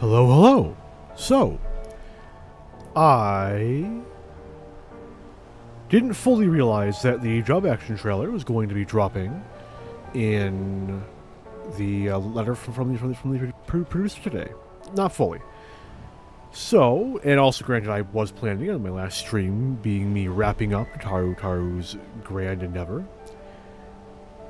Hello, hello. So, I didn't fully realize that the job action trailer was going to be dropping in the letter from the producer today. Not fully. So, and also granted, I was planning on my last stream being me wrapping up Taru's grand endeavor.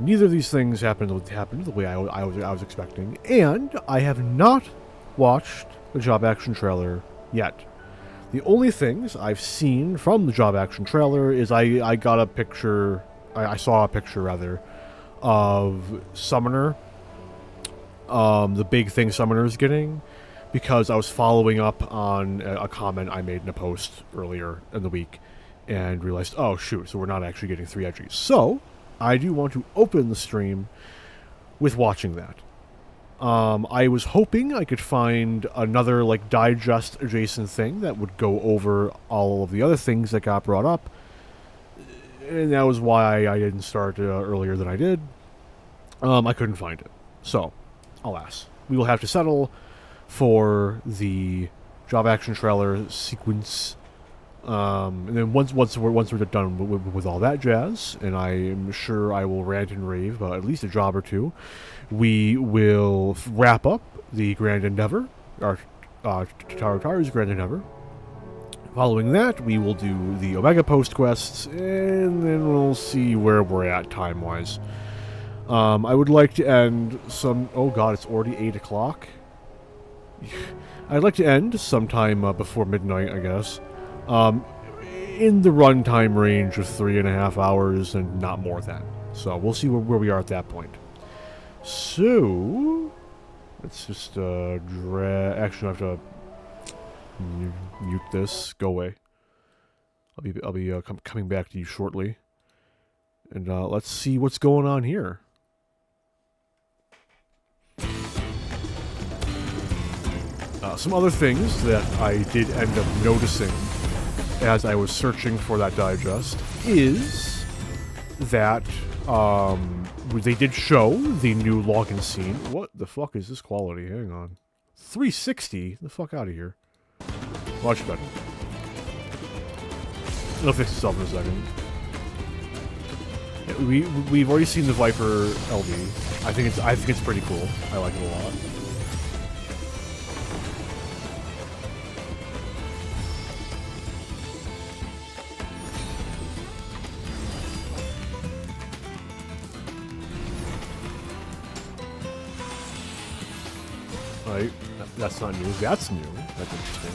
Neither of these things happened the way I was expecting, and I have not watched the job action trailer yet. The only things I've seen from the job action trailer is I got a picture, I saw a picture rather, of Summoner, the big thing Summoner's getting, because I was following up on a comment I made in a post earlier in the week and realized, oh shoot, so we're not actually getting 3 edgies. So, I do want to open the stream with watching that. I was hoping I could find another like digest adjacent thing that would go over all of the other things that got brought up, and that was why I didn't start earlier than I did. I couldn't find it, so alas, we will have to settle for the job action trailer sequence. And then once we're done with all that jazz, and I am sure I will rant and rave about at least a job or two, we will wrap up the Grand Endeavor, our Tataru's Grand Endeavor. Following that, we will do the Omega Post quests, and then we'll see where we're at time-wise. I would like to end some... Oh god, it's already 8 o'clock? I'd like to end sometime before midnight, I guess. In the runtime range of 3.5 hours and not more than. So we'll see where we are at that point. So let's just actually I have to mute this. Go away. I'll be coming back to you shortly. And let's see what's going on here. Some other things that I did end up noticing as I was searching for that digest is that they did show the new login scene. What the fuck is this quality? Hang on. 360? The fuck out of here. Much better. It'll fix itself in a second. Yeah, we've already seen the Viper LB. I think it's pretty cool. I like it a lot. Right, that's not new. That's new. That's interesting.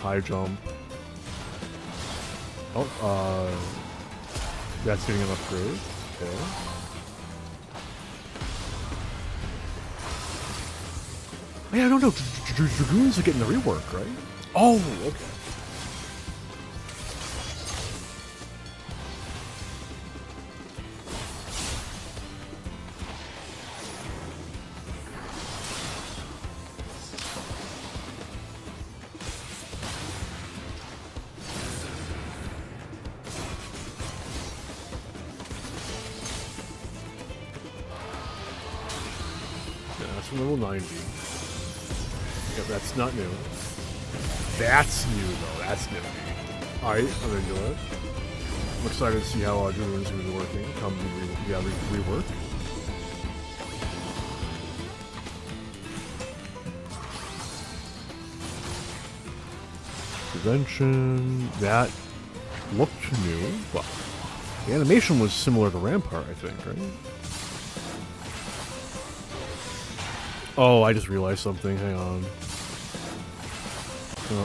High jump. Oh, that's getting an upgrade. Okay. Yeah, I don't know. Dragoons are getting the rework, right? Oh, okay. Level 90. Yep, that's not new. That's new, though. That's new. Alright, I'm into it. I'm excited to see how Dragoon's going to be working. Come rework. Prevention. That looked new. Well, the animation was similar to Rampart, I think, right? Oh, I just realized something. Hang on.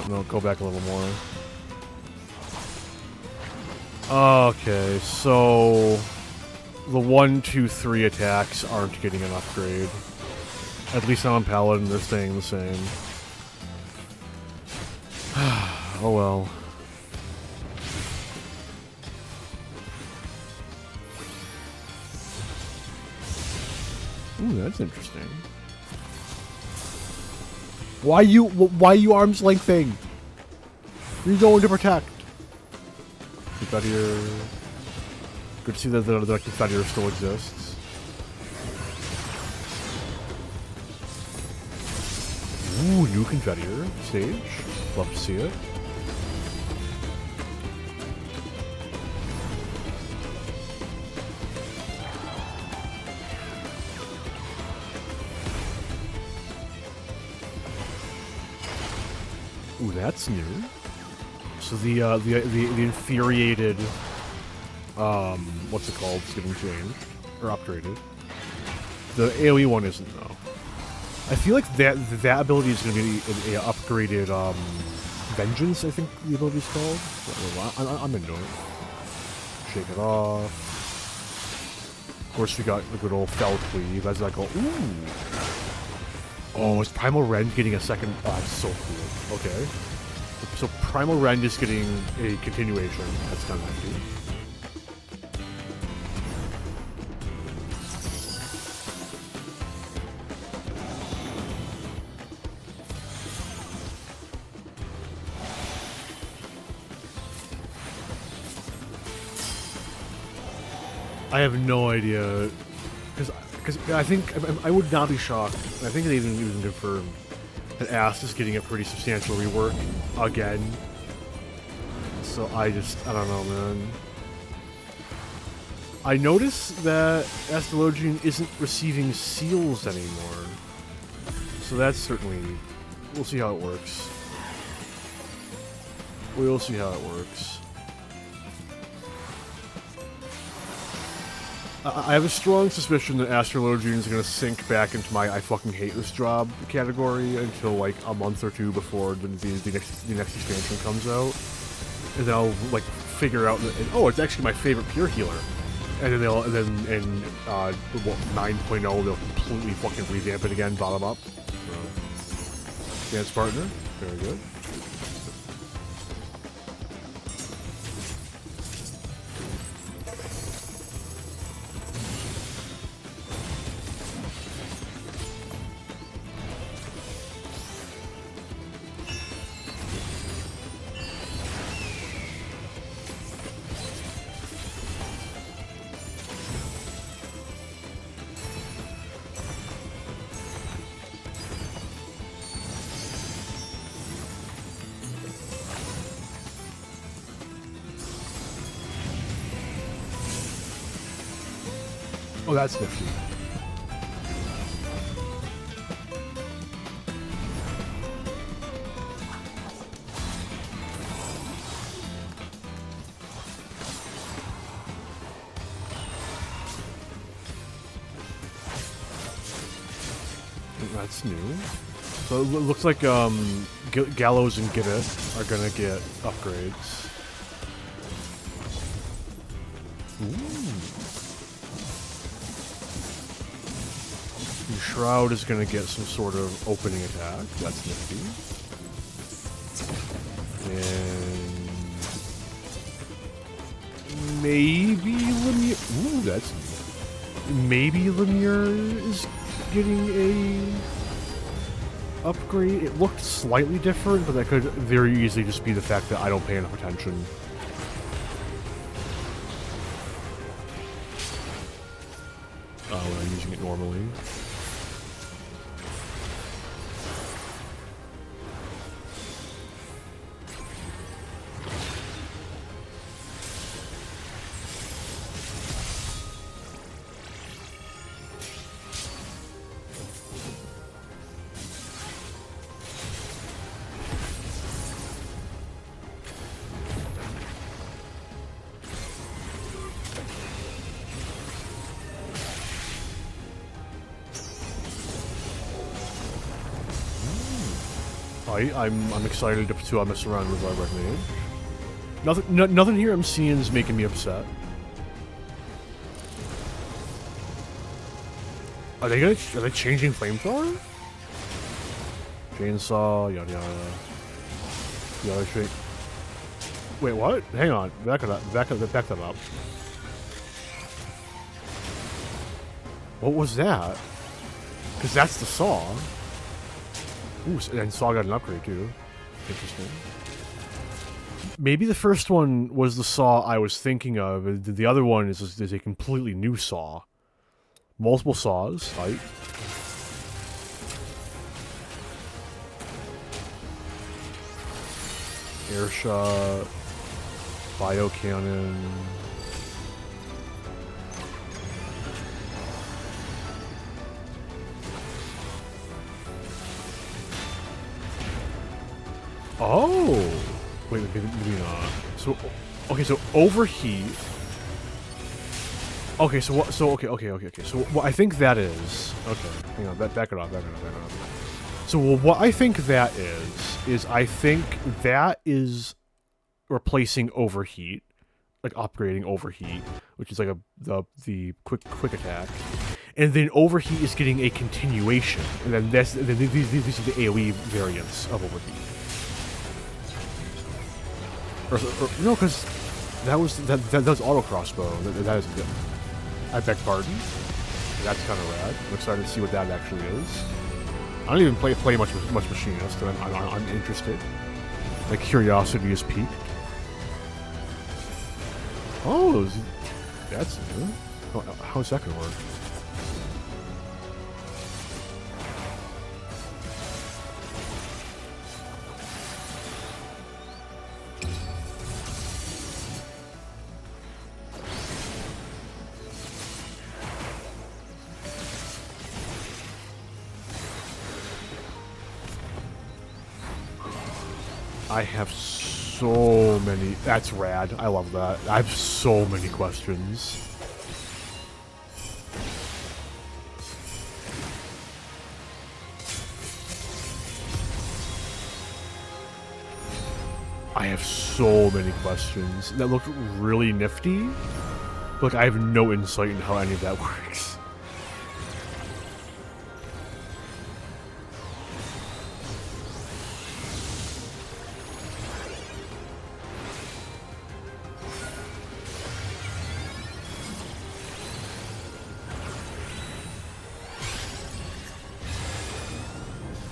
No, go back a little more. Okay, so the 1, 2, 3 attacks aren't getting an upgrade. At least on Paladin, they're staying the same. Oh well. Ooh, that's interesting. Why you arms lengthening? You're going to protect. Confetti. Good to see that the Confetti still exists. Ooh, new confettier stage. Love to see it. Ooh, that's new. So the infuriated, what's it called? It's getting changed or upgraded. The AOE one isn't though. I feel like that ability is going to be a upgraded vengeance. I think the ability is called. I'm into it. Shake it off. Of course, we got the good old fell cleave. As I go, ooh. Oh, is Primal Rend getting a second? Oh, that's so cool. Okay. So Primal Rend is getting a continuation. That's kind of empty. I have no idea, because I think I would not be shocked. I think they even confirmed that Ast is getting a pretty substantial rework again. So I don't know, man. I noticed that Astrologian isn't receiving seals anymore, so that's certainly, we'll see how it works. We'll see how it works. I have a strong suspicion that Astrologian is going to sink back into my I fucking hate this job category until like a month or two before the next expansion comes out. And then I'll like figure out that, oh, it's actually my favorite pure healer. And then in 9.0 they'll completely fucking revamp it again, bottom up. Dance partner, very good. Oh, that's nifty. That's new. So it looks like Gallows and Gibbet are gonna get upgrades. Ooh. Shroud is going to get some sort of opening attack. That's nifty. And maybe Lemire. Ooh, that's neat. Maybe Lemire is getting a upgrade. It looked slightly different, but that could very easily just be the fact that I don't pay enough attention. When I'm using it normally. I'm excited to mess around with Red Mage. Nothing here I'm seeing is making me upset. Are they changing Flamethrower? Chainsaw, yada yada. Yada shake. Wait, what? Hang on. Back that up. What was that? Because that's the saw. Ooh, and Saw got an upgrade too. Interesting. Maybe the first one was the Saw I was thinking of. The other one is a completely new Saw. Multiple Saws, right? Air shot. Bio cannon. Oh! Wait, maybe not. So, okay, so overheat. Okay, so what? So okay. So what I think that is. Okay, hang on. Back it up. So what I think that is I think that is replacing overheat, like upgrading overheat, which is like the quick attack, and then overheat is getting a continuation, and then these are the AOE variants of overheat. Or no, because that was auto crossbow. That is good. I beg pardon. That's kind of rad. I'm excited to see what that actually is. I don't even play much machinist, and I'm interested. My curiosity is piqued. Oh, that's new. How's that gonna work? I have so many. That's rad. I love that. I have so many questions. I have so many questions. That looked really nifty. But I have no insight in how any of that works.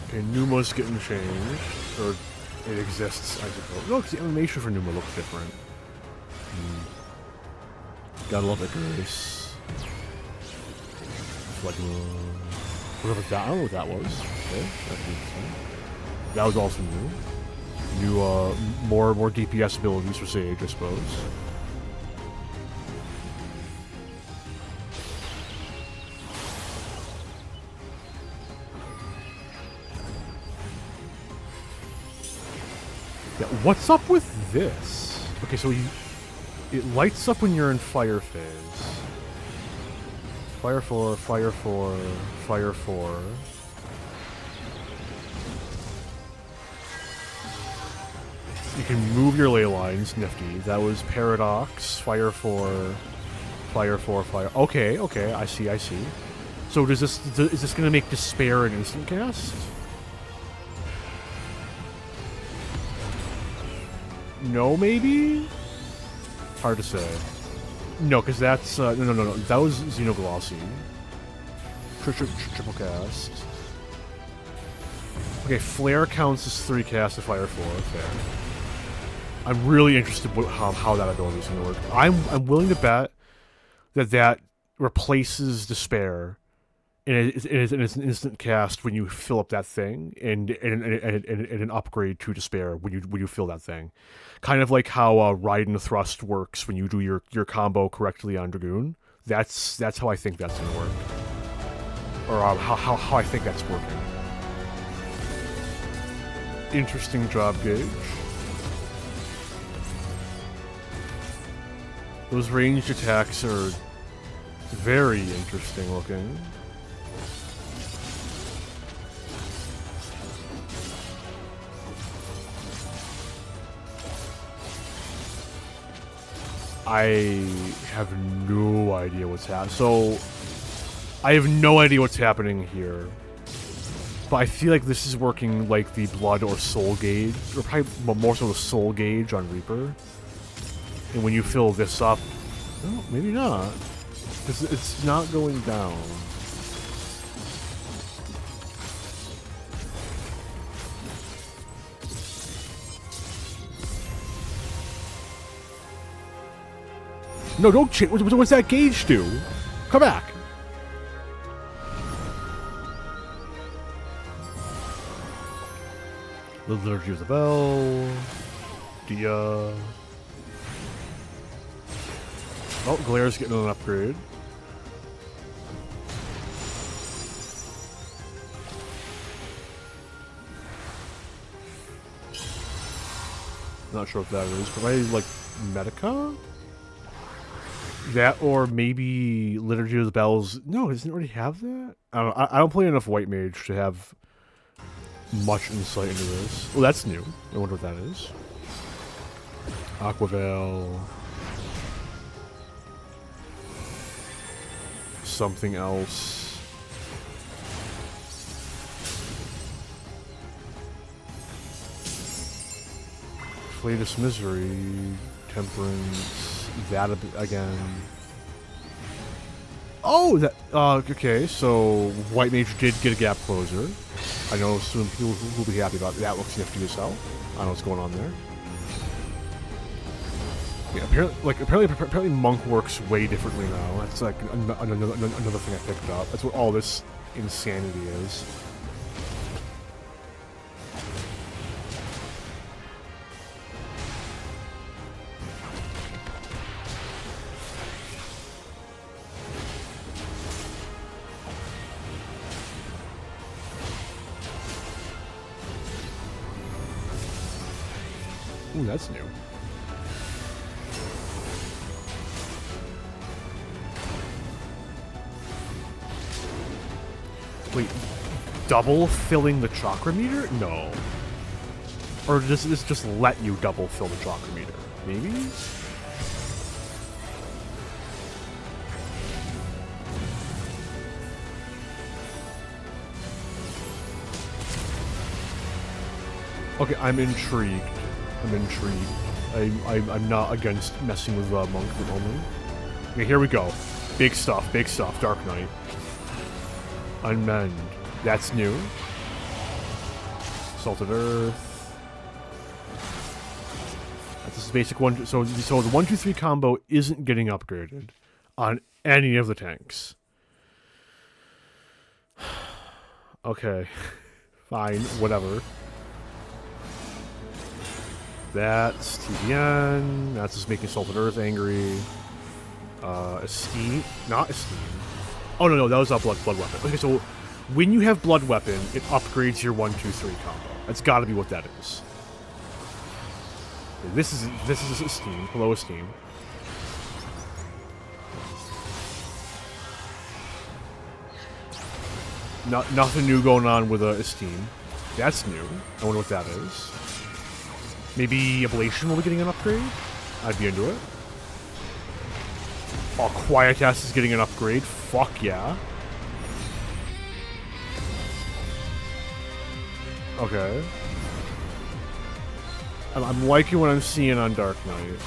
Okay, Numa's getting changed. Or it exists, I suppose. No, because the animation for Numa looks different. Gotta love Icarus. Like, whatever that, I don't know what that was. Okay, that was also new. New, more DPS abilities for Sage, I suppose. Yeah, what's up with this? Okay, so it lights up when you're in fire phase. Fire 4, Fire 4, Fire 4. You can move your ley lines, nifty. That was Paradox, Fire 4, Fire 4, Fire... Okay, I see. So is this gonna make Despair an instant cast? No, maybe? Hard to say. No, because that's... no. That was Xenoglossy. Triple cast. Okay, Flare counts as 3 casts of Fire 4. Fair. I'm really interested in how that ability is going to work. I'm willing to bet that replaces Despair, and it's an instant cast when you fill up that thing, and an upgrade to Despair when you fill that thing. Kind of like how Ride and Thrust works when you do your combo correctly on Dragoon. That's how I think that's going to work. Or how I think that's working. Interesting job, Gage. Those ranged attacks are very interesting looking. I have no idea what's happening. So, I have no idea what's happening here. But I feel like this is working like the blood or soul gauge, or probably more so the soul gauge on Reaper. And when you fill this up, no, maybe not. Because it's not going down. No, don't change. What's that gauge do? Come back. The Liturgy of the Bell. The oh, Glaire's getting an upgrade. Not sure what that is. Probably like Medica? That or maybe Liturgy of the Bells. No, doesn't it already have that? I don't know. I don't play enough White Mage to have much insight into this. Well, that's new. I wonder what that is. Aquavale. Something else. Flatus Misery. Temperance. That again. Oh, that. Okay, so White Mage did get a gap closer. I know some people who will be happy about it. That. Looks nifty as hell. I don't know what's going on there. Yeah, apparently Monk works way differently now. That's like another thing I picked up. That's what all this insanity is. Ooh, that's new. Wait, double filling the chakra meter? No. Or does this just let you double fill the chakra meter? Maybe? Okay, I'm intrigued. I'm not against messing with Monk at the moment. Okay, here we go. Big stuff, Dark Knight. Unmend. That's new. Salted Earth. That's this basic one. So the 1-2-3 combo isn't getting upgraded on any of the tanks. Okay. Fine, whatever. That's TBN. That's just making Salted Earth angry. Esteem. Not Esteem. Oh, no, that was a Blood Weapon. Okay, so when you have Blood Weapon, it upgrades your 1-2-3 combo. That's gotta be what that is. Okay, this is Esteem. Hello, Esteem. Nothing new going on with Esteem. That's new. I wonder what that is. Maybe Ablation will be getting an upgrade? I'd be into it. Oh, Quietus is getting an upgrade. Fuck yeah. Okay. I'm liking what I'm seeing on Dark Knight.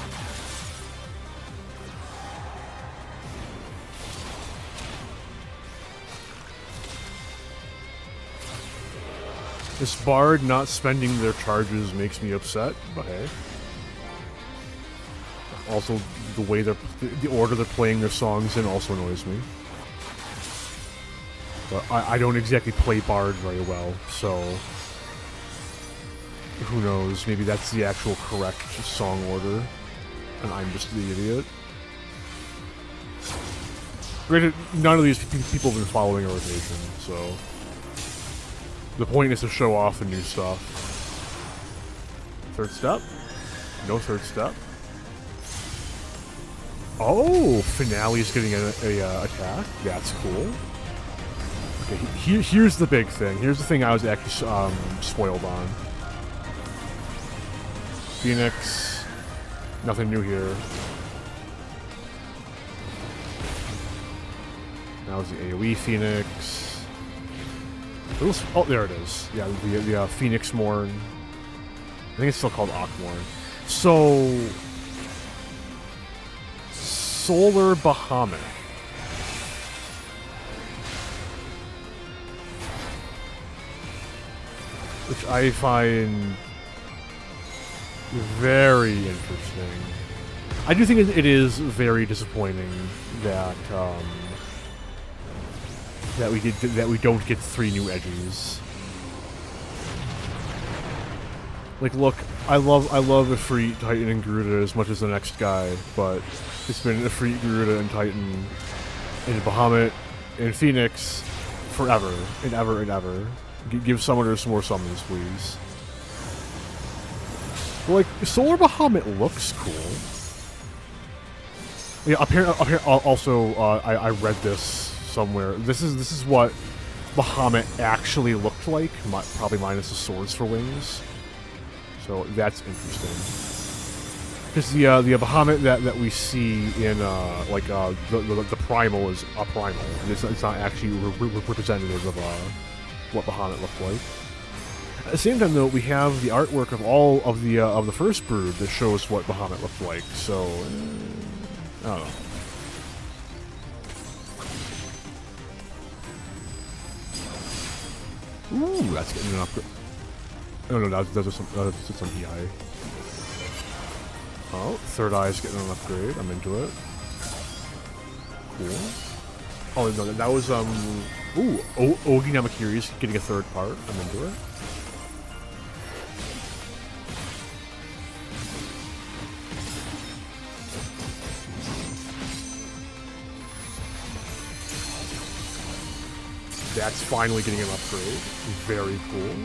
This Bard not spending their charges makes me upset, but hey. Also, the way the order they're playing their songs in also annoys me. But I don't exactly play Bard very well, so who knows? Maybe that's the actual correct song order, and I'm just the idiot. Granted, none of these people have been following a rotation, so the point is to show off the new stuff. Third step? No third step. Oh, Finale's getting an attack. That's cool. Okay, here's the big thing. Here's the thing I was actually spoiled on. Phoenix. Nothing new here. That was the AoE Phoenix. Oh, there it is. Yeah, the Phoenix Morn. I think it's still called Akmorn. So Solar Bahamut. Which I find very interesting. I do think it is very disappointing that that we don't get 3 new edges. Like, look, I love Ifrit, Titan, and Garuda as much as the next guy, but it's been Ifrit, Garuda, and Titan, and Bahamut, and Phoenix forever, and ever, and ever. Give summoners some more summons, please. But, like, Solar Bahamut looks cool. Yeah, apparently also, I read this somewhere. This is what Bahamut actually looked like, probably minus the swords for wings. So that's interesting. Because the Bahamut that we see in the primal is a primal. It's not actually representative of what Bahamut looked like. At the same time, though, we have the artwork of all of the first brood that shows what Bahamut looked like. So I don't know. Ooh, that's getting an upgrade. No, those are some EI. Oh, third eye's getting an upgrade. I'm into it. Cool. Oh no, that was ooh, Ogi Namakiri's getting a third part. I'm into it. That's finally getting an upgrade. Very cool.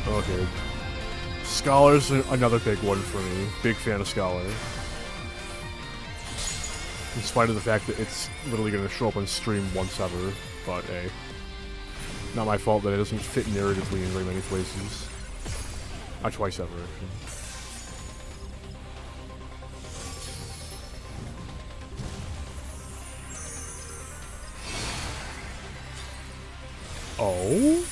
Okay. Scholar's another big one for me. Big fan of Scholar. In spite of the fact that it's literally going to show up on stream once ever. But hey. Not my fault that it doesn't fit narratively in very many places. Not twice ever, actually. Oh?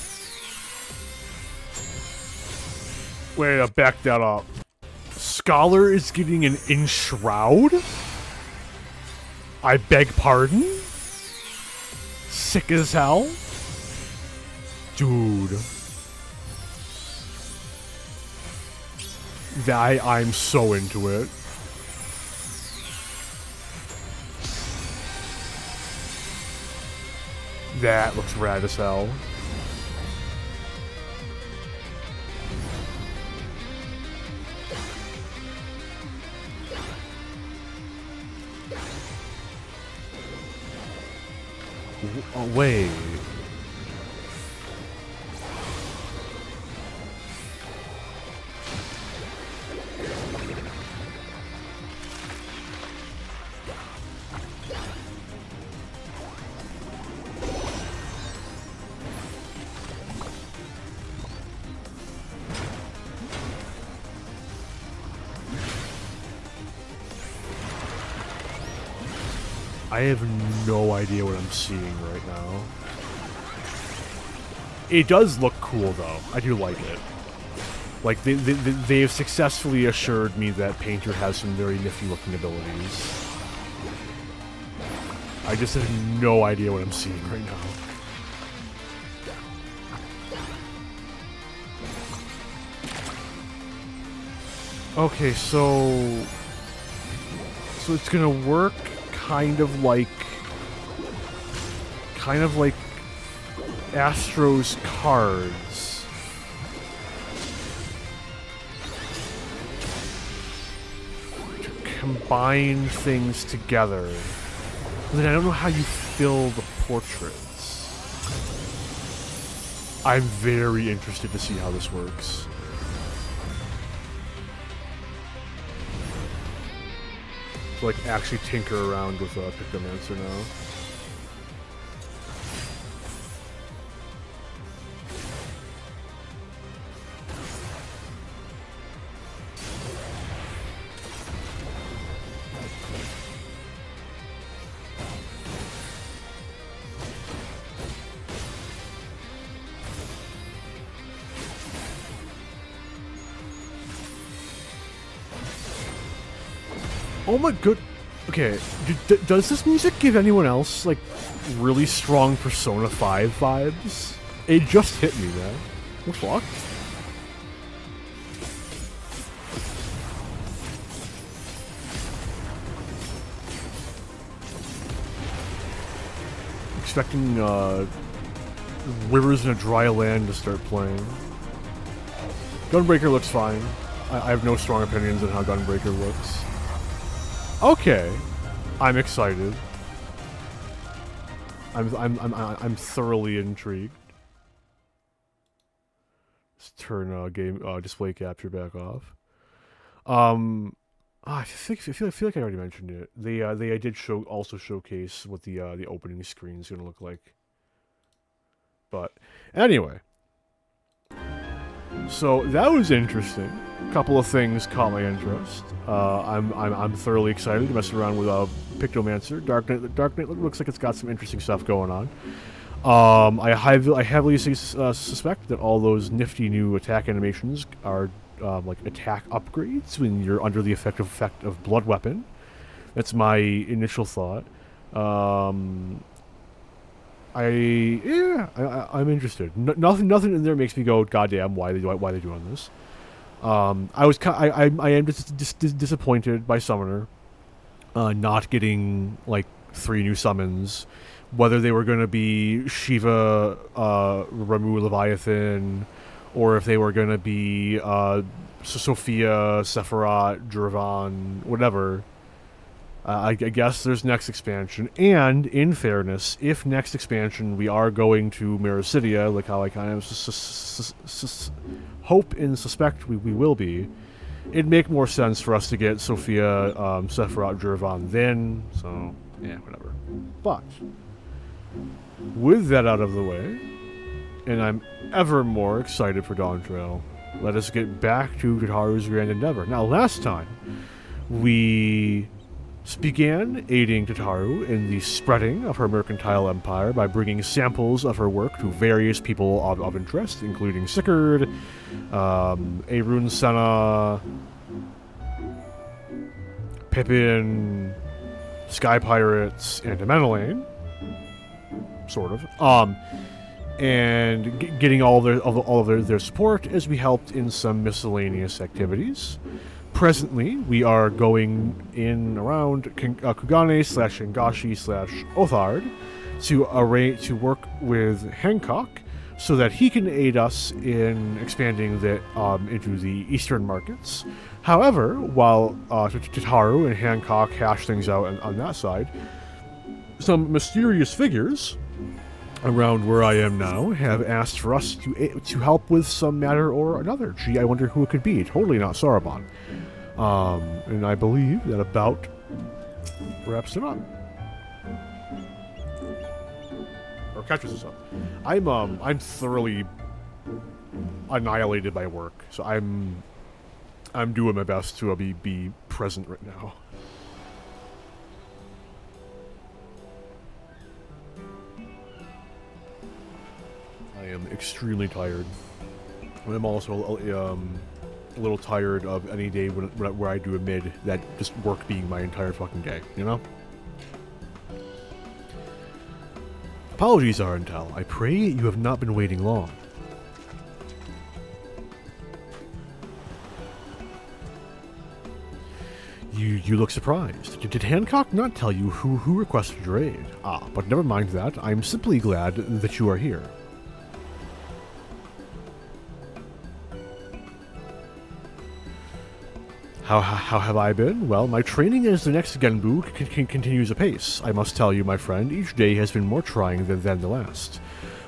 Wait, back that up. Scholar is getting an Enshroud? I beg pardon? Sick as hell? Dude. I'm so into it. That looks rad as hell. Oh, wait. I have no idea what I'm seeing right now. It does look cool, though. I do like it. Like, they've successfully assured me that Painter has some very nifty-looking abilities. I just have no idea what I'm seeing right now. Okay, so it's gonna work kind of like Astro's cards. To combine things together. But then I don't know how you fill the portraits. I'm very interested to see how this works. To, like, actually tinker around with Pictomancer now. Oh my good. Okay, does this music give anyone else, like, really strong Persona 5 vibes? It just hit me, man. What the fuck? Expecting, rivers in a dry land to start playing. Gunbreaker looks fine. I have no strong opinions on how Gunbreaker looks. Okay, I'm excited. I'm thoroughly intrigued. Let's turn game display capture back off. I feel like I already mentioned it. They did also showcase what the opening screen is gonna look like. But anyway, so that was interesting. A couple of things caught my interest. I'm thoroughly excited to mess around with Pictomancer. Dark Knight looks like it's got some interesting stuff going on. I heavily suspect that all those nifty new attack animations are like attack upgrades when you're under the effect of Blood Weapon. That's my initial thought. I'm interested. Nothing in there makes me go, goddamn, why they doing this? I am just disappointed by Summoner not getting like 3 new summons, whether they were going to be Shiva, Ramu, Leviathan, or if they were going to be Sophia, Sephiroth, Durvan, whatever. I guess there's next expansion, and in fairness, if next expansion we are going to Miracidia, like how I kind of hope and suspect we will be, it'd make more sense for us to get Sophia, Sephiroth, Durvan then, so, yeah, whatever. But, with that out of the way, and I'm ever more excited for Dawn Trail, let us get back to Tataru's grand endeavor. Now, last time, we began aiding Tataru in the spreading of her mercantile empire by bringing samples of her work to various people of interest, including Sickard, Arun Senna, Pippin, Sky Pirates, and Menelane, sort of. And getting all of their support as we helped in some miscellaneous activities. Presently, we are going in around Kugane / Shingashi / Othard to work with Hancock so that he can aid us in expanding that into the eastern markets. However, while Tataru and Hancock hash things out on that side, some mysterious figures around where I am now have asked for us to help with some matter or another. Gee, I wonder who it could be. Totally not Sarabon. And I believe that about wraps it up. Or catches us up. I'm thoroughly annihilated by work, so I'm doing my best to be present right now. I am extremely tired. I'm also a little tired of any day where I do a mid that just work being my entire fucking day, you know? Apologies, Arental. I pray you have not been waiting long. You look surprised. Did Hancock not tell you who requested your aid? Ah, but never mind that. I'm simply glad that you are here. How have I been? Well, my training as the next Genbu continues apace. I must tell you, my friend, each day has been more trying than the last.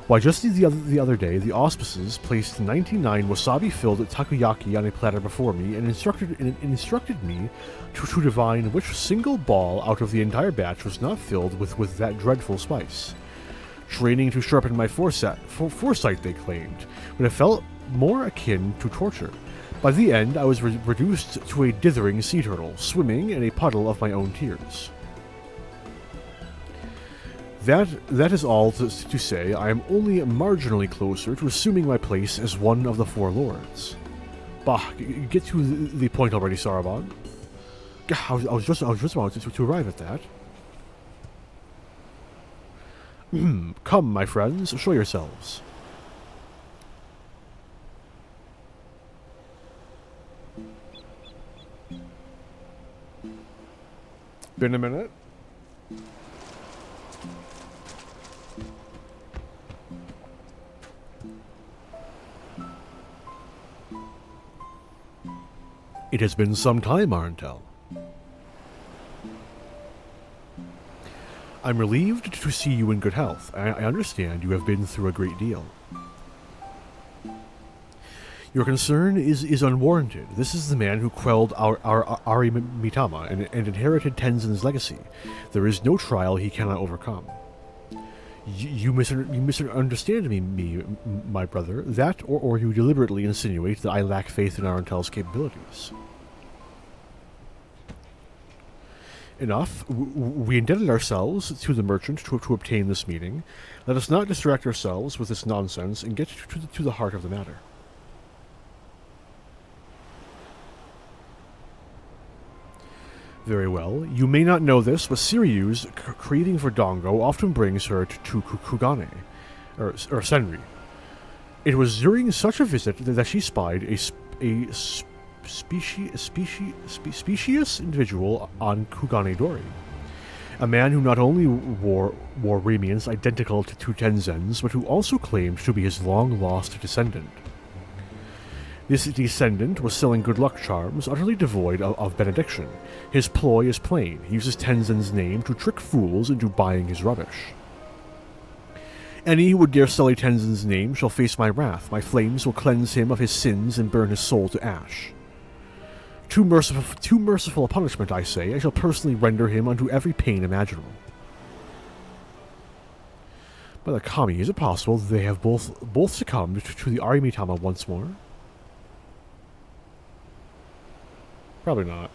Why, just the other day, the auspices placed 99 wasabi-filled takoyaki on a platter before me and instructed me to divine which single ball out of the entire batch was not filled with that dreadful spice. Training to sharpen my foresight, they claimed, but it felt more akin to torture. By the end, I was reduced to a dithering sea turtle, swimming in a puddle of my own tears. That is all to say. I am only marginally closer to assuming my place as one of the four lords. Bah, get to the point already, Sarabon. I was just about to arrive at that. Come, my friends, show yourselves. Been a minute. It has been some time, Arntel. I'm relieved to see you in good health. I understand you have been through a great deal. Your concern is unwarranted. This is the man who quelled our Mitama and inherited Tenzin's legacy. There is no trial he cannot overcome. You misunderstand me, my brother. That, or you deliberately insinuate that I lack faith in Arntel's capabilities. Enough. We indebted ourselves to the merchant to obtain this meeting. Let us not distract ourselves with this nonsense and get to the heart of the matter. Very well. You may not know this, but Sirius, craving for Dongo, often brings her to Kugane, or Senri. It was during such a visit that she spied a specious individual on Kugane Dori. A man who not only wore raiments identical to Tenzin's, but who also claimed to be his long-lost descendant. This descendant was selling good luck charms, utterly devoid of benediction. His ploy is plain. He uses Tenzin's name to trick fools into buying his rubbish. Any who would dare sully Tenzin's name shall face my wrath. My flames will cleanse him of his sins and burn his soul to ash. Too merciful a punishment, I say. I shall personally render him unto every pain imaginable. By the Kami, is it possible that they have both succumbed to the Arimitama once more? Probably not.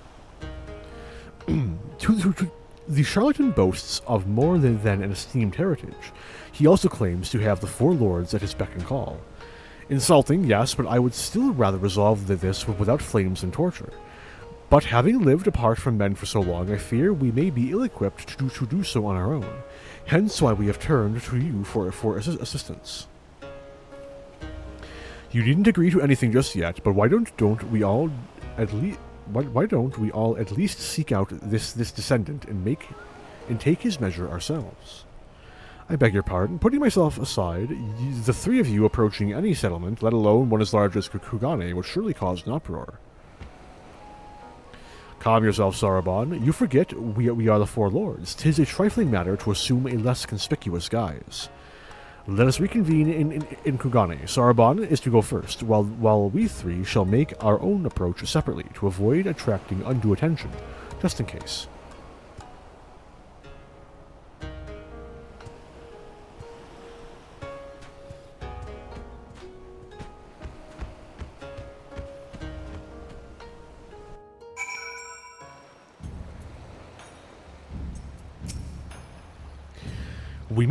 The charlatan boasts of more than an esteemed heritage. He also claims to have the four lords at his beck and call. Insulting, yes, but I would still rather resolve this without flames and torture. But having lived apart from men for so long, I fear we may be ill-equipped to do so on our own. Hence why we have turned to you for assistance. You needn't agree to anything just yet, but why don't we all at least seek out this descendant and take his measure ourselves? I beg your pardon. Putting myself aside, the three of you approaching any settlement, let alone one as large as Kugane, would surely cause an uproar. Calm yourself, Sarabon. You forget we are the four lords. 'Tis a trifling matter to assume a less conspicuous guise. Let us reconvene in Kugane. Sarabon is to go first, while we three shall make our own approach separately to avoid attracting undue attention, just in case. We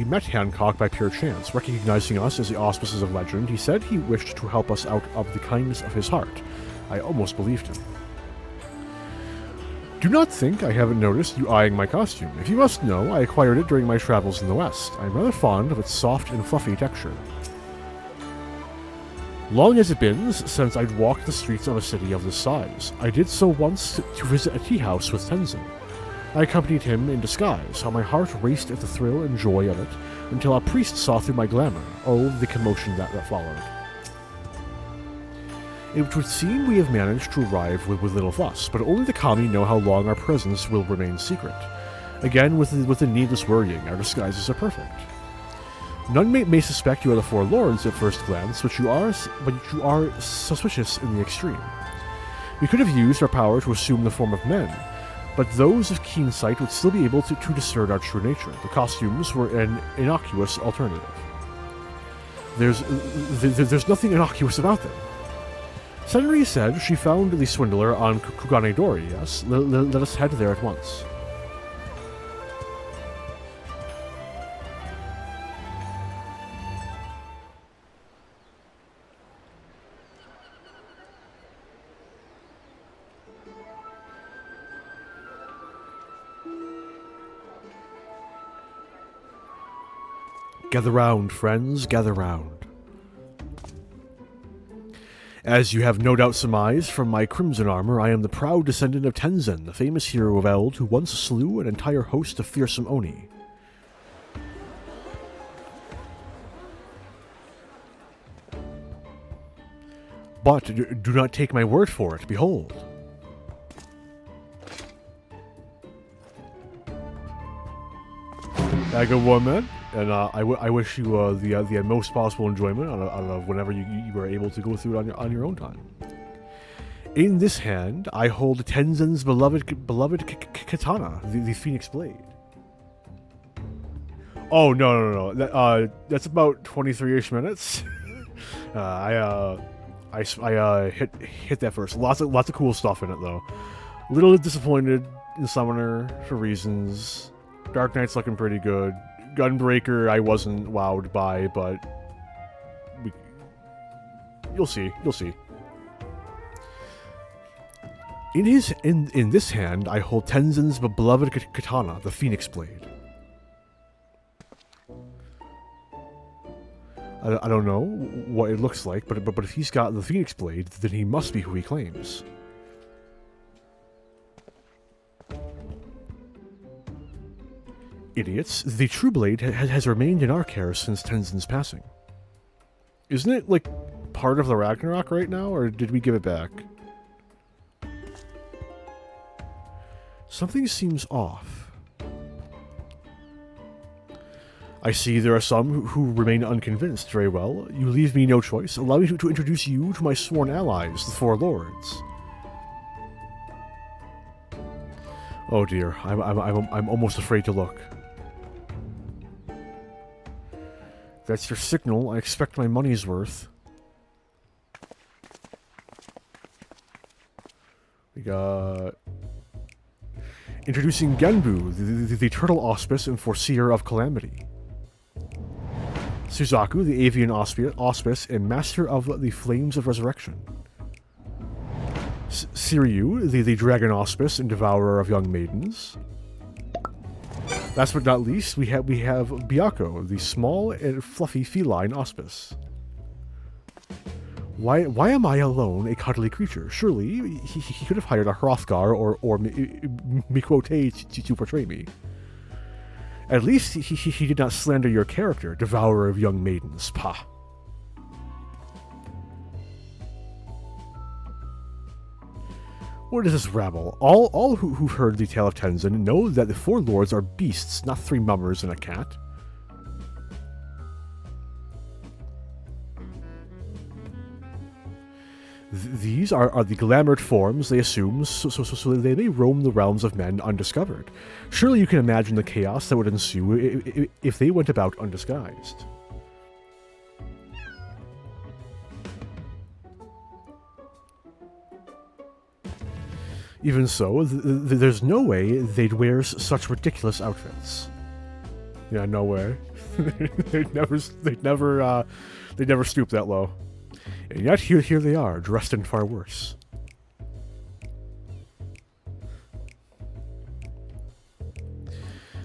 met Hancock by pure chance. Recognizing us as the auspices of legend, he said he wished to help us out of the kindness of his heart. I almost believed him. Do not think I haven't noticed you eyeing my costume. If you must know, I acquired it during my travels in the West. I'm rather fond of its soft and fluffy texture. Long has it been since I'd walked the streets of a city of this size. I did so once to visit a tea house with Tenzin. I accompanied him in disguise. How my heart raced at the thrill and joy of it, until a priest saw through my glamour. Oh, the commotion that followed. It would seem we have managed to arrive with little fuss, but only the Kami know how long our presence will remain secret. Again, with the needless worrying, our disguises are perfect. None may suspect you are the four lords at first glance, but you are suspicious in the extreme. We could have used our power to assume the form of men, but those of keen sight would still be able to discern our true nature. The costumes were an innocuous alternative. There's nothing innocuous about them. Senri said she found the swindler on Kugane Dori, yes? Let us head there at once. Gather round, friends, gather round. As you have no doubt surmised from my crimson armor, I am the proud descendant of Tenzin, the famous hero of Eld who once slew an entire host of fearsome Oni. But do not take my word for it. Behold. Good one, man. And I wish you the most possible enjoyment out of whenever you were able to go through it on your own time. In this hand, I hold Tenzin's beloved katana, the Phoenix Blade. Oh no! That's about 23-ish minutes. I hit that first. Lots of cool stuff in it though. A little disappointed in Summoner for reasons. Dark Knight's looking pretty good. Gunbreaker I wasn't wowed by, but you'll see. In this hand, I hold Tenzin's beloved katana, the Phoenix Blade. I don't know what it looks like, but if he's got the Phoenix Blade, then he must be who he claims. Idiots, the True Blade has remained in our care since Tenzin's passing. Isn't it, like, part of the Ragnarok right now, or did we give it back? Something seems off. I see there are some who remain unconvinced. Very well. You leave me no choice. Allow me to introduce you to my sworn allies, the Four Lords. Oh dear, I'm almost afraid to look. That's your signal. I expect my money's worth. We got... Introducing Genbu, the Turtle Auspice and Foreseer of Calamity. Suzaku, the Avian Auspice and Master of the Flames of Resurrection. Siryu, the Dragon Auspice and Devourer of Young Maidens. Last but not least, we have Byakko, the small and fluffy feline auspice. Why am I alone, a cuddly creature? Surely he could have hired a Hrothgar or Miquote to portray me. At least he did not slander your character, Devourer of Young Maidens. Pah. What is this rabble? All who've heard the tale of Tenzin know that the Four Lords are beasts, not three mummers and a cat. These are the glamoured forms they assume, so they may roam the realms of men undiscovered. Surely you can imagine the chaos that would ensue if they went about undisguised. Even so, there's no way they'd wear such ridiculous outfits. Yeah, no way. they'd never stoop that low. And yet here they are, dressed in far worse.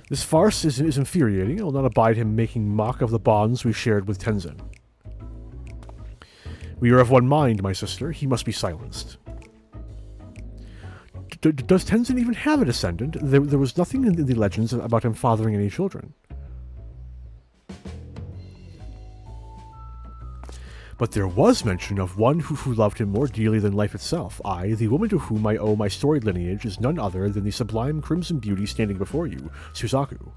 This farce is infuriating. I will not abide him making mock of the bonds we shared with Tenzin. We are of one mind, my sister. He must be silenced. Does Tenzin even have a descendant? There was nothing in the legends about him fathering any children. But there was mention of one who loved him more dearly than life itself. I, the woman to whom I owe my storied lineage, is none other than the sublime crimson beauty standing before you, Suzaku.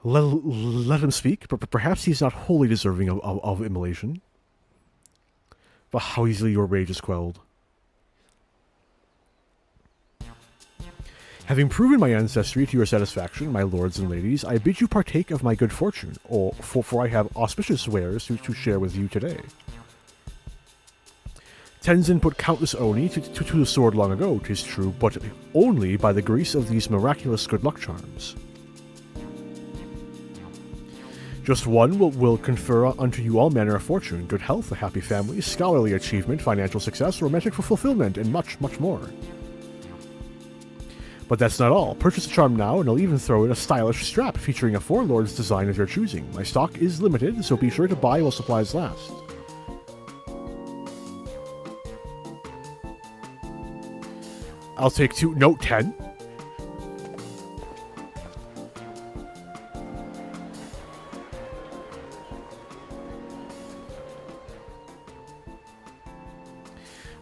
Let him speak, but perhaps he's not wholly deserving of immolation. But how easily your rage is quelled. Having proven my ancestry to your satisfaction, my lords and ladies, I bid you partake of my good fortune, for I have auspicious wares to share with you today. Tenzin put countless Oni to the sword long ago, 'tis true, but only by the grace of these miraculous good luck charms. Just one will confer unto you all manner of fortune, good health, a happy family, scholarly achievement, financial success, romantic fulfillment, and much, much more. But that's not all. Purchase the charm now, and I'll even throw in a stylish strap featuring a Four Lords design of your choosing. My stock is limited, so be sure to buy while supplies last. I'll take 2. Note 10.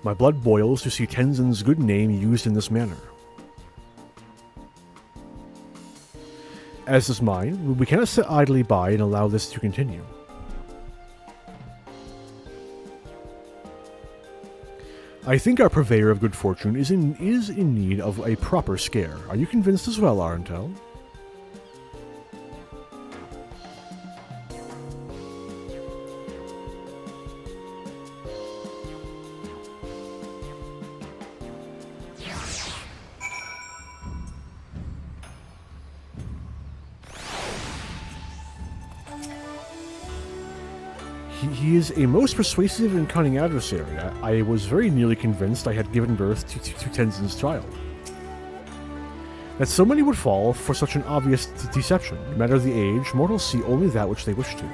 My blood boils to see Tenzin's good name used in this manner. As is mine, we cannot sit idly by and allow this to continue. I think our purveyor of good fortune is in need of a proper scare. Are you convinced as well, Arentel? He is a most persuasive and cunning adversary. I was very nearly convinced I had given birth to Tenzin's child. That so many would fall for such an obvious deception. No matter the age, mortals see only that which they wish to.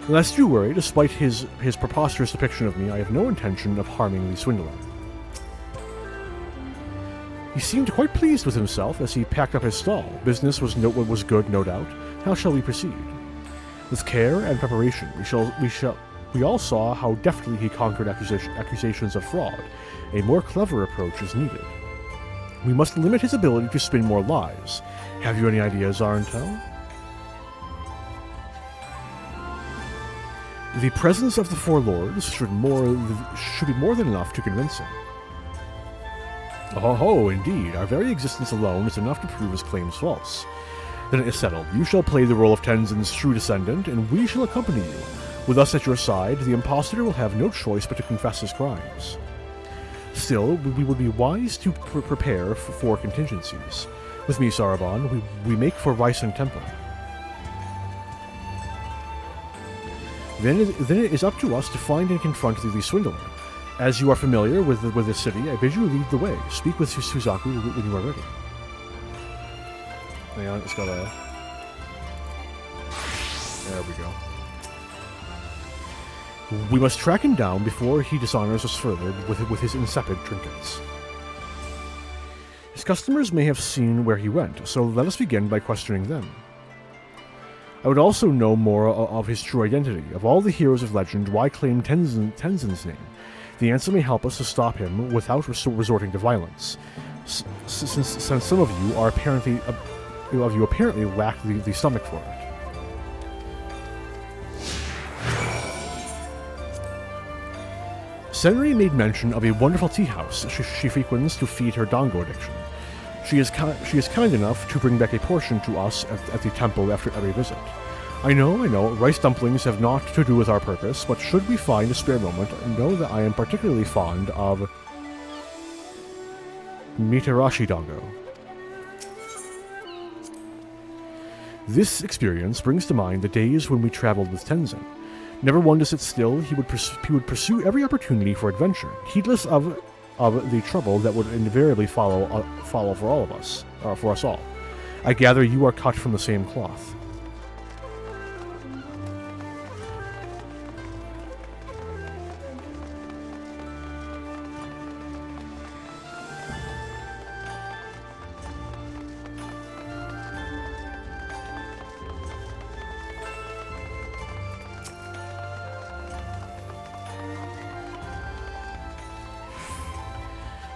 Lest you worry, despite his preposterous depiction of me, I have no intention of harming the swindler. He seemed quite pleased with himself as he packed up his stall. Business was good, no doubt. How shall we proceed? With care and preparation, we all saw how deftly he conquered accusations of fraud. A more clever approach is needed. We must limit his ability to spin more lies. Have you any ideas, Arentel? The presence of the four lords should be more than enough to convince him. Oh, indeed. Our very existence alone is enough to prove his claims false. Then it is settled. You shall play the role of Tenzin's true descendant, and we shall accompany you. With us at your side, the impostor will have no choice but to confess his crimes. Still, we would be wise to prepare for contingencies. With me, Saraban, we make for Ryson Temple. Then it is up to us to find and confront the swindler. As you are familiar with the city, I bid you lead the way. Speak with Suzaku when you are ready. Hang on, it's got a... There we go. We must track him down before he dishonors us further with his insipid trinkets. His customers may have seen where he went, so let us begin by questioning them. I would also know more of his true identity. Of all the heroes of legend, why claim Tenzin's name? The answer may help us to stop him without resorting to violence, since some of you are apparently lack the stomach for it. Senri made mention of a wonderful tea house she frequents to feed her dango addiction. She is kind enough to bring back a portion to us at the temple after every visit. I know, rice dumplings have naught to do with our purpose, but should we find a spare moment, know that I am particularly fond of Mitarashi dango. This experience brings to mind the days when we traveled with Tenzin. Never one to sit still, he would pursue every opportunity for adventure, heedless of the trouble that would invariably follow for all of us, or for us all. I gather you are cut from the same cloth.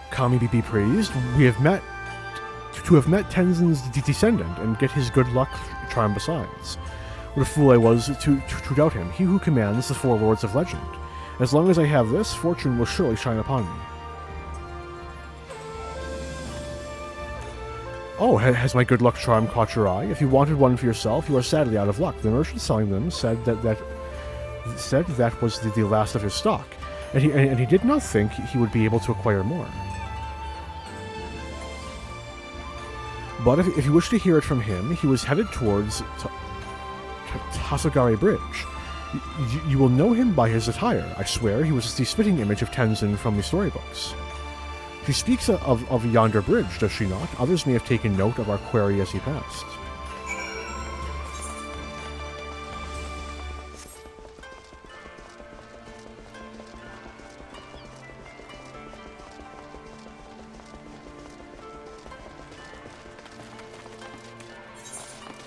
Kami be praised, to have met Tenzin's descendant and get his good luck charm besides. What a fool I was to doubt him, he who commands the four lords of legend. As long as I have this, fortune will surely shine upon me. Oh, has my good luck charm caught your eye? If you wanted one for yourself, you are sadly out of luck. The merchant selling them said that was the last of his stock, and he did not think he would be able to acquire more. But if you wish to hear it from him, he was headed towards Tasogare Bridge. You will know him by his attire. I swear he was the spitting image of Tenzin from the storybooks. She speaks of yonder bridge, does she not? Others may have taken note of our query as he passed.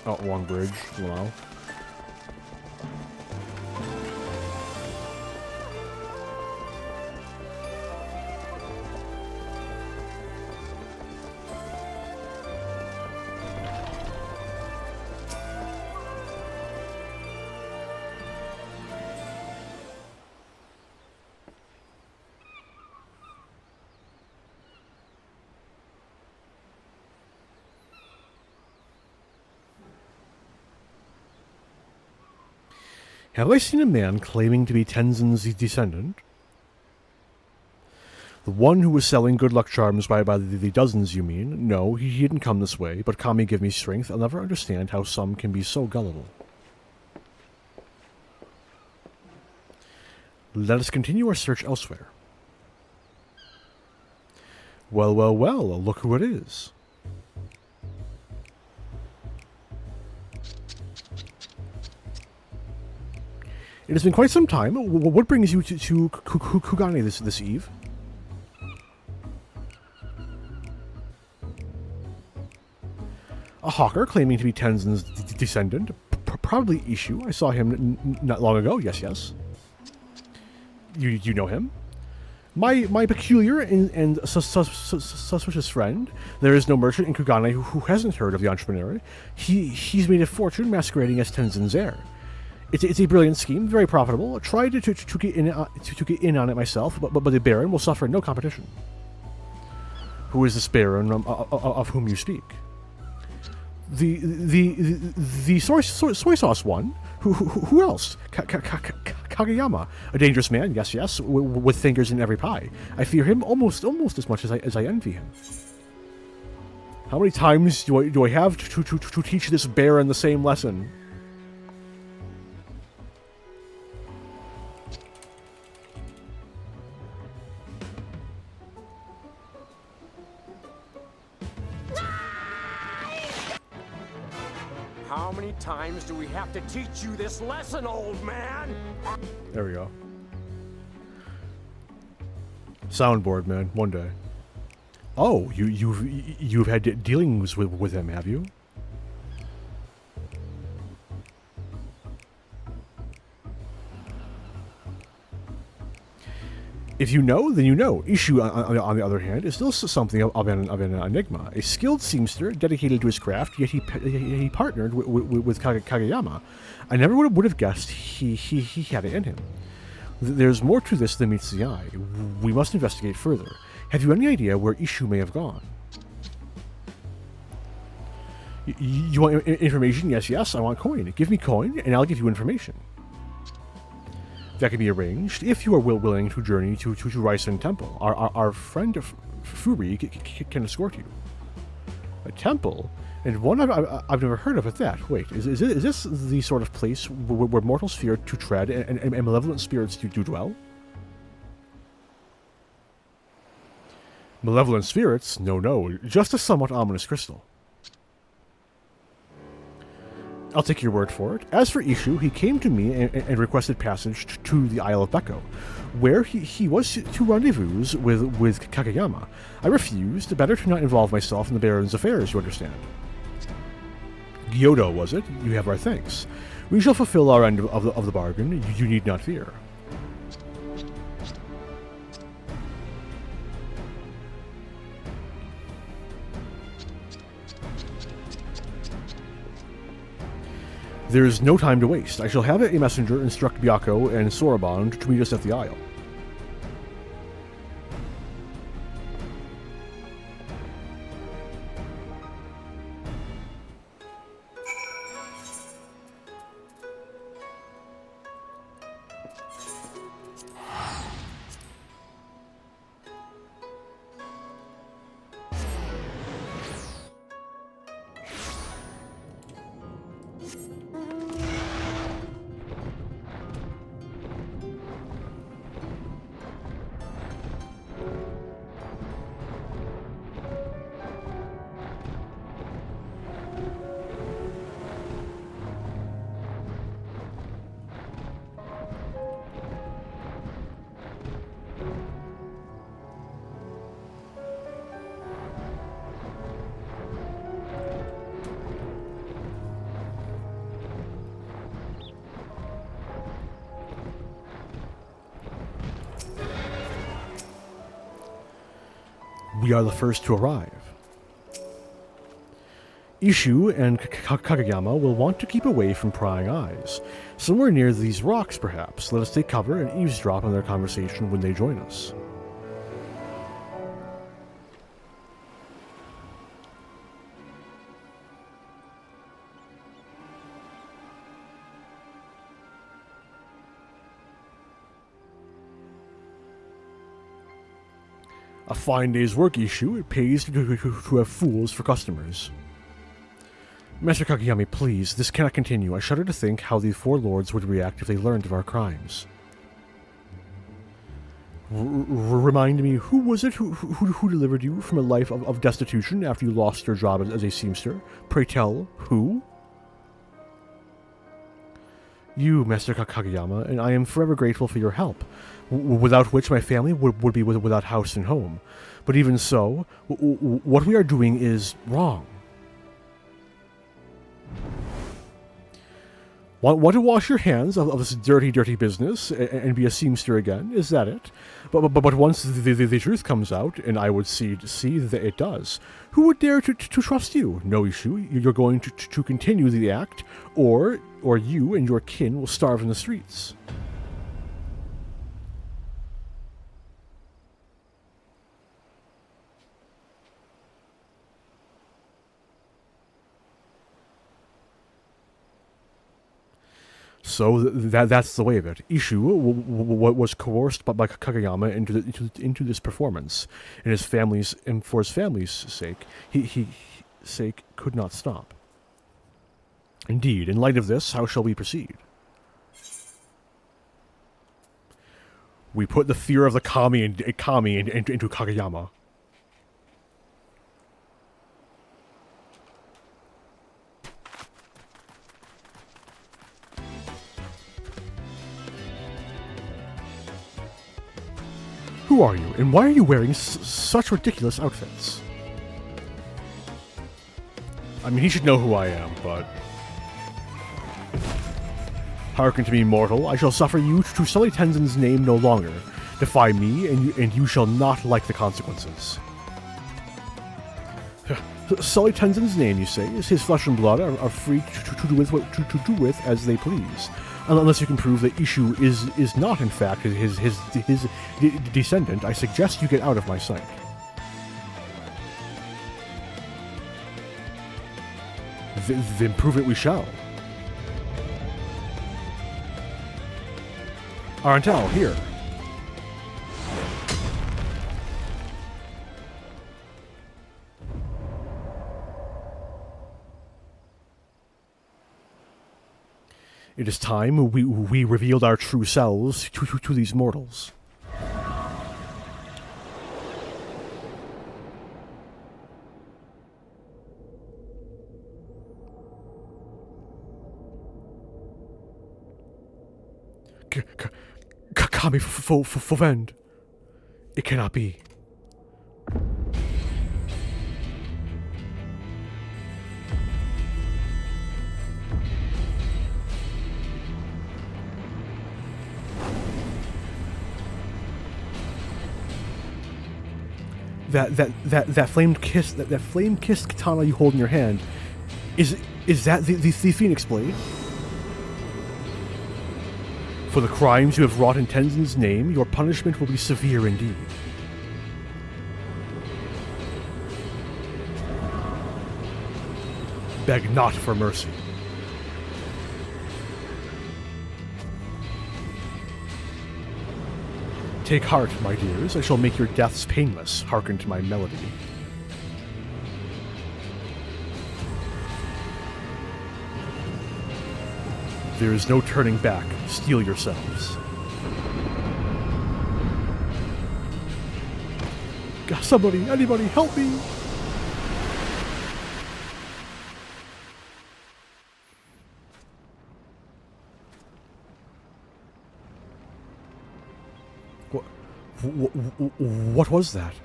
Oh, long bridge. Wow. Have I seen a man claiming to be Tenzin's descendant? The one who was selling good luck charms by the dozens, you mean? No, he didn't come this way, but Kami give me strength. I'll never understand how some can be so gullible. Let us continue our search elsewhere. Well, well, well, look who it is. It has been quite some time. What brings you to Kugane this eve? A hawker claiming to be Tenzin's descendant. Probably Ishu. I saw him not long ago. Yes, yes. You know him? My peculiar and suspicious friend. There is no merchant in Kugane who hasn't heard of the entrepreneur. He's made a fortune masquerading as Tenzin's heir. It's a brilliant scheme, very profitable. I tried to get in on it myself, but the Baron will suffer no competition. Who is this Baron of whom you speak? The soy sauce one. Who else? Kageyama, a dangerous man. Yes, yes, with fingers in every pie. I fear him almost as much as I envy him. How many times do I have to teach this Baron the same lesson? How many times do we have to teach you this lesson, old man? There we go. Soundboard, man. One day. Oh, you've had dealings with him, have you? If you know, then you know. Ishu, on the other hand, is still something of an enigma. A skilled seamster, dedicated to his craft, yet he partnered with Kageyama. I never would have guessed he had it in him. There's more to this than meets the eye. We must investigate further. Have you any idea where Ishu may have gone? You want information? Yes, yes, I want coin. Give me coin, and I'll give you information. That can be arranged if you are willing to journey to Raisen Temple. Our friend Furi can escort you. A temple? And one I've never heard of at that. Wait, is this the sort of place where mortals fear to tread and malevolent spirits do dwell? Malevolent spirits? No. Just a somewhat ominous crystal. I'll take your word for it. As for Ishu, he came to me and requested passage to the Isle of Beko, where he was to rendezvous with Kageyama. I refused. Better to not involve myself in the Baron's affairs, you understand. Gyodo, was it? You have our thanks. We shall fulfill our end of the bargain. You need not fear. There is no time to waste. I shall have a messenger instruct Byako and Sorabon to meet us at the Isle. We are the first to arrive. Ishu and Kageyama will want to keep away from prying eyes. Somewhere near these rocks, perhaps. Let us take cover and eavesdrop on their conversation when they join us. A fine day's work, Ishu. It pays to have fools for customers. Master Kageyama, please, this cannot continue. I shudder to think how the four lords would react if they learned of our crimes. Remind me, who was it who delivered you from a life of destitution after you lost your job as a seamster? Pray tell, who? You, Master Kageyama, and I am forever grateful for your help, without which my family would be without house and home. But even so, what we are doing is wrong. Want to wash your hands of this dirty, dirty business and be a seamster again? Is that it? But once the truth comes out, and I would see that it does, who would dare to trust you? No, Ishu, you're going to continue the act, or you and your kin will starve in the streets. So that's the way of it. Ishu was coerced by Kageyama into this performance, and for his family's sake, he could not stop. Indeed, in light of this, how shall we proceed? We put the fear of the kami into Kageyama. Who are you, and why are you wearing such ridiculous outfits? I mean, he should know who I am, but... Hearken to me, mortal. I shall suffer you to sully Tenzin's name no longer. Defy me, and you shall not like the consequences. Sully Tenzin's name, you say? His flesh and blood are free to do with as they please. Unless you can prove that Ishu is not, in fact, his descendant, I suggest you get out of my sight. Then prove it we shall. Arantel, here. It is time we revealed our true selves to these mortals. Kami Fovend. It cannot be. That flame-kissed katana you hold in your hand, is that the Phoenix Blade? For the crimes you have wrought in Tenzin's name, your punishment will be severe indeed. Beg not for mercy. Take heart, my dears, I shall make your deaths painless. Hearken to my melody. There is no turning back. Steel yourselves. God, somebody, anybody, help me! What was that?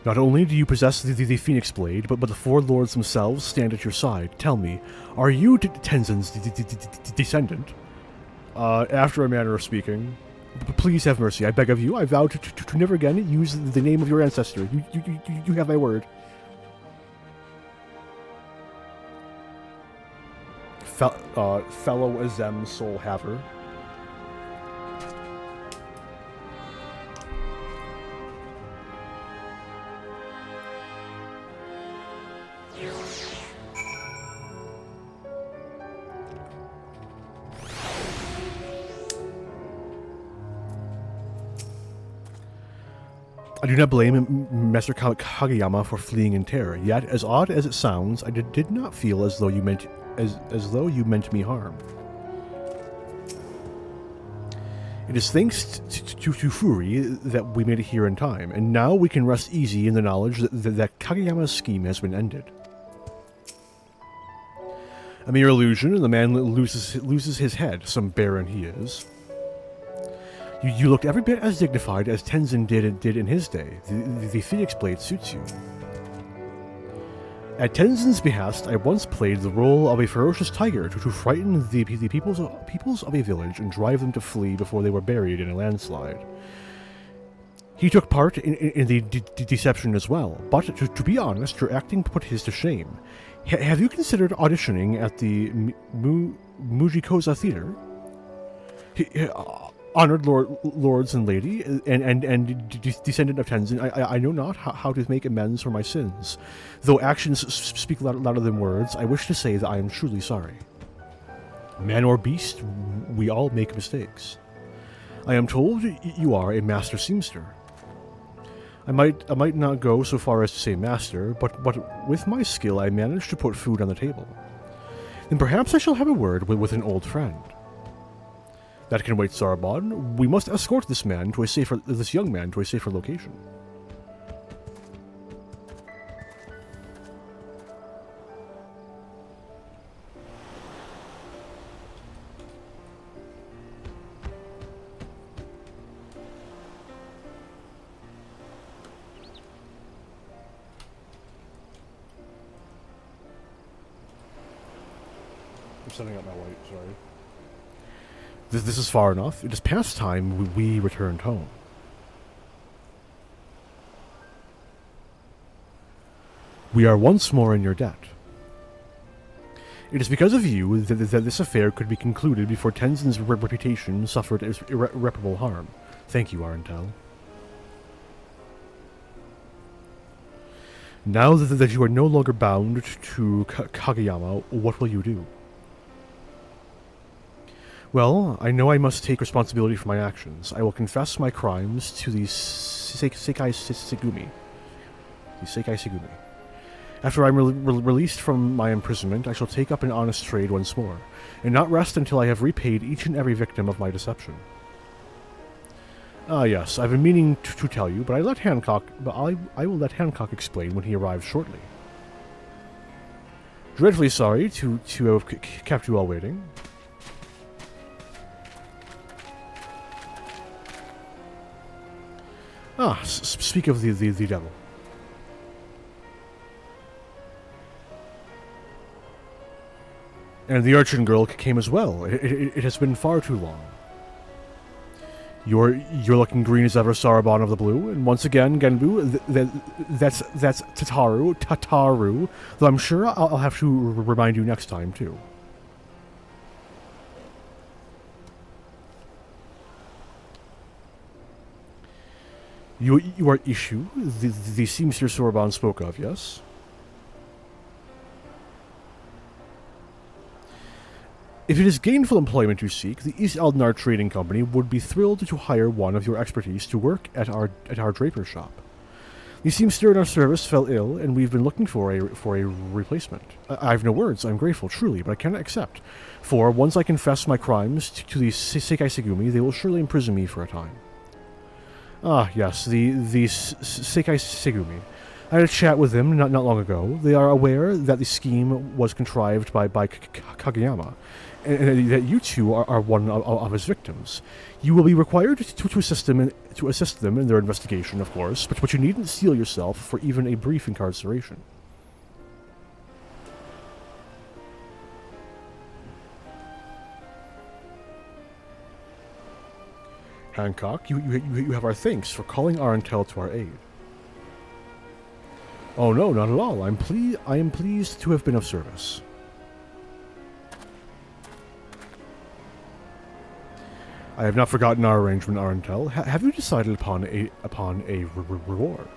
Not only do you possess the Phoenix Blade, but the four lords themselves stand at your side. Tell me, are you Tenzin's descendant? After a manner of speaking. Please have mercy, I beg of you. I vow to never again use the name of your ancestor. You have my word. Fellow Azem Soul Haver. I do not blame Master Kageyama for fleeing in terror. Yet, as odd as it sounds, I did not feel as though you meant me harm. It is thanks to Furi that we made it here in time, and now we can rest easy in the knowledge that Kageyama's scheme has been ended. A mere illusion, and the man loses his head, some baron he is. You looked every bit as dignified as Tenzin did in his day. The Phoenix Blade suits you. At Tenzin's behest, I once played the role of a ferocious tiger to frighten the peoples of a village and drive them to flee before they were buried in a landslide. He took part in the deception as well, but to be honest, your acting put his to shame. Have you considered auditioning at the Mujikoza Theater? Honored lords and lady, and descendant of Tenzin, I know not how to make amends for my sins. Though actions speak louder than words, I wish to say that I am truly sorry. Man or beast, we all make mistakes. I am told you are a master seamster. I might not go so far as to say master, but with my skill I managed to put food on the table. Then perhaps I shall have a word with an old friend. That can wait, Sarabon. We must escort this young man to a safer location. I'm setting up my light, sorry. This is far enough. It is past time we returned home. We are once more in your debt. It is because of you that this affair could be concluded before Tenzin's reputation suffered irreparable harm. Thank you, Arentel. Now that you are no longer bound to Kageyama, what will you do? Well, I know I must take responsibility for my actions. I will confess my crimes to the Sekai Segumi. After I'm released from my imprisonment, I shall take up an honest trade once more, and not rest until I have repaid each and every victim of my deception. Ah, yes, I've been meaning to tell you, but I will let Hancock explain when he arrives shortly. Dreadfully sorry to have kept you all waiting. Ah, speak of the devil. And the urchin girl came as well. It has been far too long. You're looking green as ever, Sarabon of the Blue, and once again, Genbu, that's Tataru, though I'm sure I'll have to remind you next time, too. You are Ishu, the seamster Sarabon spoke of, yes? If it is gainful employment you seek, the East Eldnar Trading Company would be thrilled to hire one of your expertise to work at our draper shop. The seamster in our service fell ill, and we've been looking for a replacement. I have no words. I'm grateful, truly, but I cannot accept. For once I confess my crimes to the Sekai Segumi, they will surely imprison me for a time. Ah, yes, the Sekai Segumi. I had a chat with them not long ago. They are aware that the scheme was contrived by Kageyama, and that you two are one of his victims. You will be required to assist them in their investigation, of course, but you needn't steel yourself for even a brief incarceration. Hancock, you have our thanks for calling Arantel to our aid. Oh no, not at all. I am pleased to have been of service. I have not forgotten our arrangement, Arantel. Have you decided upon a reward?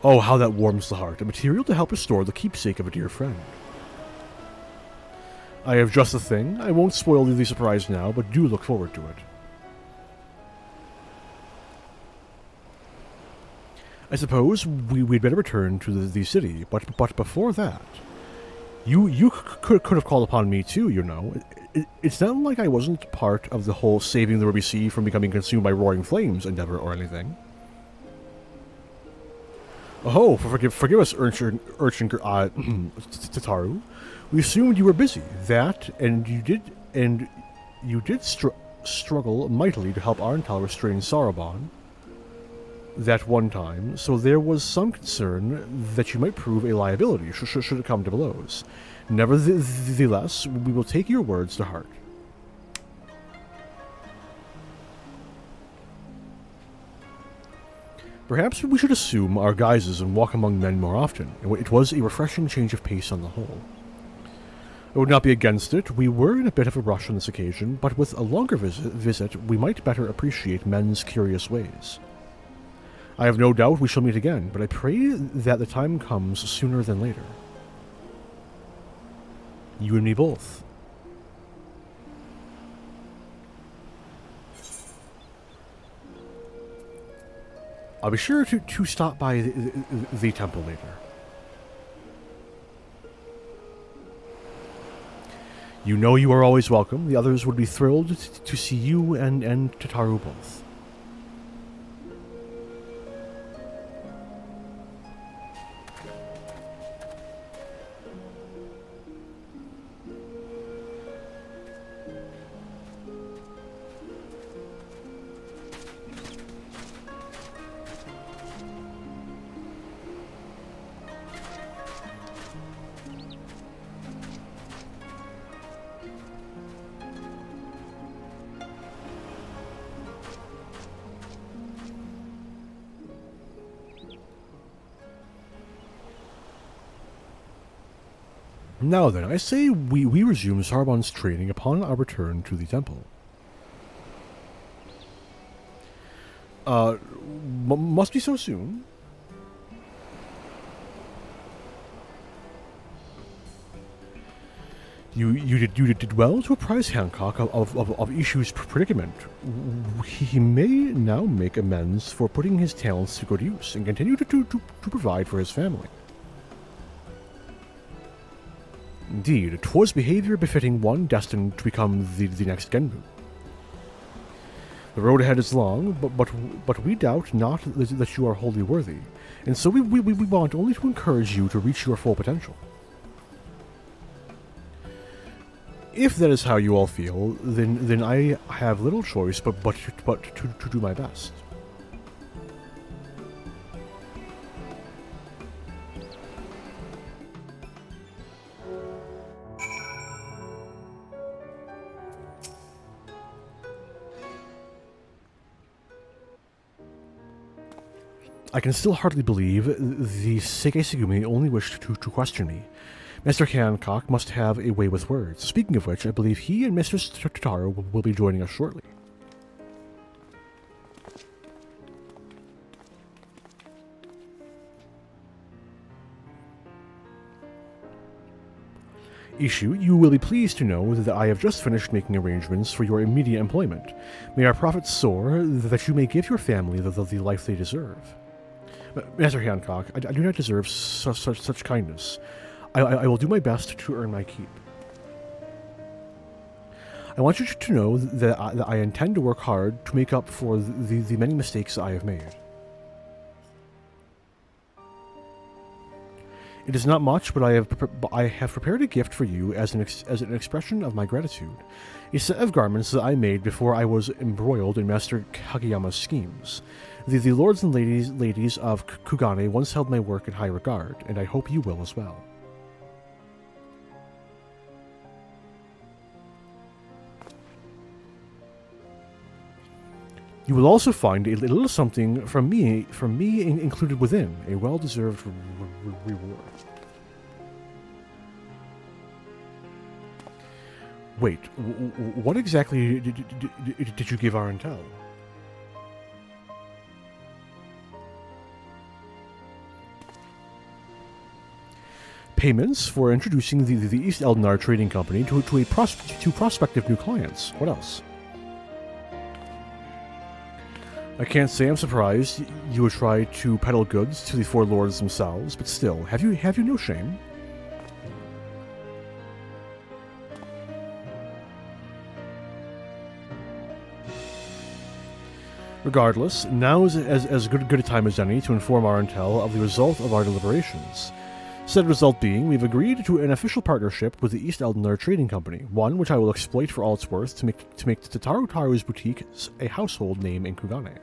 Oh, how that warms the heart. A material to help restore the keepsake of a dear friend. I have just the thing. I won't spoil the surprise now, but do look forward to it. I suppose we'd better return to the city, but before that, you could have called upon me too, you know. It's not like I wasn't part of the whole saving the Ruby Sea from becoming consumed by roaring flames endeavor or anything. Oh, forgive us, urchin Tataru. We assumed you were busy. And you did struggle mightily to help Arantel restrain Sarabon that one time, so there was some concern that you might prove a liability should it come to blows. Nevertheless, we will take your words to heart. Perhaps we should assume our guises and walk among men more often. It was a refreshing change of pace on the whole. I would not be against it. We were in a bit of a rush on this occasion, but with a longer visit we might better appreciate men's curious ways. I have no doubt we shall meet again, but I pray that the time comes sooner than later. You and me both. I'll be sure to stop by the temple later. You know you are always welcome. The others would be thrilled to see you and Tataru both. Now then, I say we resume Sarabon's training upon our return to the temple. Must be so soon? You did well to apprise Hancock of Ishu's predicament. He may now make amends for putting his talents to good use and continue to provide for his family. Indeed, 'twas behavior befitting one destined to become the next Genbu. The road ahead is long, but we doubt not that you are wholly worthy, and so we want only to encourage you to reach your full potential. If that is how you all feel, then I have little choice but to do my best. I can still hardly believe the Seikei Segumi only wished to question me. Mr. Hancock must have a way with words. Speaking of which, I believe he and Mr. Tataru will be joining us shortly. Ishu, you will be pleased to know that I have just finished making arrangements for your immediate employment. May our profits soar, that you may give your family the life they deserve. Master Hancock, I do not deserve such kindness. I will do my best to earn my keep. I want you to know that I intend to work hard to make up for the many mistakes I have made. It is not much, but I have prepared a gift for you as an expression of my gratitude. A set of garments that I made before I was embroiled in Master Kageyama's schemes. The lords and ladies of Kugane once held my work in high regard, and I hope you will as well. You will also find a little something from me included within, a well-deserved reward. Wait, what exactly did you give Arentel? Payments for introducing the East Eldinar Trading Company to prospective new clients. What else? I can't say I'm surprised you would try to peddle goods to the four lords themselves, but still, have you no shame? Regardless, now is as good a time as any to inform Arentel of the result of our deliberations. Said result being, we've agreed to an official partnership with the East Eldinar Trading Company, one which I will exploit for all it's worth to make Tataru's boutique a household name in Kugane.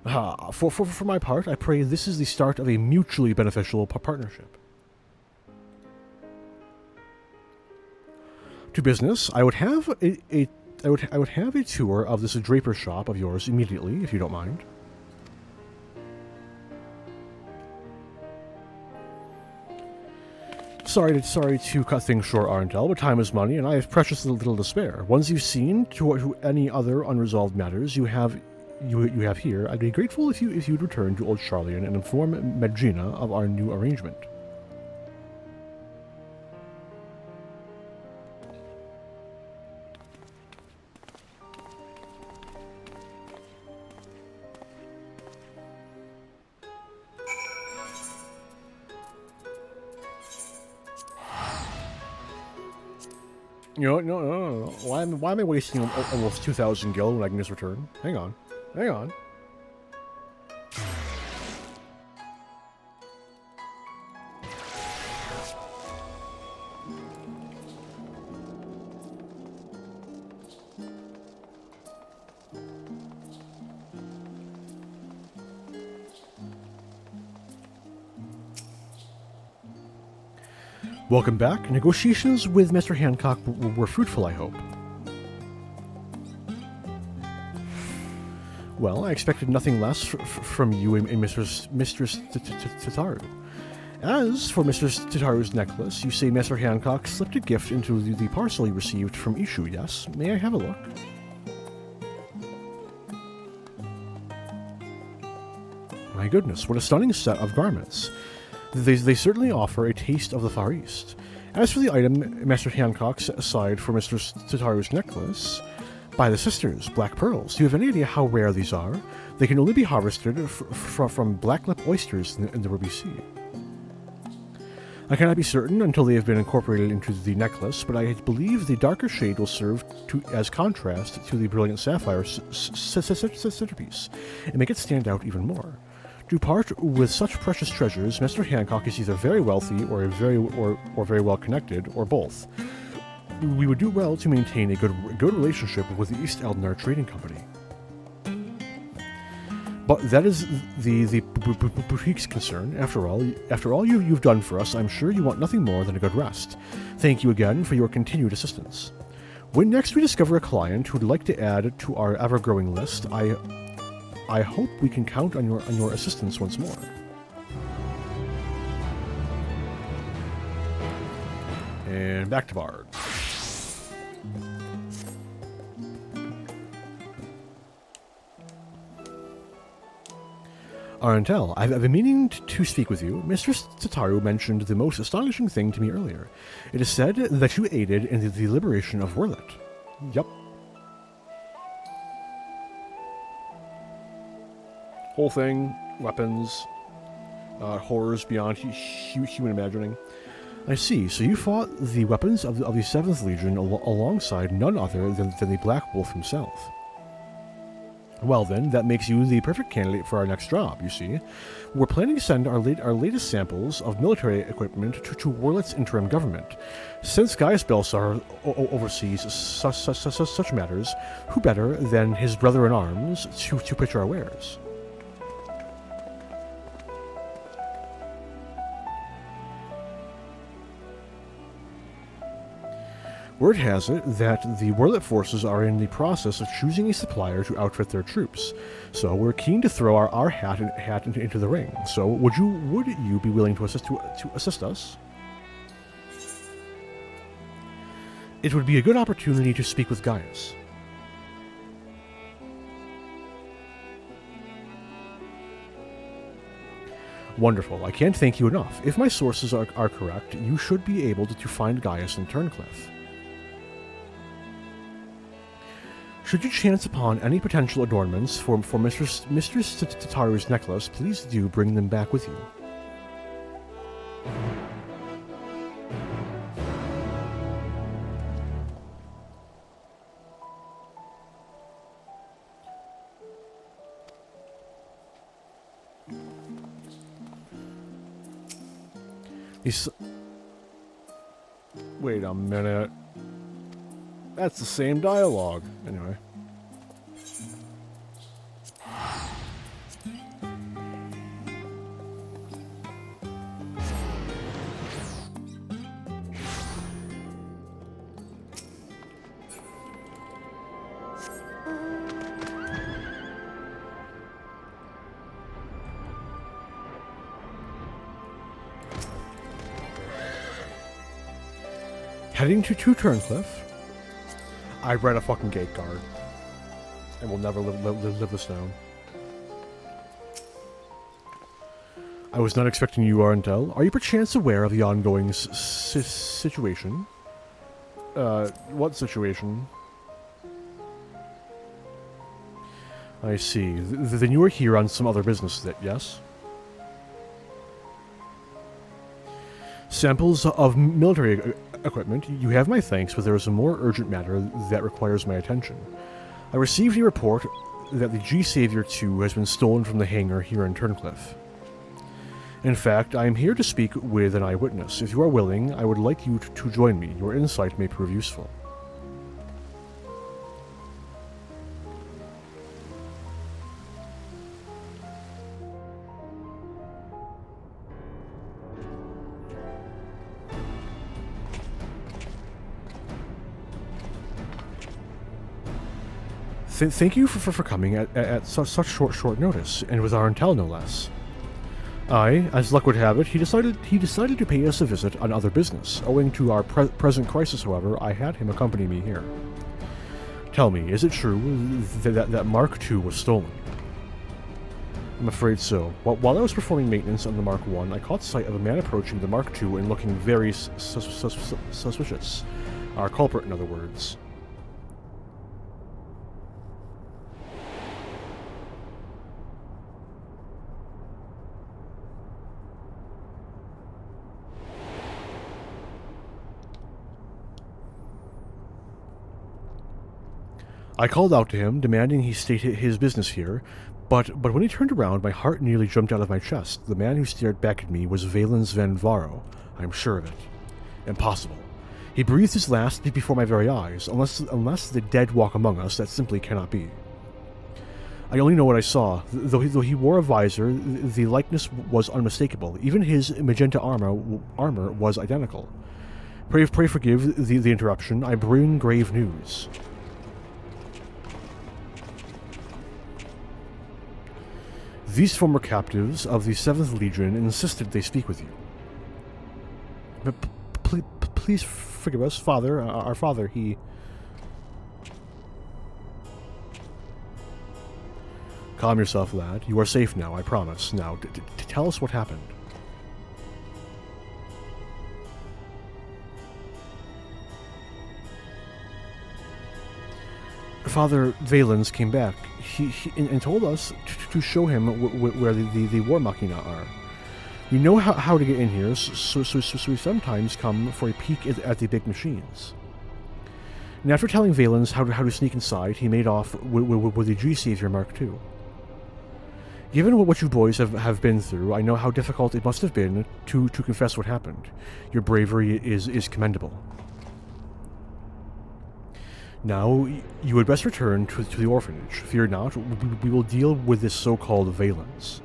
For my part, I pray this is the start of a mutually beneficial partnership. To business, I would have I would have a tour of this draper shop of yours immediately, if you don't mind. Sorry to cut things short, Arentel, but time is money, and I have precious little to spare. Once you've seen to any other unresolved matters you have here, I'd be grateful if you'd return to Old Charlian and inform Medjina of our new arrangement. No. Why am I wasting almost 2,000 gil when I can just return? Hang on. Welcome back. Negotiations with Mr. Hancock were fruitful, I hope. Well, I expected nothing less from you and Mistress Tataru. As for Mistress Tataru's necklace, you say Mr. Hancock slipped a gift into the parcel he received from Ishu, yes? May I have a look? My goodness, what a stunning set of garments. They certainly offer a taste of the Far East. As for the item Master Hancock set aside for Mistress Tataru's necklace, by the sisters, black pearls. Do you have any idea how rare these are? They can only be harvested from black-lip oysters in the Ruby Sea. I cannot be certain until they have been incorporated into the necklace, but I believe the darker shade will serve as contrast to the brilliant sapphire centerpiece, and make it stand out even more. To part with such precious treasures, Mr. Hancock is either very wealthy or very well connected, or both. We would do well to maintain a good relationship with the East Eldinar Trading Company. But that is the boutique's concern. After all you've done for us, I'm sure you want nothing more than a good rest. Thank you again for your continued assistance. When next we discover a client who'd like to add to our ever-growing list, I hope we can count on your assistance once more. And back to Bard. Arentel, I've been meaning to speak with you. Mistress Tataru mentioned the most astonishing thing to me earlier. It is said that you aided in the liberation of Werlet. Yup. Whole thing, weapons, horrors beyond human imagining. I see, so you fought the weapons of the 7th Legion alongside none other than the Black Wolf himself. Well then, that makes you the perfect candidate for our next job, you see. We're planning to send our latest samples of military equipment to Warlet's interim government. Since Gaius Belsar oversees such matters, who better than his brother-in-arms to pitch our wares? Word has it that the Warlet forces are in the process of choosing a supplier to outfit their troops, so we're keen to throw our hat into the ring. So would you be willing to assist us? It would be a good opportunity to speak with Gaius. Wonderful. I can't thank you enough. If my sources are correct, you should be able to find Gaius in Turncliffe. Should you chance upon any potential adornments for Mistress Tataru's necklace, please do bring them back with you. Wait a minute. That's the same dialogue. Anyway. Heading to Turncliffe. I read a fucking gate guard. And will never live this down. I was not expecting you, Arntel. Are you perchance aware of the ongoing situation? What situation? I see. Then you are here on some other business, yes? Samples of military equipment. You have my thanks, but there is a more urgent matter that requires my attention. I received a report that the G-Savior 2 has been stolen from the hangar here in Turncliffe. In fact, I am here to speak with an eyewitness. If you are willing, I would like you to join me. Your insight may prove useful. Thank you for coming at such short notice, and with our intel no less. As luck would have it, he decided to pay us a visit on other business. Owing to our present crisis, however, I had him accompany me here. Tell me, is it true that Mark II was stolen? I'm afraid so. While I was performing maintenance on the Mark I, I caught sight of a man approaching the Mark II and looking very suspicious. Our culprit, in other words. I called out to him, demanding he state his business here, but when he turned around, my heart nearly jumped out of my chest. The man who stared back at me was Valens Van Varo. I'm sure of it. Impossible. He breathed his last before my very eyes. Unless the dead walk among us, that simply cannot be. I only know what I saw. Though he wore a visor, the likeness was unmistakable. Even his magenta armor was identical. Pray forgive the interruption. I bring grave news. These former captives of the 7th Legion insisted they speak with you. But please forgive us, Father. Our father, he... Calm yourself, lad. You are safe now, I promise. Now, tell us what happened. Father Valens came back. He told us to show him where the War Machina are. We know how to get in here, so we sometimes come for a peek at the big machines. And after telling Valens how to sneak inside, he made off with the G-Savior Mark II. Given what you boys have been through, I know how difficult it must have been to confess what happened. Your bravery is commendable. Now, you had best return to the orphanage. Fear not, we will deal with this so-called Valens.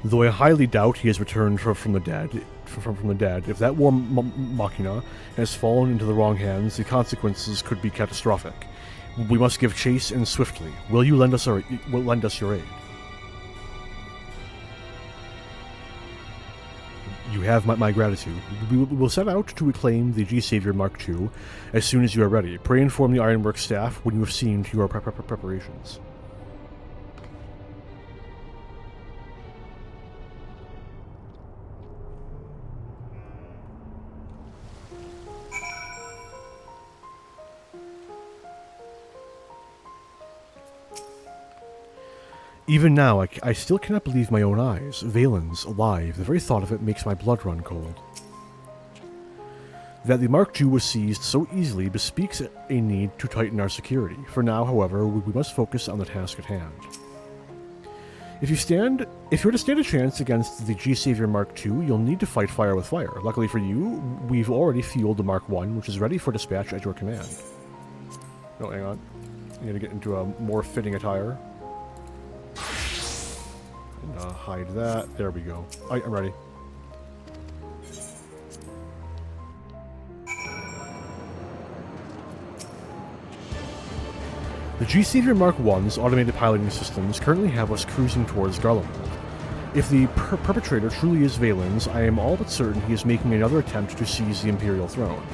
Though I highly doubt he has returned from the dead, if that war machina has fallen into the wrong hands, the consequences could be catastrophic. We must give chase, and swiftly. Will you lend us your aid? You have my gratitude. We will set out to reclaim the G-Savior Mark II as soon as you are ready. Pray inform the Ironworks staff when you have seen to your preparations. Even now, I still cannot believe my own eyes. Valens, alive, the very thought of it makes my blood run cold. That the Mark II was seized so easily bespeaks a need to tighten our security. For now, however, we must focus on the task at hand. If you're to stand a chance against the G-Savior Mark II, you'll need to fight fire with fire. Luckily for you, we've already fueled the Mark I, which is ready for dispatch at your command. Oh, hang on. I need to get into a more fitting attire. Hide that. There we go. I'm ready. The G-Savior Mark I's automated piloting systems currently have us cruising towards Garlemald. If the perpetrator truly is Valens, I am all but certain he is making another attempt to seize the Imperial throne.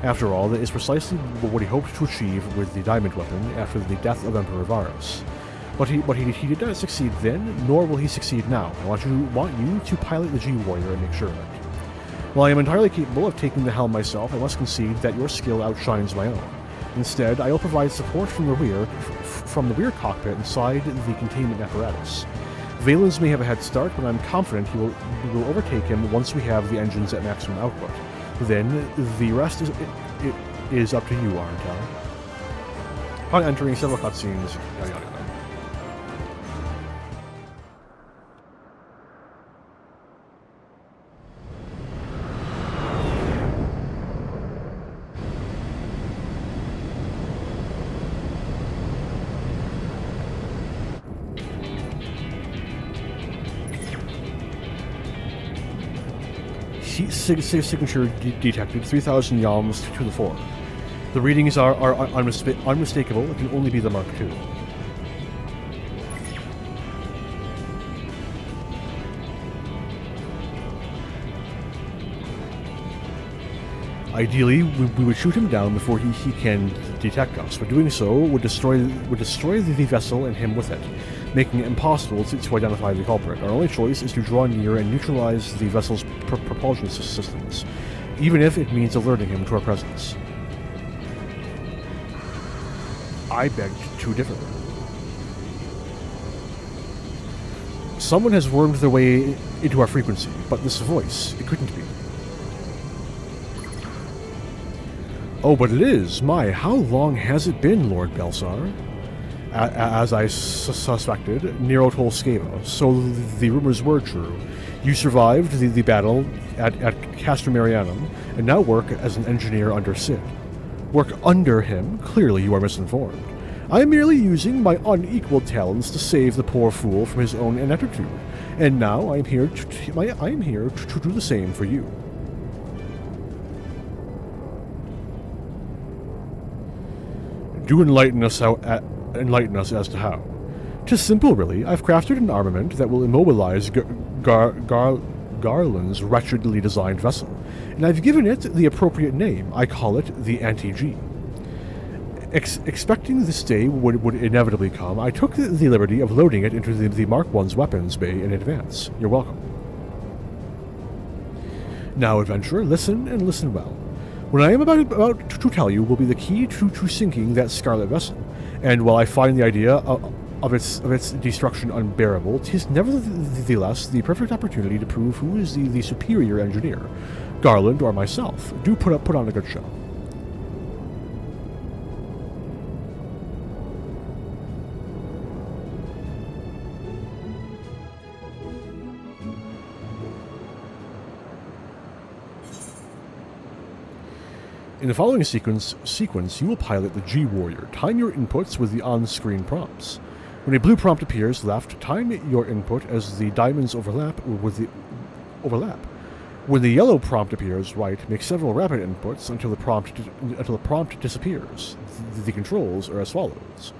After all, that is precisely what he hoped to achieve with the Diamond Weapon after the death of Emperor Varus. But he did not succeed then, nor will he succeed now. I want you to pilot the G-Warrior and make sure of it. While I am entirely capable of taking the helm myself, I must concede that your skill outshines my own. Instead, I will provide support from the rear cockpit inside the containment apparatus. Valens may have a head start, but I'm confident we will overtake him once we have the engines at maximum output. Then, the rest is up to you, Arntel. Upon entering several cutscenes, yada yada yada. Signature detected, 3,000 yalms to the fore. The readings are unmistakable. It can only be the Mark II. Ideally, we would shoot him down before he can detect us, but doing so would destroy the vessel and him with it, making it impossible to identify the culprit. Our only choice is to draw near and neutralize the vessel's propulsion systems, even if it means alerting him to our presence. I beg to differ. Someone has wormed their way into our frequency, but this voice, it couldn't be. Oh, but it is. My, how long has it been, Lord Belsar? As I suspected, Nero told Sceva, so the rumors were true. You survived the battle at Castor Marianum, and now work as an engineer under Sid. Work under him? Clearly you are misinformed. I am merely using my unequaled talents to save the poor fool from his own ineptitude, and now I am here to do the same for you. Do enlighten us as to how. 'Tis simple, really. I've crafted an armament that will immobilize Garland's wretchedly designed vessel, and I've given it the appropriate name. I call it the Anti-G. Expecting this day would inevitably come, I took the liberty of loading it into the Mark I's weapons bay in advance. You're welcome. Now, adventurer, listen and listen well. What I am about to tell you will be the key to sinking that scarlet vessel. And while I find the idea of its destruction unbearable, 'tis nevertheless the perfect opportunity to prove who is the superior engineer, Garland or myself. Do put on a good show. In the following sequence, you will pilot the G-Warrior. Time your inputs with the on-screen prompts. When a blue prompt appears left, time your input as the diamonds overlap. When the yellow prompt appears right, make several rapid inputs until the prompt disappears. The controls are as follows.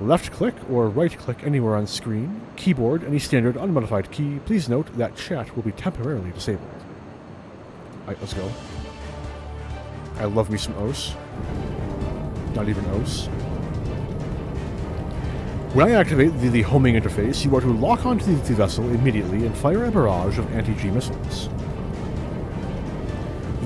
Left click or right click anywhere on screen. Keyboard, any standard unmodified key. Please note that chat will be temporarily disabled. Alright, let's go. I love me some OS. Not even OS. When I activate the homing interface, you are to lock onto the vessel immediately and fire a barrage of anti-G missiles.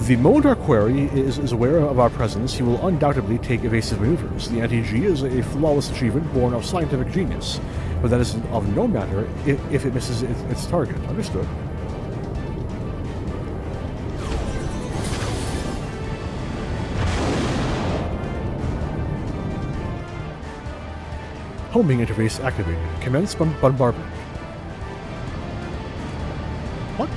The moment our quarry is aware of our presence, he will undoubtedly take evasive maneuvers. The anti-G is a flawless achievement born of scientific genius, but that is of no matter if it misses its target. Understood. Homing interface activated. Commence bombardment. What?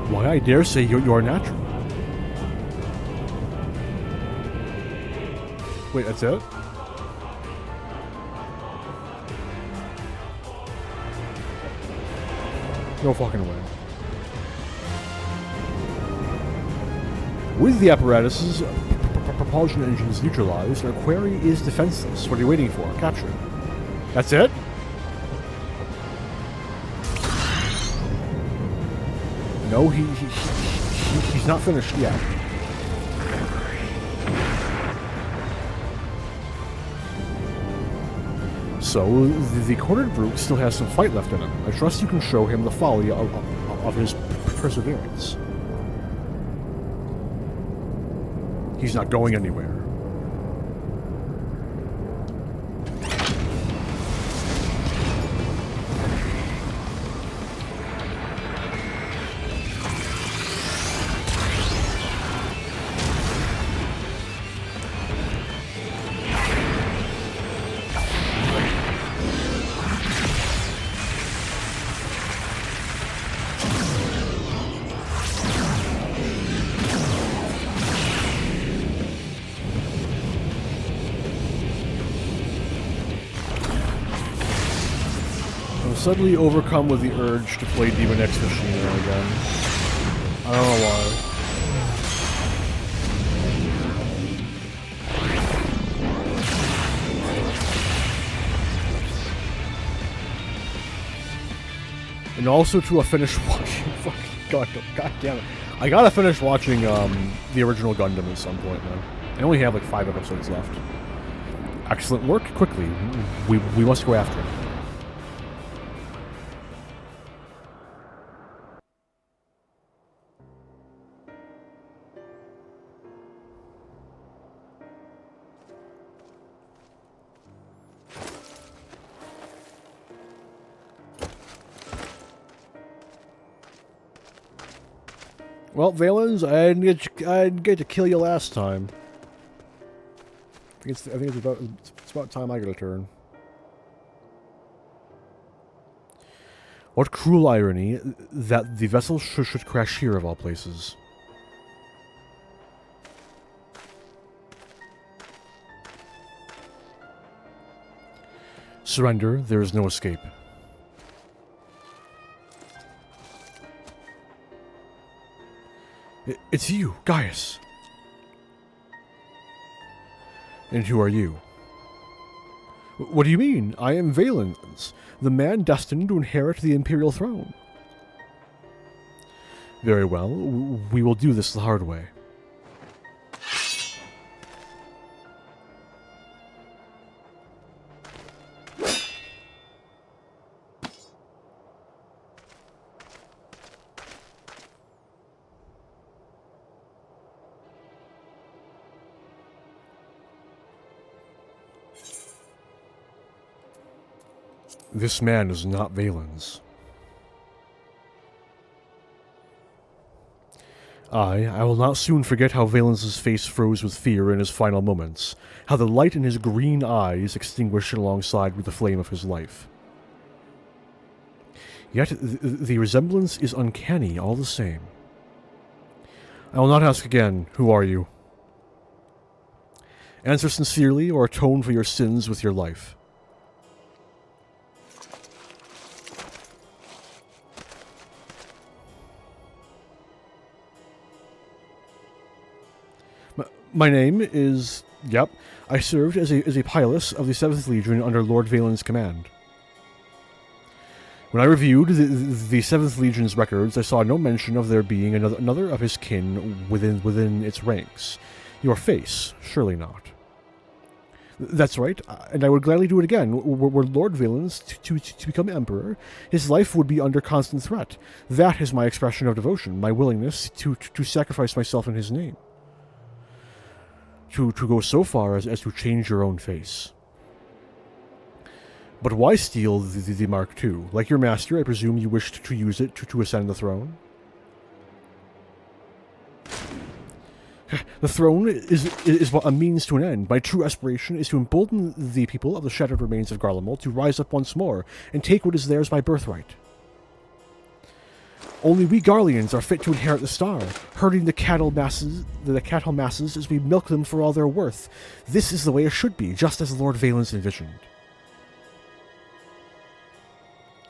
Why, I dare say you're natural. Wait, that's it? No fucking way. With the apparatuses, propulsion engines neutralized, our quarry is defenseless. What are you waiting for? Capture it. That's it? No, he's not finished yet. So, the cornered brute still has some fight left in him. I trust you can show him the folly of his perseverance. He's not going anywhere. Suddenly overcome with the urge to play Demon X Machina again. I don't know why. And also to finish watching fucking God damn it. I gotta finish watching the original Gundam at some point now. I only have like 5 episodes left. Excellent work, quickly. We must go after him. Well, Valens, I didn't get to kill you last time. I think it's about time I get a turn. What cruel irony that the vessel should crash here of all places. Surrender, there is no escape. It's you, Gaius. And who are you? What do you mean? I am Valens, the man destined to inherit the Imperial throne. Very well. We will do this the hard way. This man is not Valen's. I will not soon forget how Valen's face froze with fear in his final moments, how the light in his green eyes extinguished alongside with the flame of his life. Yet the resemblance is uncanny all the same. I will not ask again, who are you? Answer sincerely or atone for your sins with your life. My name is... Yep. I served as a pilot of the 7th Legion under Lord Valen's command. When I reviewed the 7th Legion's records, I saw no mention of there being another of his kin within its ranks. Your face, surely not. That's right, and I would gladly do it again. Were Lord Valen's to become Emperor, his life would be under constant threat. That is my expression of devotion, my willingness to sacrifice myself in his name. To go so far as to change your own face. But why steal the Mark II? Like your master, I presume you wished to use it to ascend the throne? The throne is but a means to an end. My true aspiration is to embolden the people of the shattered remains of Garlemald to rise up once more and take what is theirs by birthright. Only we Garleans are fit to inherit the star, herding the cattle masses as we milk them for all they're worth. This is the way it should be, just as Lord Valen's envisioned.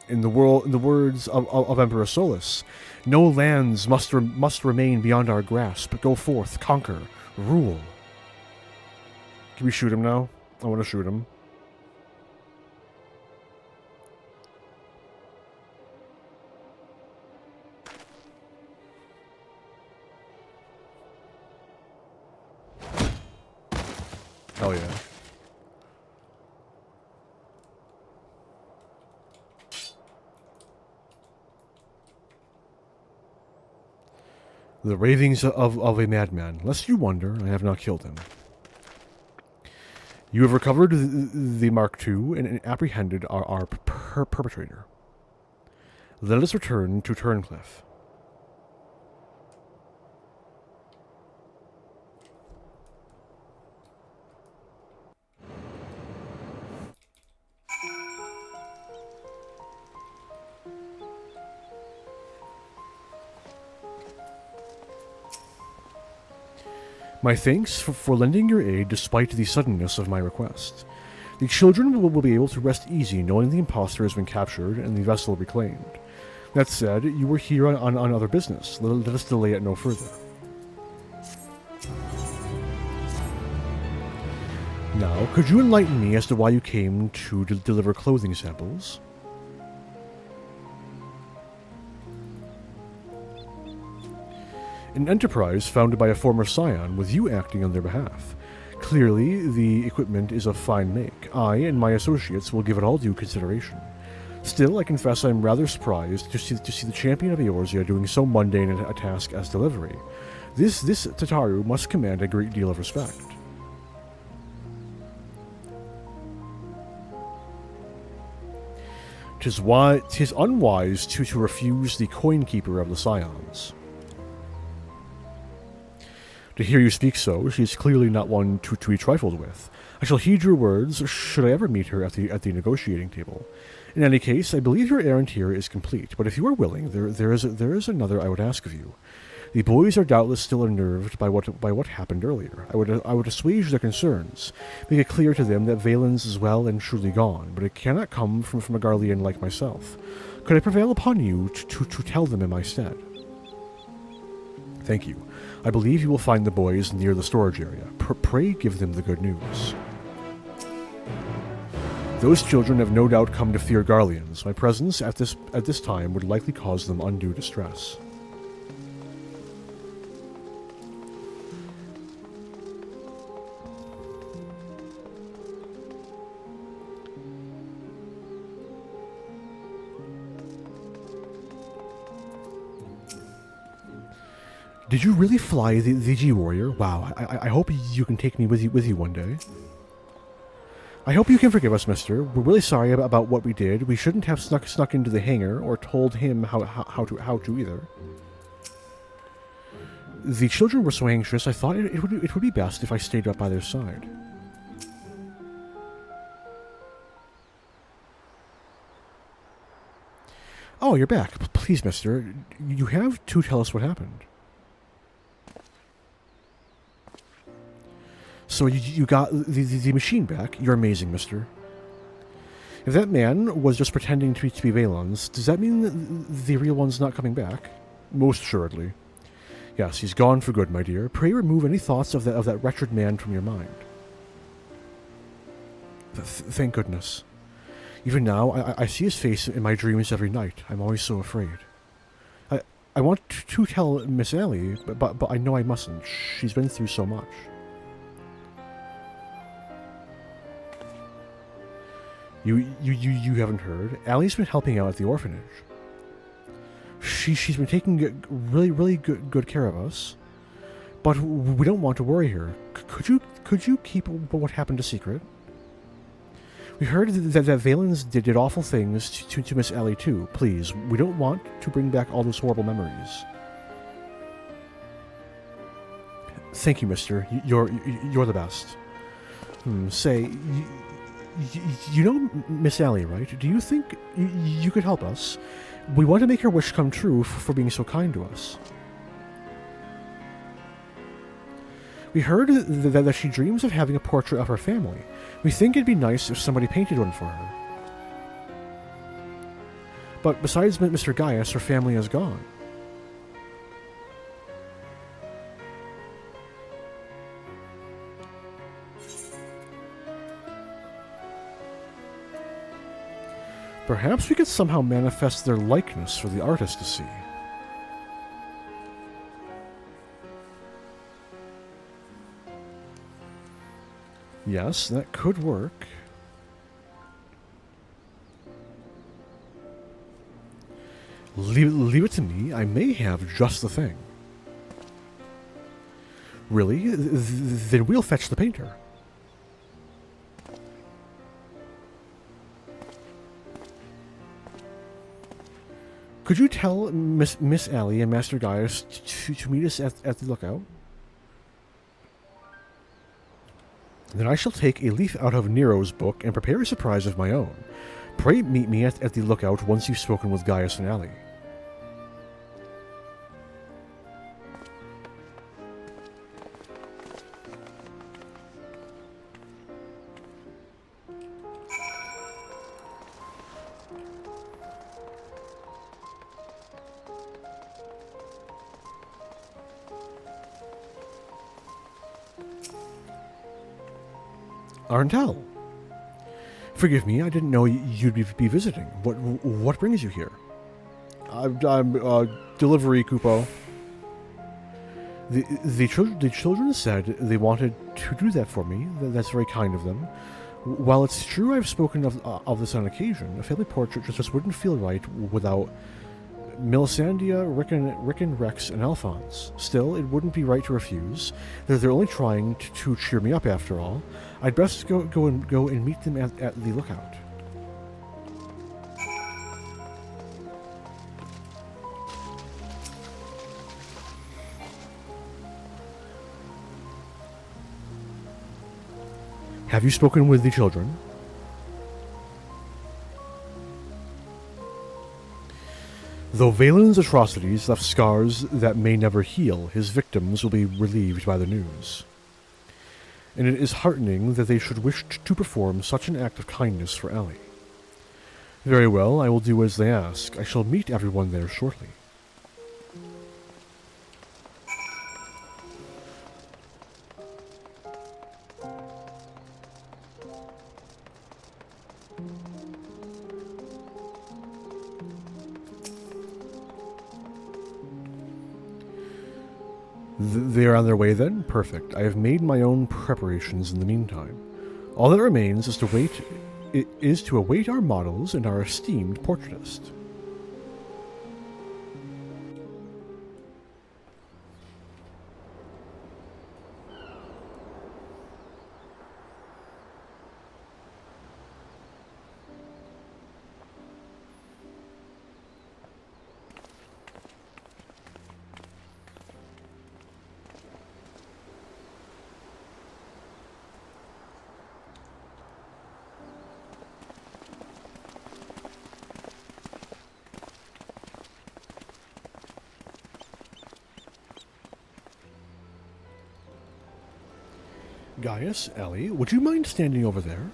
In the words of Emperor Solus, no lands must remain beyond our grasp. Go forth, conquer, rule. Can we shoot him now? I want to shoot him. Hell yeah. The ravings of a madman. Lest you wonder, I have not killed him. You have recovered the Mark II and apprehended our perpetrator. Let us return to Turncliffe. My thanks for lending your aid despite the suddenness of my request. The children will be able to rest easy knowing the impostor has been captured and the vessel reclaimed. That said, you were here on other business. Let us delay it no further. Now, could you enlighten me as to why you came to deliver clothing samples? An enterprise founded by a former scion, with you acting on their behalf. Clearly, the equipment is of fine make. I and my associates will give it all due consideration. Still, I confess I'm rather surprised to see the champion of Eorzea doing so mundane a task as delivery. This Tataru must command a great deal of respect. Tis unwise to refuse the coin keeper of the scions. To hear you speak so, she is clearly not one to be trifled with. I shall heed your words, should I ever meet her at the negotiating table. In any case, I believe your errand here is complete, but if you are willing, there is another I would ask of you. The boys are doubtless still unnerved by what happened earlier. I would assuage their concerns, make it clear to them that Valen's is well and truly gone, but it cannot come from a Garlean like myself. Could I prevail upon you to tell them in my stead? Thank you. I believe you will find the boys near the storage area. Pray give them the good news. Those children have no doubt come to fear Garleans. My presence at this time would likely cause them undue distress. Did you really fly the G-Warrior? Wow, I hope you can take me with you one day. I hope you can forgive us, mister. We're really sorry about what we did. We shouldn't have snuck into the hangar or told him how to either. The children were so anxious, I thought it would be best if I stayed up by their side. Oh, you're back. Please, mister. You have to tell us what happened. So you got the machine back. You're amazing, mister. If that man was just pretending to be Valen's, does that mean that the real one's not coming back? Most assuredly. Yes, he's gone for good, my dear. Pray remove any thoughts of that wretched man from your mind. Thank goodness. Even now, I see his face in my dreams every night. I'm always so afraid. I want to tell Miss Allie, but I know I mustn't. She's been through so much. You haven't heard? Allie's been helping out at the orphanage. She's been taking really good care of us, but we don't want to worry her. Could you keep what happened a secret? We heard that Valens did awful things to Miss Allie too. Please, we don't want to bring back all those horrible memories. Thank you, mister. You're the best. Say, you know Miss Allie, right? Do you think you could help us? We want to make her wish come true for being so kind to us. We heard that she dreams of having a portrait of her family. We think it'd be nice if somebody painted one for her. But besides Mr. Gaius, her family is gone. Perhaps we could somehow manifest their likeness for the artist to see. Yes, that could work. Leave it to me. I may have just the thing. Really? Then we'll fetch the painter. Could you tell Miss Allie and Master Gaius to meet us at the lookout? Then I shall take a leaf out of Nero's book and prepare a surprise of my own. Pray meet me at the lookout once you've spoken with Gaius and Allie. Arntel. Forgive me, I didn't know you'd be visiting. What brings you here? I'm delivery, Kupo. The children said they wanted to do that for me. That's very kind of them. While it's true I've spoken of this on occasion, a family portrait just wouldn't feel right without Melisandre, Rickon, Rex, and Alphonse. Still, it wouldn't be right to refuse. They're only trying to cheer me up after all. I'd best go and meet them at the lookout. Have you spoken with the children? Though Valen's atrocities left scars that may never heal, his victims will be relieved by the news. And it is heartening that they should wish to perform such an act of kindness for Ellie. Very well, I will do as they ask. I shall meet everyone there shortly. They are on their way then? Perfect. I have made my own preparations in the meantime. All that remains is to await our models and our esteemed portraitist. Gaius, Ellie, would you mind standing over there?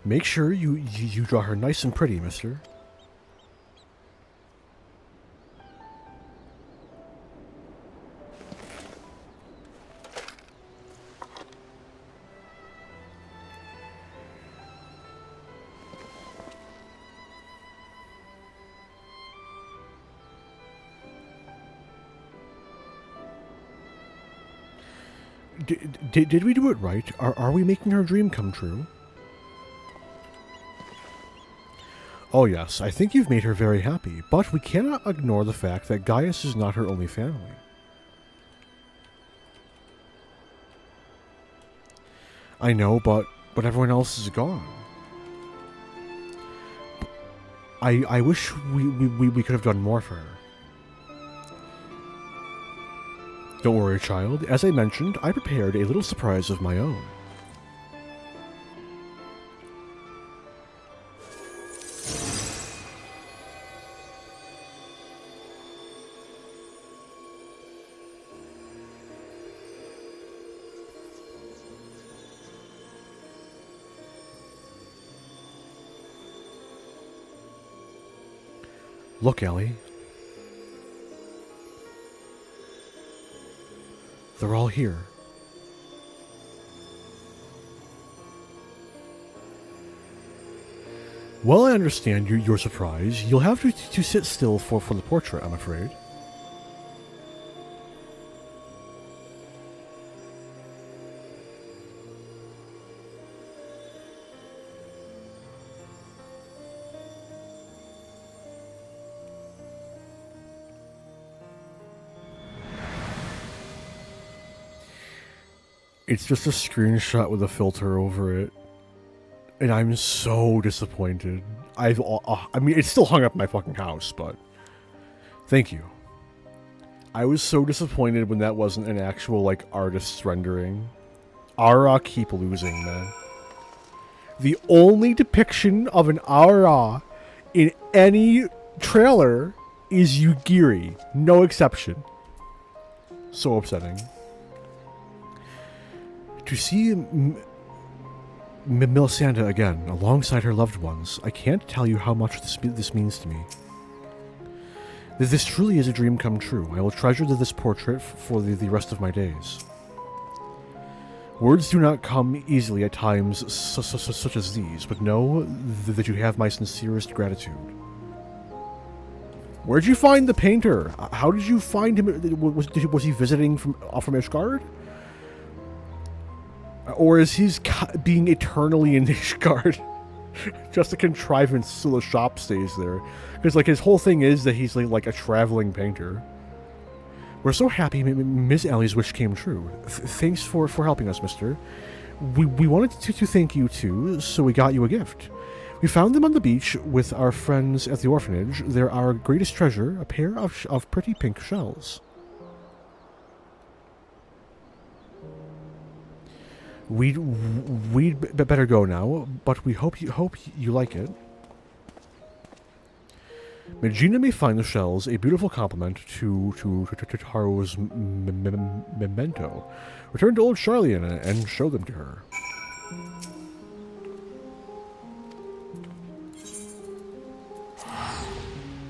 Make sure you draw her nice and pretty, mister. Did we do it right? Are we making her dream come true? Oh yes, I think you've made her very happy, but we cannot ignore the fact that Gaius is not her only family. I know, but everyone else is gone. I wish we could have done more for her. Don't worry, child. As I mentioned, I prepared a little surprise of my own. Look, Ellie. They're all here. Well, I understand your surprise. You'll have to sit still for the portrait, I'm afraid. It's just a screenshot with a filter over it. And I'm so disappointed. I mean, it's still hung up in my fucking house, but... Thank you. I was so disappointed when that wasn't an actual, like, artist's rendering. Ara keep losing, man. The only depiction of an Ara in any trailer is Yugiri. No exception. So upsetting. To see Melisandre again, alongside her loved ones, I can't tell you how much this means to me. This truly is a dream come true. I will treasure this portrait for the rest of my days. Words do not come easily at times such as these, but know that you have my sincerest gratitude. Where'd you find the painter? How did you find him? Was he visiting from Ishgard? Or is he being eternally in Ishgard? Just a contrivance so the shop stays there. Because, like, his whole thing is that he's, like a traveling painter. We're so happy Miss Ellie's wish came true. Thanks for helping us, mister. We wanted to thank you, too, so we got you a gift. We found them on the beach with our friends at the orphanage. They're our greatest treasure, a pair of pretty pink shells. We'd better go now, but we hope you like it. Megina may find the shells a beautiful compliment to Tataru's memento. Return to old Charlian and show them to her.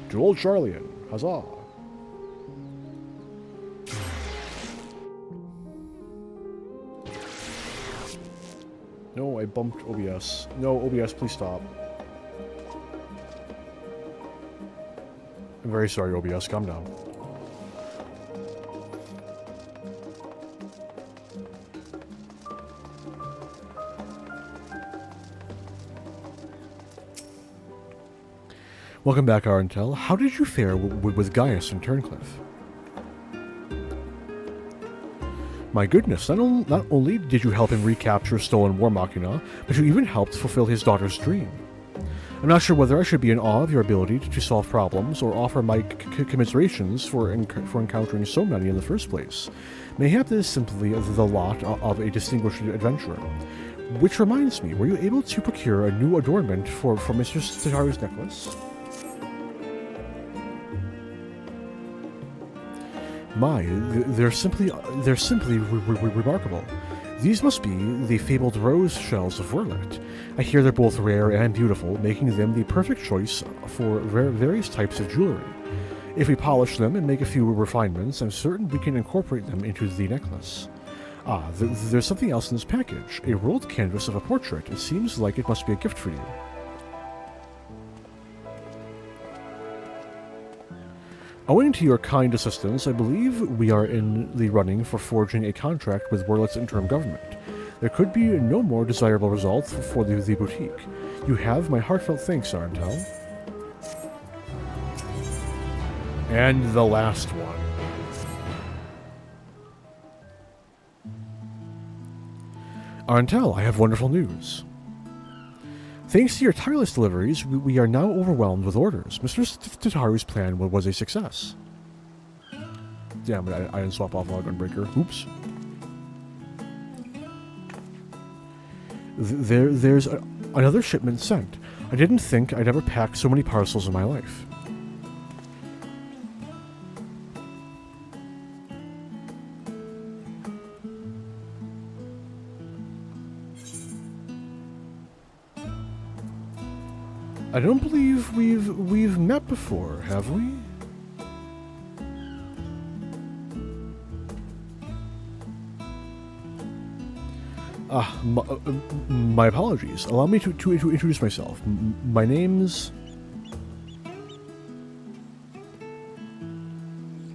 To old Charlian, huzzah! No, I bumped OBS. No, OBS, please stop. I'm very sorry, OBS. Calm down. Welcome back, Arentel. How did you fare with Gaius and Turncliffe? My goodness, not only did you help him recapture stolen War Machina, but you even helped fulfill his daughter's dream. I'm not sure whether I should be in awe of your ability to solve problems or offer my commiserations for encountering so many in the first place. Mayhap this is simply the lot of a distinguished adventurer. Which reminds me, were you able to procure a new adornment for Mr. Tataru's necklace? My, they're simply remarkable. These must be the fabled rose shells of Verlet. I hear they're both rare and beautiful, making them the perfect choice for various types of jewelry. If we polish them and make a few refinements, I'm certain we can incorporate them into the necklace. Ah, there's something else in this package. A rolled canvas of a portrait. It seems like it must be a gift for you. Owing to your kind assistance, I believe we are in the running for forging a contract with Werlet's interim government. There could be no more desirable result for the boutique. You have my heartfelt thanks, Arntel. And the last one. Arntel, I have wonderful news. Thanks to your tireless deliveries, we are now overwhelmed with orders. Mr. Tataru's plan was a success. Damn it, I didn't swap off Log Gunbreaker. Oops. There's another shipment sent. I didn't think I'd ever pack so many parcels in my life. I don't believe we've met before, have we? My apologies. Allow me to introduce myself. My name's...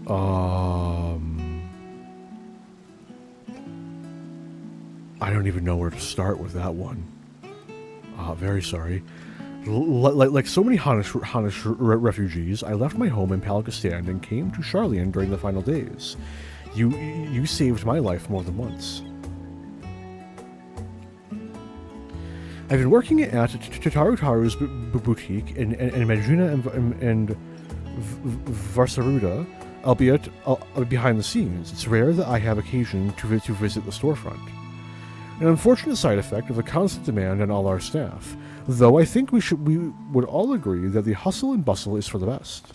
I don't even know where to start with that one. Very sorry. Like so many Hanish refugees, I left my home in Palakistan and came to Charlian during the final days. You saved my life more than once. I've been working at Tataru's boutique in Medjuna and Varsaruda, albeit behind the scenes. It's rare that I have occasion to visit the storefront. An unfortunate side effect of the constant demand on all our staff, though I think we would all agree that the hustle and bustle is for the best.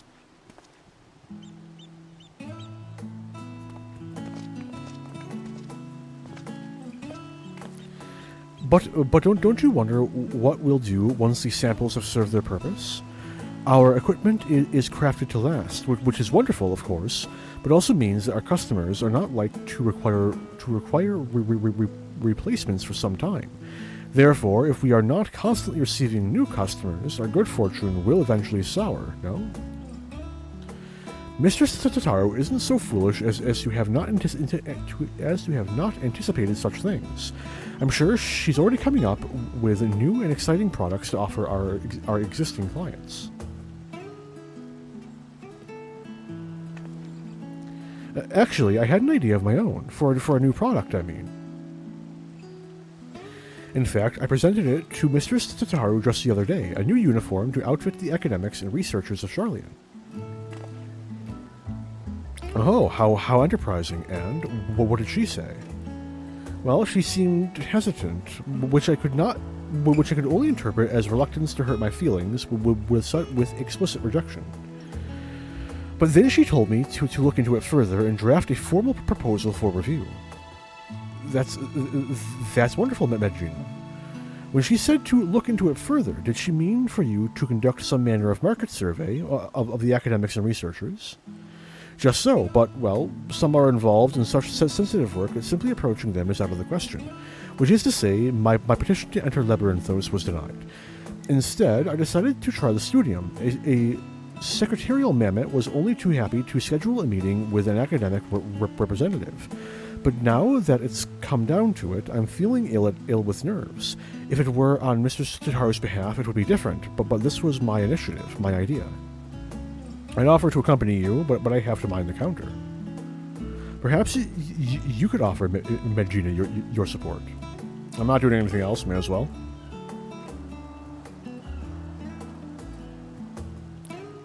But don't you wonder what we'll do once the samples have served their purpose? Our equipment is crafted to last, which is wonderful, of course, but also means that our customers are not like to require replacements for some time. Therefore, if we are not constantly receiving new customers, our good fortune will eventually sour, no? Mistress Tataru isn't so foolish as to have not anticipated such things. I'm sure she's already coming up with new and exciting products to offer our existing clients. Actually, I had an idea of my own, for a new product, I mean. In fact, I presented it to Mistress Tataru just the other day, a new uniform to outfit the academics and researchers of Charlian. Oh, how enterprising, and what did she say? Well, she seemed hesitant, which I could only interpret as reluctance to hurt my feelings with explicit rejection. But then she told me to look into it further and draft a formal proposal for review. That's wonderful, Medjina. When she said to look into it further, did she mean for you to conduct some manner of market survey of the academics and researchers? Just so, but, well, some are involved in such sensitive work that simply approaching them is out of the question, which is to say, my petition to enter Labyrinthos was denied. Instead, I decided to try the studium. A secretarial mammoth was only too happy to schedule a meeting with an academic representative. But now that it's come down to it, I'm feeling ill with nerves. If it were on Mr. Tataru's behalf, it would be different, but this was my initiative, my idea. I'd offer to accompany you, but I have to mind the counter. Perhaps you could offer Medjina your support. I'm not doing anything else, may as well.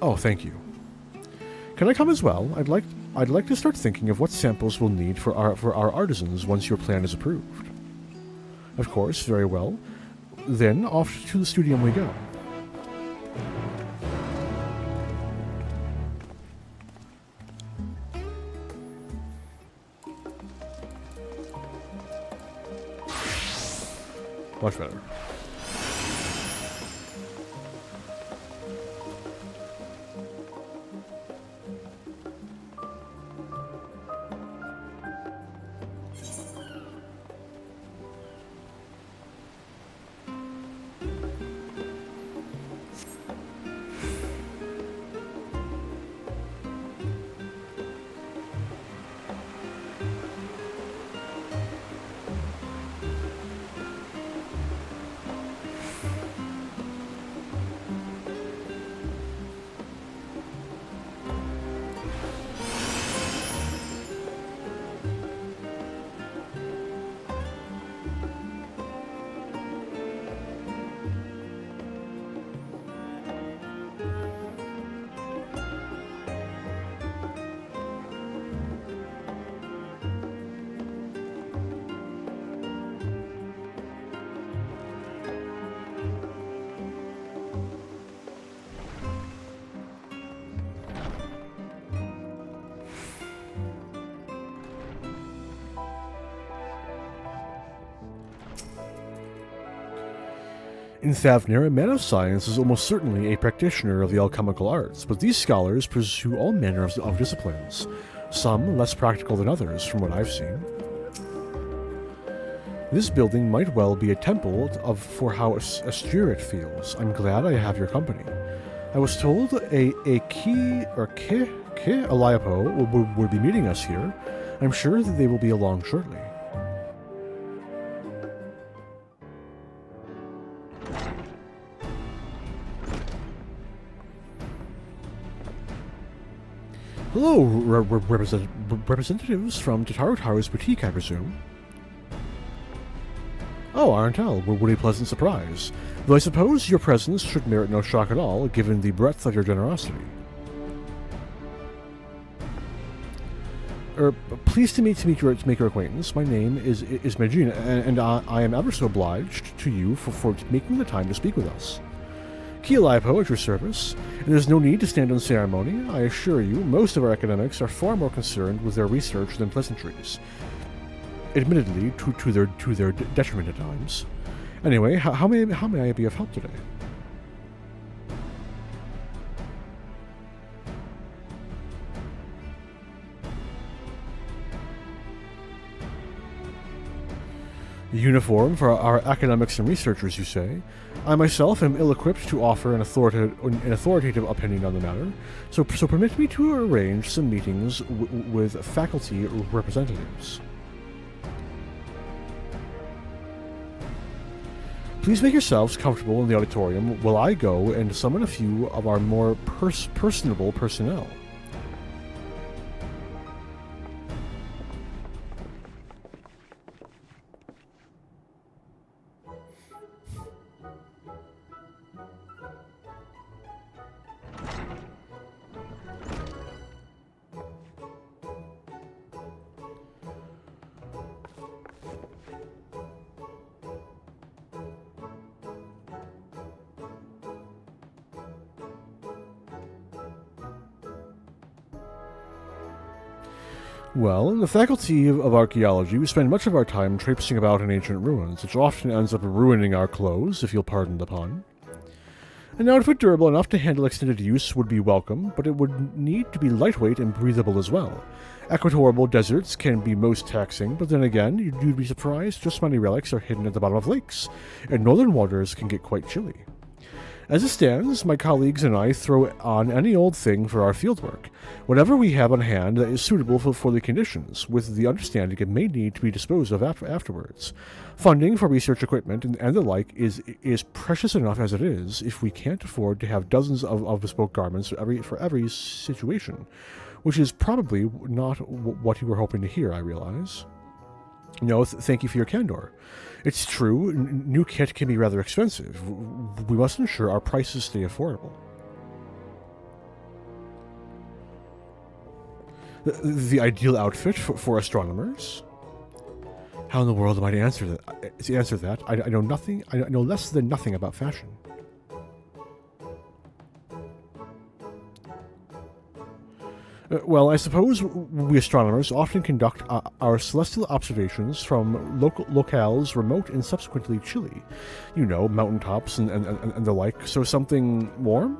Oh, thank you. Can I come as well? I'd like to start thinking of what samples we'll need for our artisans once your plan is approved. Of course, very well. Then off to the studium we go. Much better. In Thavnir, a man of science is almost certainly a practitioner of the alchemical arts, but these scholars pursue all manner of disciplines, some less practical than others, from what I've seen. This building might well be a temple for how austere feels. I'm glad I have your company. I was told a Eliapo would be meeting us here. I'm sure that they will be along shortly. Hello, representatives from Tataru's boutique, I presume. Oh, Arentel, what a pleasant surprise. Though I suppose your presence should merit no shock at all, given the breadth of your generosity. Pleased to make your acquaintance. My name is Megina, and I am ever so obliged to you for making the time to speak with us. Kielipo at your service, and there's no need to stand on ceremony. I assure you, most of our academics are far more concerned with their research than pleasantries. Admittedly, to their detriment at times. Anyway, how may I be of help today? Uniform for our academics and researchers, you say? I myself am ill-equipped to offer an authoritative opinion on the matter, so permit me to arrange some meetings with faculty representatives. Please make yourselves comfortable in the auditorium while I go and summon a few of our more personable personnel. Well, in the Faculty of Archaeology, we spend much of our time traipsing about in ancient ruins, which often ends up ruining our clothes, if you'll pardon the pun. An outfit durable enough to handle extended use would be welcome, but it would need to be lightweight and breathable as well. Equatorial deserts can be most taxing, but then again, you'd be surprised just how many relics are hidden at the bottom of lakes, and northern waters can get quite chilly. As it stands, my colleagues and I throw on any old thing for our fieldwork, whatever we have on hand that is suitable for the conditions, with the understanding it may need to be disposed of afterwards. Funding for research equipment and the like is precious enough as it is, if we can't afford to have dozens of bespoke garments for every situation, which is probably not what you were hoping to hear, I realize. No, thank you for your candor. It's true, new kit can be rather expensive. We must ensure our prices stay affordable. The ideal outfit for astronomers? How in the world am I to answer that? I know nothing. I know less than nothing about fashion. Well, I suppose we astronomers often conduct our celestial observations from locales remote and subsequently chilly. You know, mountaintops and the like, so something warm?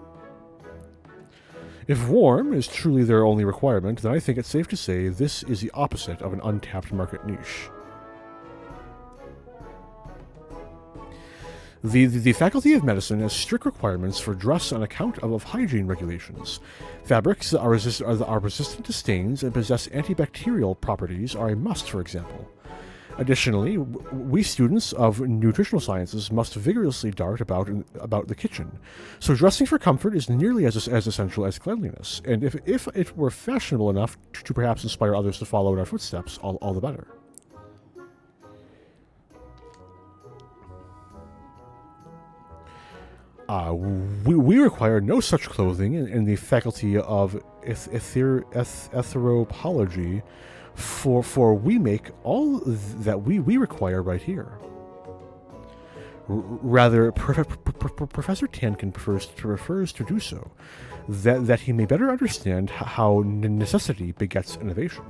If warm is truly their only requirement, then I think it's safe to say this is the opposite of an untapped market niche. The Faculty of Medicine has strict requirements for dress on account of hygiene regulations. Fabrics that are resistant to stains and possess antibacterial properties are a must, for example. Additionally, we students of nutritional sciences must vigorously dart about the kitchen, so dressing for comfort is nearly as essential as cleanliness, and if it were fashionable enough to perhaps inspire others to follow in our footsteps, all the better. We require no such clothing in the Faculty of Anthropology, for we make all that we require right here. Rather, Professor Tankin prefers to do so, that he may better understand how necessity begets innovation.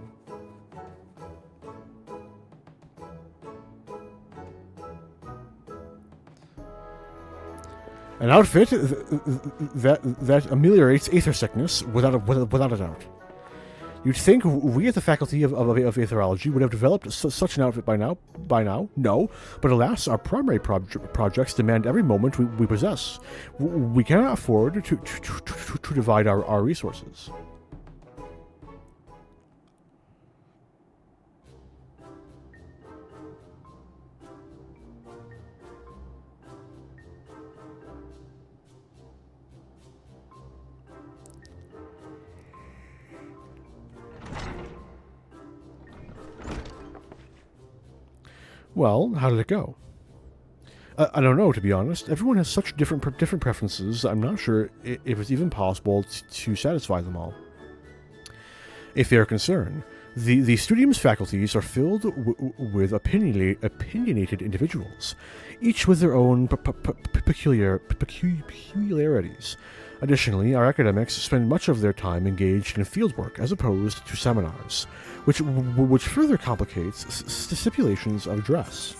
An outfit that ameliorates aether sickness without a doubt. You'd think we at the Faculty of Aetherology would have developed such an outfit by now. No. But alas, our primary projects demand every moment we possess. We cannot afford to divide our resources. Well, how did it go? I don't know, to be honest. Everyone has such different preferences, I'm not sure if it's even possible to satisfy them all. A fair concern. The Studium's faculties are filled with opinionated individuals, each with their own peculiarities. Additionally, our academics spend much of their time engaged in fieldwork as opposed to seminars, which further complicates stipulations of dress.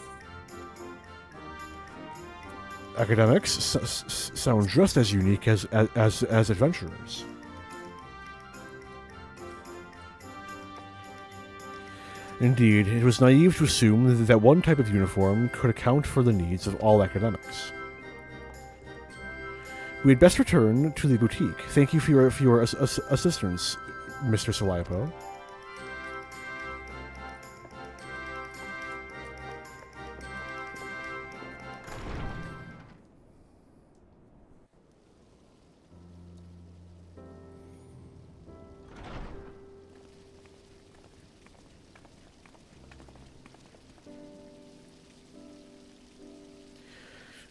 Academics sound just as unique as adventurers. Indeed, it was naive to assume that one type of uniform could account for the needs of all academics. We had best return to the boutique. Thank you for your assistance, Mr. Saliapo.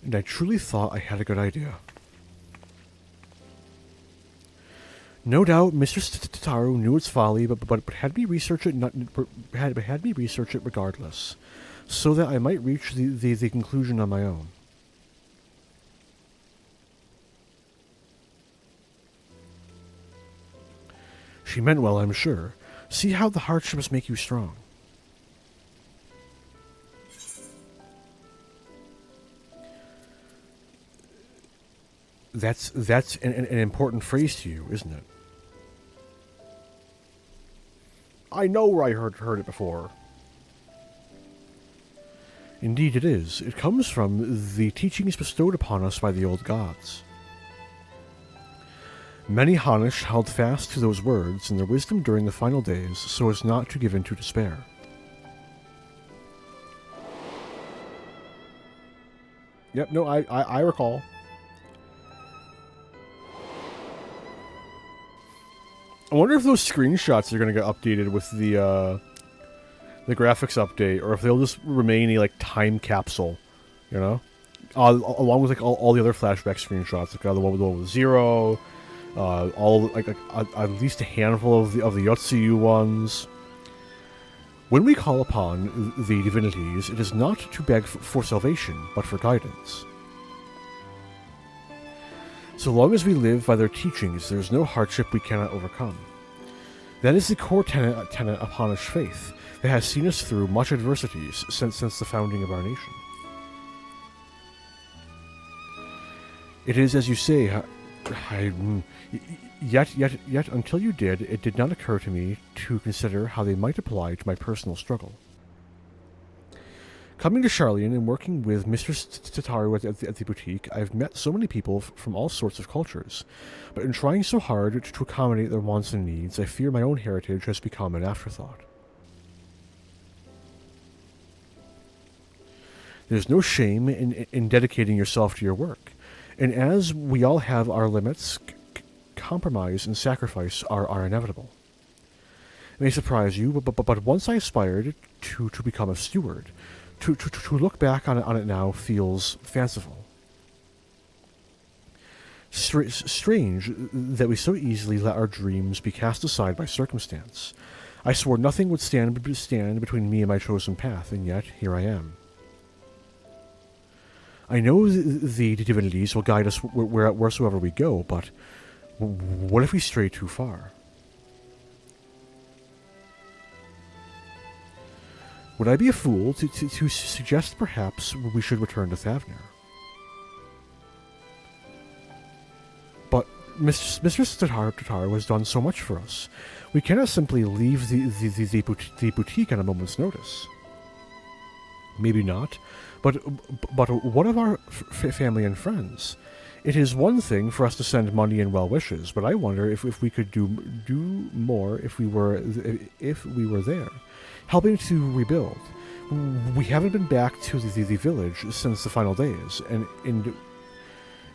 And I truly thought I had a good idea. No doubt, Mr. Tataru knew its folly, but had me research it. Had me research it regardless, so that I might reach the conclusion on my own. She meant well, I'm sure. See how the hardships make you strong. That's an important phrase to you, isn't it? I know where I heard it before. Indeed it is. It comes from the teachings bestowed upon us by the old gods. Many Hanish held fast to those words and their wisdom during the final days so as not to give in to despair. Yep, no, I recall. I wonder if those screenshots are going to get updated with the graphics update, or if they'll just remain a time capsule, you know, along with all the other flashback screenshots, like the one with Zero, all at least a handful of the Yotsuyu ones. When we call upon the divinities, it is not to beg for salvation, but for guidance. So long as we live by their teachings, there is no hardship we cannot overcome. That is the core tenet of Hanish faith that has seen us through much adversities since the founding of our nation. It is, as you say, yet until you did, it did not occur to me to consider how they might apply to my personal struggle. Coming to Charlian and working with Mr. Tataru at the boutique, I've met so many people from all sorts of cultures, but in trying so hard to accommodate their wants and needs, I fear my own heritage has become an afterthought. There's no shame in dedicating yourself to your work, and as we all have our limits, compromise and sacrifice are inevitable. It may surprise you, but once I aspired to become a steward. To look back on it now feels fanciful. Strange that we so easily let our dreams be cast aside by circumstance. I swore nothing would stand between me and my chosen path, and yet here I am. I know the divinities will guide us wheresoever we go, but what if we stray too far? Would I be a fool to suggest perhaps we should return to Thavner? But Mr. Tataru has done so much for us. We cannot simply leave the boutique on a moment's notice. Maybe not, but what of our family and friends? It is one thing for us to send money and well wishes, but I wonder if we could do more if we were there, helping to rebuild. We haven't been back to the village since the final days, and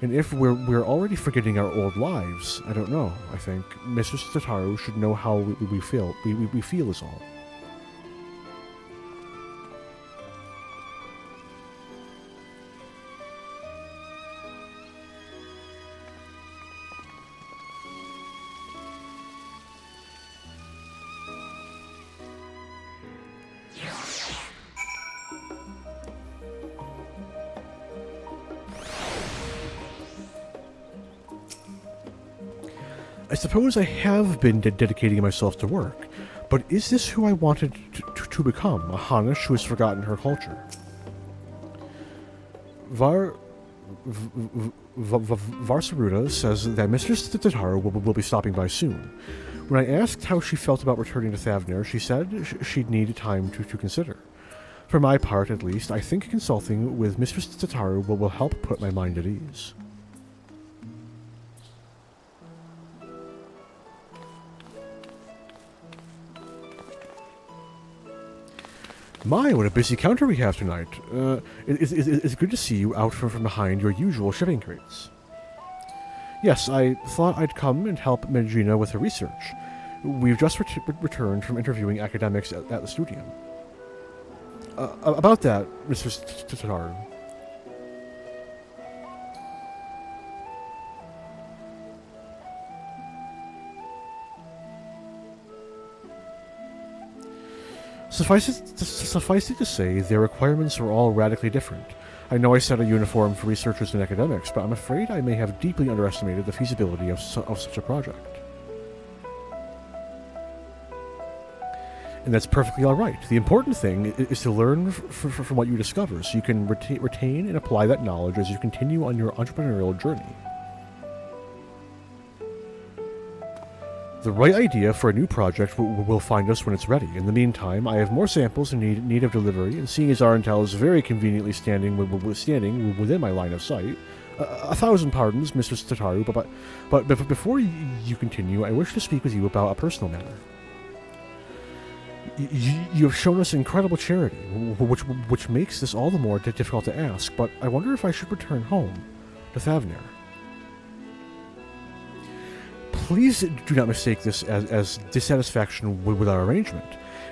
if we're already forgetting our old lives, I don't know. I think Mr. Tataru should know how we feel. We feel is all. I suppose I have been dedicating myself to work, but is this who I wanted to become, a Hanish who has forgotten her culture? Varsaruda says that Mistress Tataru will be stopping by soon. When I asked how she felt about returning to Thavner, she said she'd need time to consider. For my part, at least, I think consulting with Mistress Tataru will help put my mind at ease. My, what a busy counter we have tonight. It's good to see you out from behind your usual shipping crates. Yes, I thought I'd come and help Medjina with her research. We've just returned from interviewing academics at the studio. About that, Mr. Tataru. Suffice it to say, their requirements are all radically different. I know I set a uniform for researchers and academics, but I'm afraid I may have deeply underestimated the feasibility of such a project. And that's perfectly all right. The important thing is to learn from what you discover, so you can retain and apply that knowledge as you continue on your entrepreneurial journey. The right idea for a new project will find us when it's ready. In the meantime, I have more samples in need of delivery, and seeing as our intel is very conveniently standing within my line of sight, 1,000 pardons, Mr. Tataru, but before you continue, I wish to speak with you about a personal matter. You have shown us incredible charity, which makes this all the more difficult to ask, but I wonder if I should return home to Thavner. Please do not mistake this as dissatisfaction with our arrangement.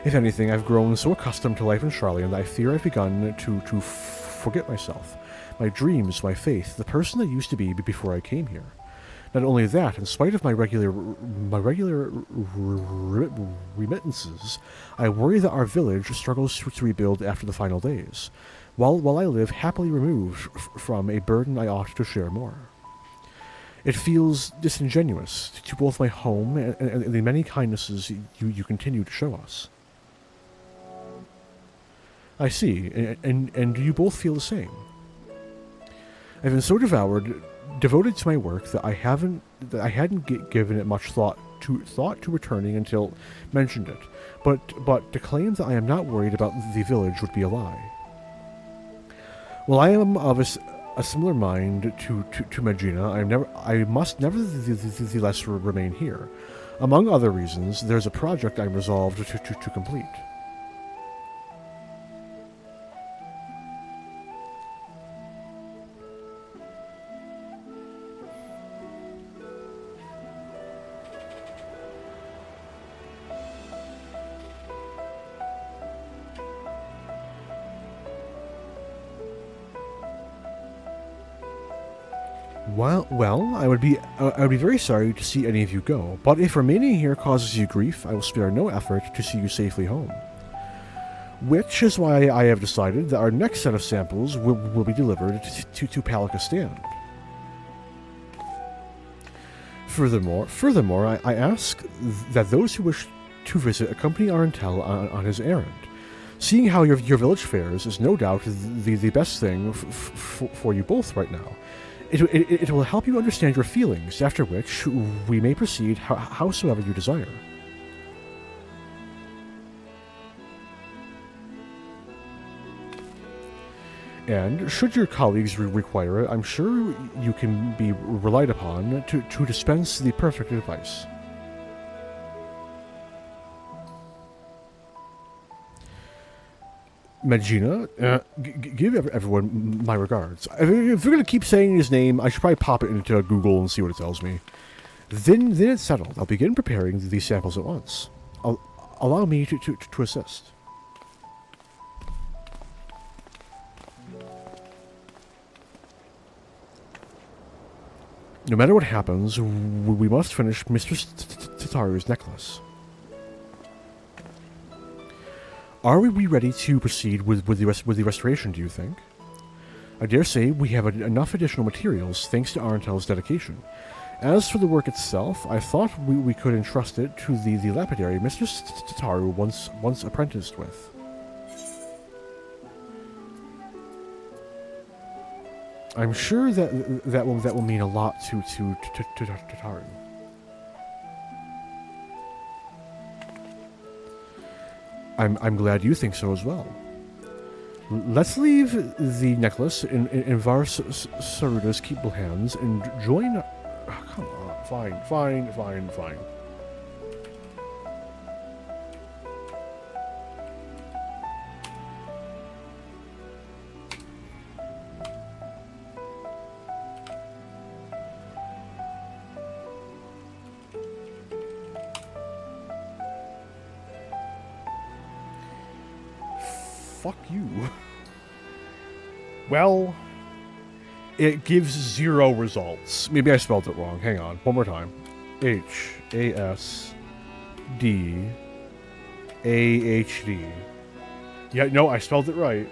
If anything, I've grown so accustomed to life in Charlian that I fear I've begun to forget myself, my dreams, my faith, the person I used to be before I came here. Not only that, in spite of my regular remittances, I worry that our village struggles to rebuild after the final days, while I live happily removed from a burden I ought to share more. It feels disingenuous to both my home and the many kindnesses you continue to show us. I see, and do you both feel the same? I've been so devoted to my work that I hadn't given it much thought to returning until mentioned it. But to claim that I am not worried about the village would be a lie. Well, I am of a similar mind to Magina. I must nevertheless remain here. Among other reasons, there's a project I'm resolved to complete. Well, I would be very sorry to see any of you go, but if remaining here causes you grief, I will spare no effort to see you safely home. Which is why I have decided that our next set of samples will be delivered to Palika Stand. Furthermore, I ask that those who wish to visit accompany Arantel on his errand. Seeing how your village fares is no doubt the best thing for you both right now. It will help you understand your feelings, after which we may proceed howsoever you desire. And, should your colleagues require it, I'm sure you can be relied upon to dispense the perfect advice. Magina, give everyone my regards. If you're going to keep saying his name, I should probably pop it into Google and see what it tells me. Then it's settled. I'll begin preparing these samples at once. Allow me to assist. No matter what happens, we must finish Mistress Tataru's necklace. Are we ready to proceed with the restoration, do you think? I dare say we have enough additional materials thanks to Arantel's dedication. As for the work itself, I thought we could entrust it to the lapidary Mistress Tataru once apprenticed with. I'm sure that will mean a lot to Tataru. I'm glad you think so as well. Let's leave the necklace in Var Saruda's capable hands and join... Oh, come on, fine. Fuck you. Well, it gives 0 results. Maybe I spelled it wrong. Hang on. One more time. H-A-S-D-A-H-D. Yeah, no, I spelled it right.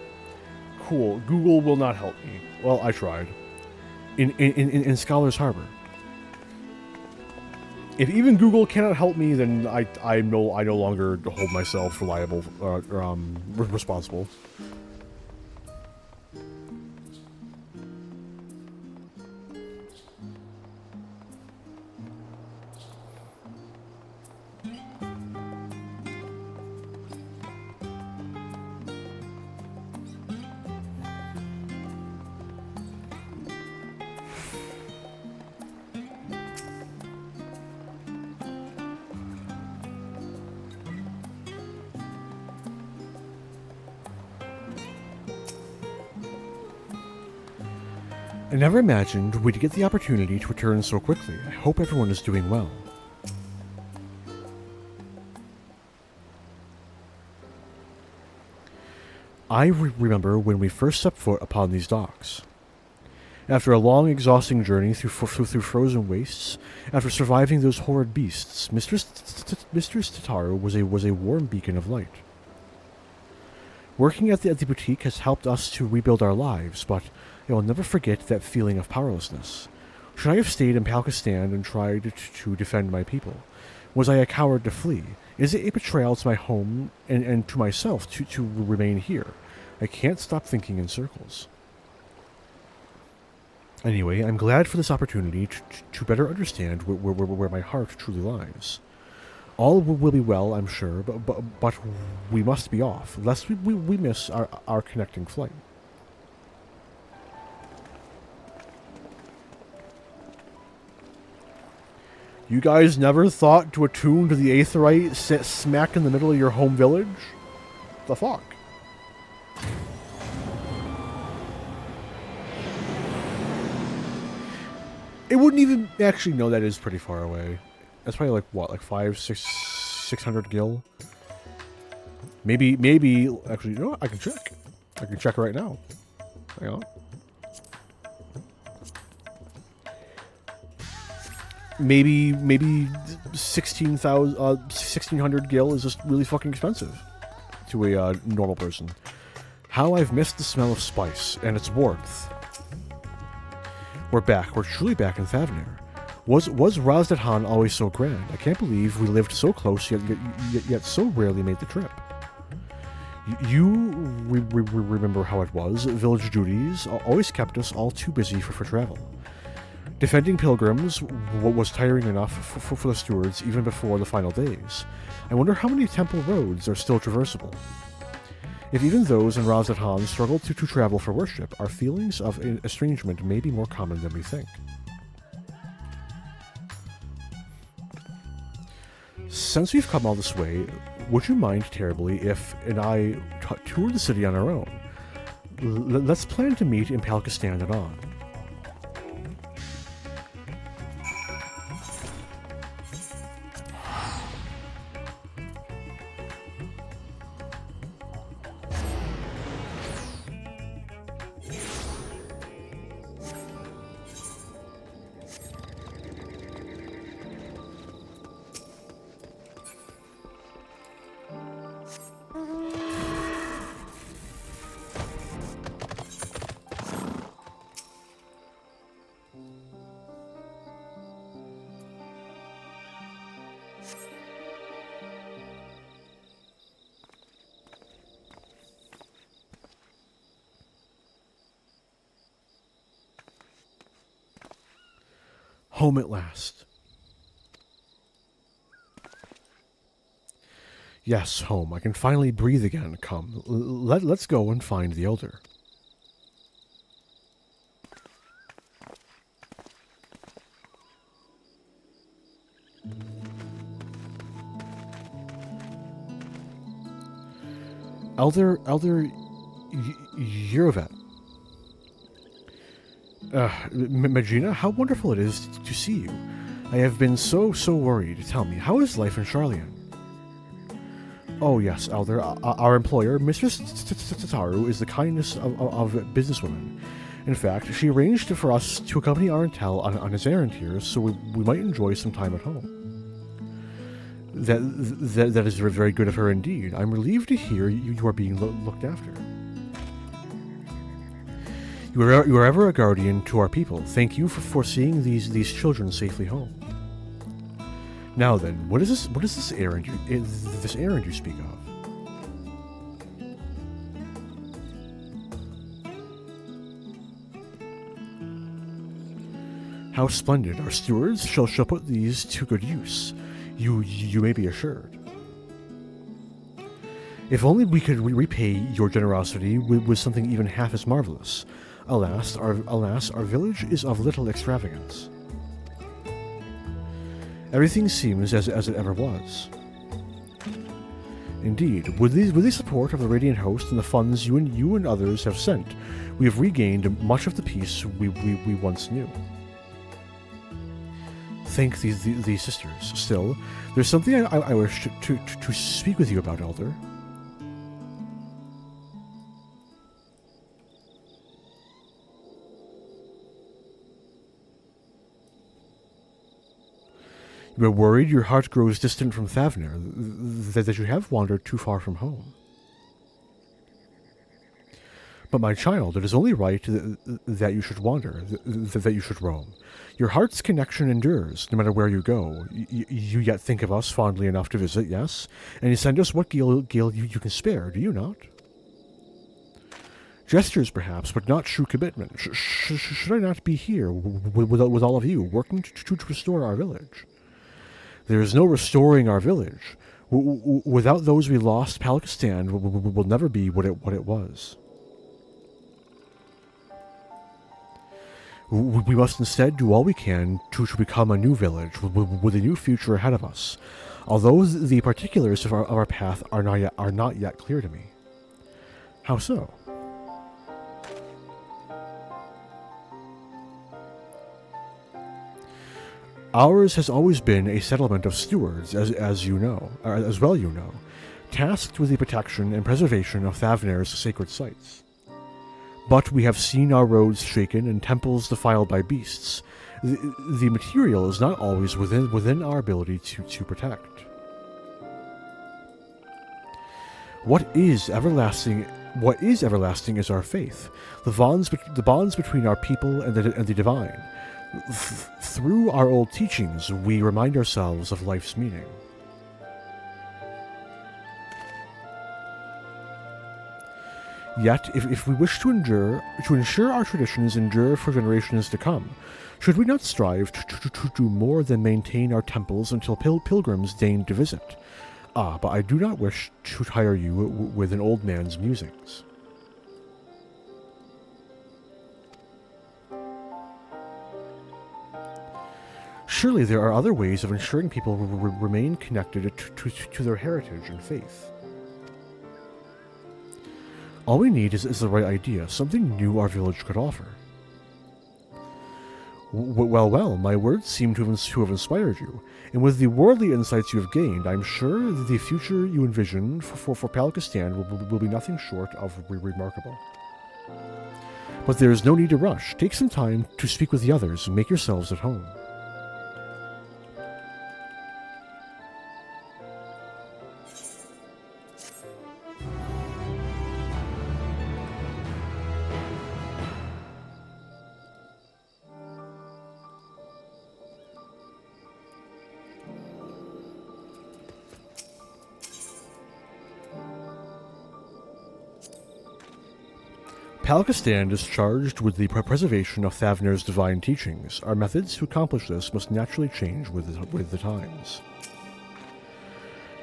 Cool. Google will not help me. Well, I tried. In Scholar's Harbor. If even Google cannot help me, then I no longer hold myself reliable, responsible. I never imagined we'd get the opportunity to return so quickly. I hope everyone is doing well. I remember when we first stepped foot upon these docks. After a long, exhausting journey through frozen wastes, after surviving those horrid beasts, Mistress Tataru was a warm beacon of light. Working at the boutique has helped us to rebuild our lives, but I will never forget that feeling of powerlessness. Should I have stayed in Palkistan and tried to defend my people? Was I a coward to flee? Is it a betrayal to my home and to myself to remain here? I can't stop thinking in circles. Anyway, I'm glad for this opportunity to better understand where my heart truly lies. All will be well, I'm sure, but we must be off, lest we miss our connecting flight. You guys never thought to attune to the Aetheryte sit smack in the middle of your home village? The fuck? It wouldn't even actually. No, that is pretty far away. That's probably like what, like 600 gil. Maybe. Actually, you know what? I can check. I can check right now. Hang on. Maybe 1600 gil is just really fucking expensive to a normal person. How I've missed the smell of spice and its warmth. We're back. We're truly back in Thavnir. Was Razdathan always so grand? I can't believe we lived so close yet so rarely made the trip. You remember how it was. Village duties always kept us all too busy for travel. Defending pilgrims was tiring enough for the stewards even before the final days. I wonder how many temple roads are still traversable. If even those in Razdathan struggle to travel for worship, our feelings of estrangement may be more common than we think. Since we've come all this way, would you mind terribly if I tour the city on our own? Let's plan to meet in Palkistan and on. Home at last. Yes, home. I can finally breathe again. Come, let's go and find the Elder. Elder Yurvet. Magina, how wonderful it is to see you. I have been so worried. Tell me, how is life in Charlian? Oh yes, Elder. Our employer, Mistress Tataru, is the kindest of businesswomen. In fact, she arranged for us to accompany our intel on his errand here, so we might enjoy some time at home. That is very good of her indeed. I'm relieved to hear you are being looked after. You are ever a guardian to our people. Thank you for seeing these children safely home. Now then, what is this errand you speak of? How splendid! Our stewards shall put these to good use. You may be assured. If only we could repay your generosity with something even half as marvelous. Alas, our village is of little extravagance. Everything seems as it ever was. Indeed, with the support of the Radiant Host and the funds you and others have sent, we have regained much of the peace we once knew. Thank these sisters. Still, there's something I wish to speak with you about, Elder. You are worried your heart grows distant from Thavnir, that you have wandered too far from home. But my child, it is only right that you should wander, that you should roam. Your heart's connection endures, no matter where you go. You yet think of us fondly enough to visit, yes? And you send us what gale you can spare, do you not? Gestures, perhaps, but not true commitment. Should I not be here with all of you, working to restore our village? There is no restoring our village. Without those we lost, Palakistan will never be what it was. We must instead do all we can to become a new village with a new future ahead of us, although the particulars of our path are not yet clear to me. How so? Ours has always been a settlement of stewards, as you know, as well you know, tasked with the protection and preservation of Thavner's sacred sites. But we have seen our roads shaken and temples defiled by beasts. The material is not always within our ability to protect. What is everlasting is our faith, the bonds between our people and the divine. Through our old teachings, we remind ourselves of life's meaning. Yet, if we wish to ensure our traditions endure for generations to come, should we not strive to do more than maintain our temples until pilgrims deign to visit? But I do not wish to tire you with an old man's musings. Surely there are other ways of ensuring people remain connected to their heritage and faith. All we need is the right idea, something new our village could offer. Well, my words seem to have inspired you, and with the worldly insights you have gained, I'm sure the future you envision for Palakistan will be nothing short of remarkable. But there is no need to rush. Take some time to speak with the others and make yourselves at home. Palakistan is charged with the preservation of Thavner's divine teachings. Our methods to accomplish this must naturally change with the times.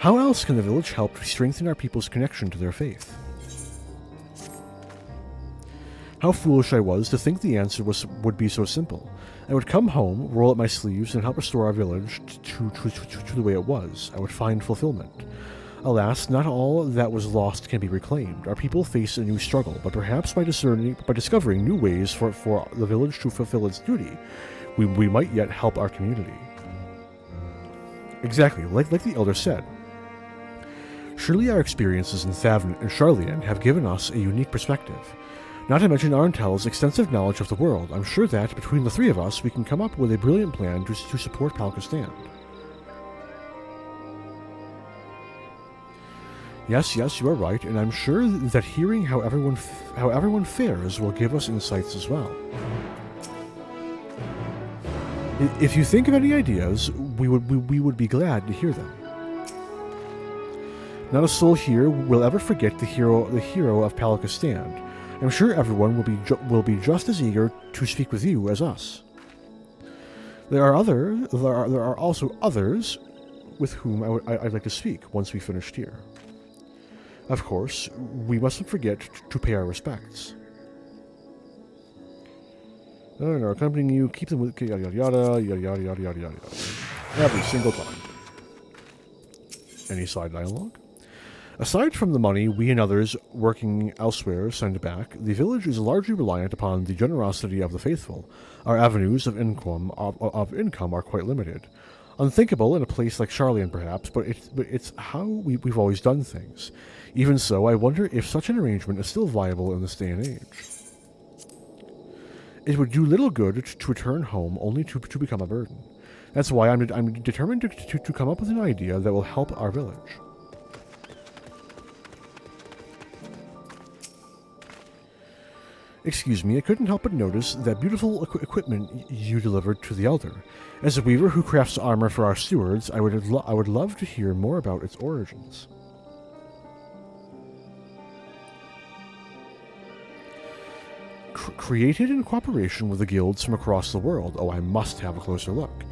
How else can the village help to strengthen our people's connection to their faith? How foolish I was to think the answer would be so simple. I would come home, roll up my sleeves, and help restore our village to the way it was. I would find fulfillment. Alas, not all that was lost can be reclaimed. Our people face a new struggle, but perhaps by discovering new ways for the village to fulfill its duty, we might yet help our community. Exactly, like the elder said. Surely our experiences in Thavn and Sharlayan have given us a unique perspective. Not to mention Arntel's extensive knowledge of the world. I'm sure that, between the three of us, we can come up with a brilliant plan to support Palakistan. Yes, you are right, and I'm sure that hearing how everyone fares will give us insights as well. If you think of any ideas, we would be glad to hear them. Not a soul here will ever forget the hero of Palakistan. I'm sure everyone will be just as eager to speak with you as us. There are also others with whom I'd like to speak once we finished here. Of course, we mustn't forget to pay our respects. And are accompanying you, keep them with yada yada yada yada yada yada yada. Every single time. Any side dialogue? Aside from the money we and others working elsewhere send back, the village is largely reliant upon the generosity of the faithful. Our avenues of income are quite limited. Unthinkable in a place like Sharlayan, perhaps, but it's how we've always done things. Even so, I wonder if such an arrangement is still viable in this day and age. It would do little good to return home only to become a burden. That's why I'm determined to come up with an idea that will help our village. Excuse me, I couldn't help but notice that beautiful equipment you delivered to the Elder. As a weaver who crafts armor for our stewards, I would love to hear more about its origins. Created in cooperation with the guilds from across the world. Oh, I must have a closer look.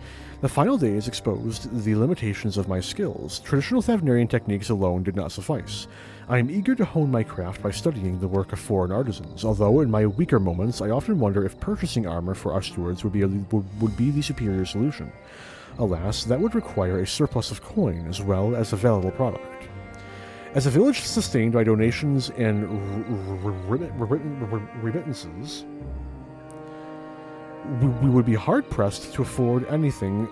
The final days exposed the limitations of my skills. Traditional Thavnarian techniques alone did not suffice. I am eager to hone my craft by studying the work of foreign artisans, although in my weaker moments I often wonder if purchasing armor for our stewards would be the superior solution. Alas, that would require a surplus of coin as well as available product. As a village sustained by donations and remittances, we would be hard-pressed to afford anything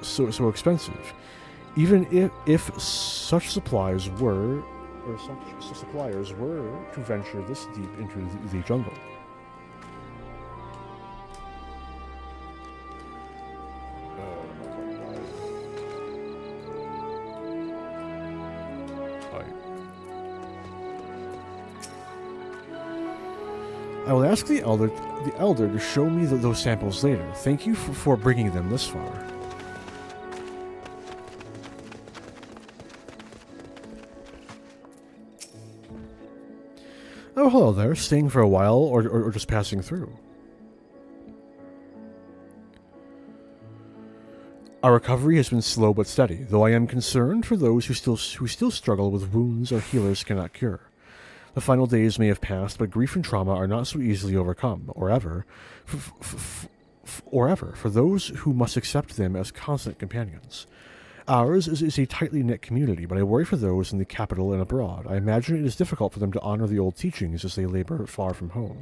so expensive, even if such suppliers were to venture this deep into the jungle. I will ask the elder to show me those samples later. Thank you for bringing them this far. Oh, hello there. Staying for a while or just passing through? Our recovery has been slow but steady, though I am concerned for those who still struggle with wounds our healers cannot cure. The final days may have passed, but grief and trauma are not so easily overcome, or ever, for those who must accept them as constant companions. Ours is a tightly knit community, but I worry for those in the capital and abroad. I imagine it is difficult for them to honor the old teachings as they labor far from home.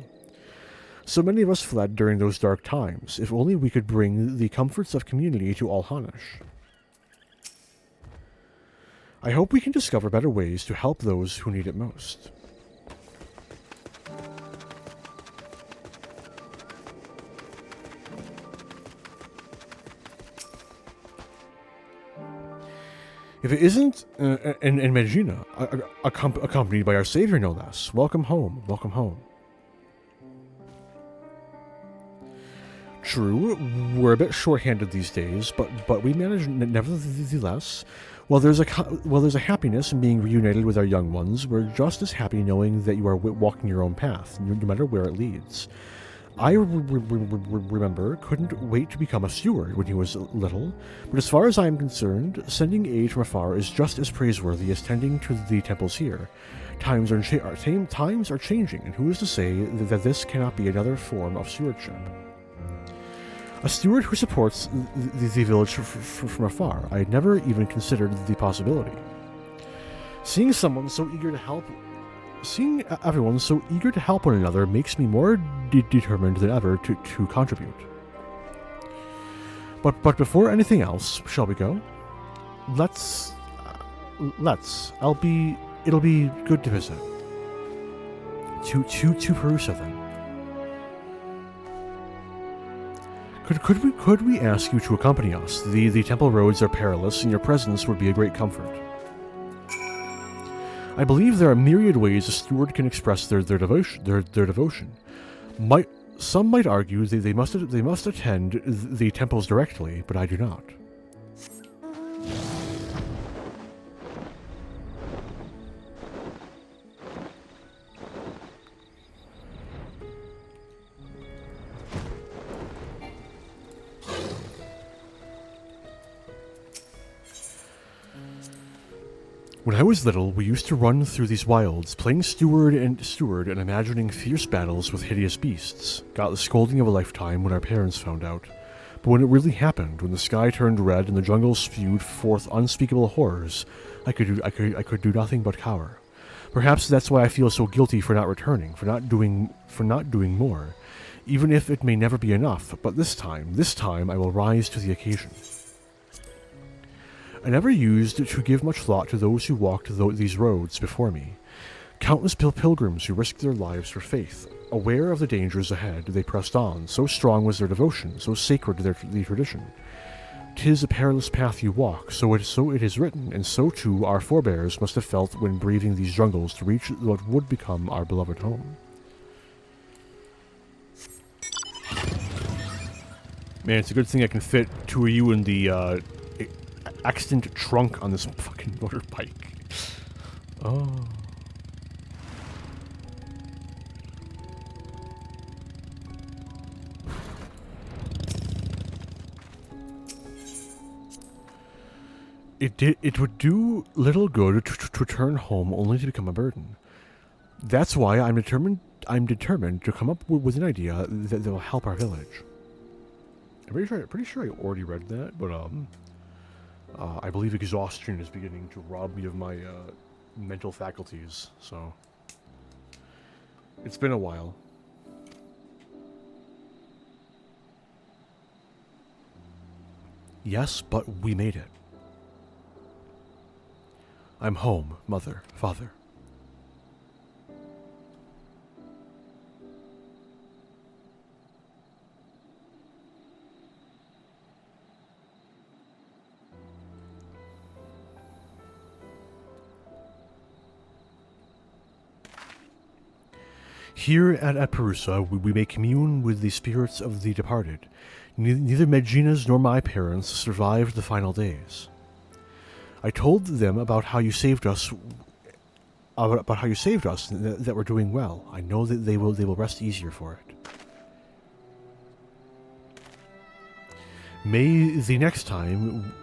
So many of us fled during those dark times. If only we could bring the comforts of community to all Hanish. I hope we can discover better ways to help those who need it most. If it isn't in Medina, accompanied by our savior no less, welcome home, welcome home. True, we're a bit short-handed these days, but we manage nevertheless. While there's a happiness in being reunited with our young ones, we're just as happy knowing that you are walking your own path, no matter where it leads. I remember couldn't wait to become a steward when he was little, but as far as I am concerned, sending aid from afar is just as praiseworthy as tending to the temples here. Times are changing, and who is to say that this cannot be another form of stewardship? A steward who supports the village from afar. I had never even considered the possibility. Seeing everyone so eager to help one another makes me more determined than ever to contribute. But before anything else, shall we go? It'll be good to visit. To Perusa then. Could we ask you to accompany us? The temple roads are perilous, and your presence would be a great comfort. I believe there are myriad ways a steward can express their devotion. Some might argue they must attend the temples directly, but I do not. When I was little, we used to run through these wilds, playing steward and imagining fierce battles with hideous beasts. Got the scolding of a lifetime when our parents found out. But when it really happened, when the sky turned red and the jungle spewed forth unspeakable horrors, I could do nothing but cower. Perhaps that's why I feel so guilty for not returning, for not doing more, even if it may never be enough. But this time I will rise to the occasion. I never used to give much thought to those who walked these roads before me. Countless pilgrims who risked their lives for faith. Aware of the dangers ahead, they pressed on. So strong was their devotion, so sacred the tradition. 'Tis a perilous path you walk, so it is written, and so too our forebears must have felt when braving these jungles to reach what would become our beloved home. Man, it's a good thing I can fit two of you in the extant trunk on this fucking motorbike. Oh. It would do little good to return home only to become a burden. That's why I'm determined to come up with an idea that will help our village. I'm pretty sure I already read that, but I believe exhaustion is beginning to rob me of my mental faculties. So it's been a while. Yes, but we made it. I'm home, Mother, Father. Here at Perusa, we may commune with the spirits of the departed. Neither Medgina's nor my parents survived the final days. I told them about how you saved us. That we're doing well. I know that they will rest easier for it. May the next time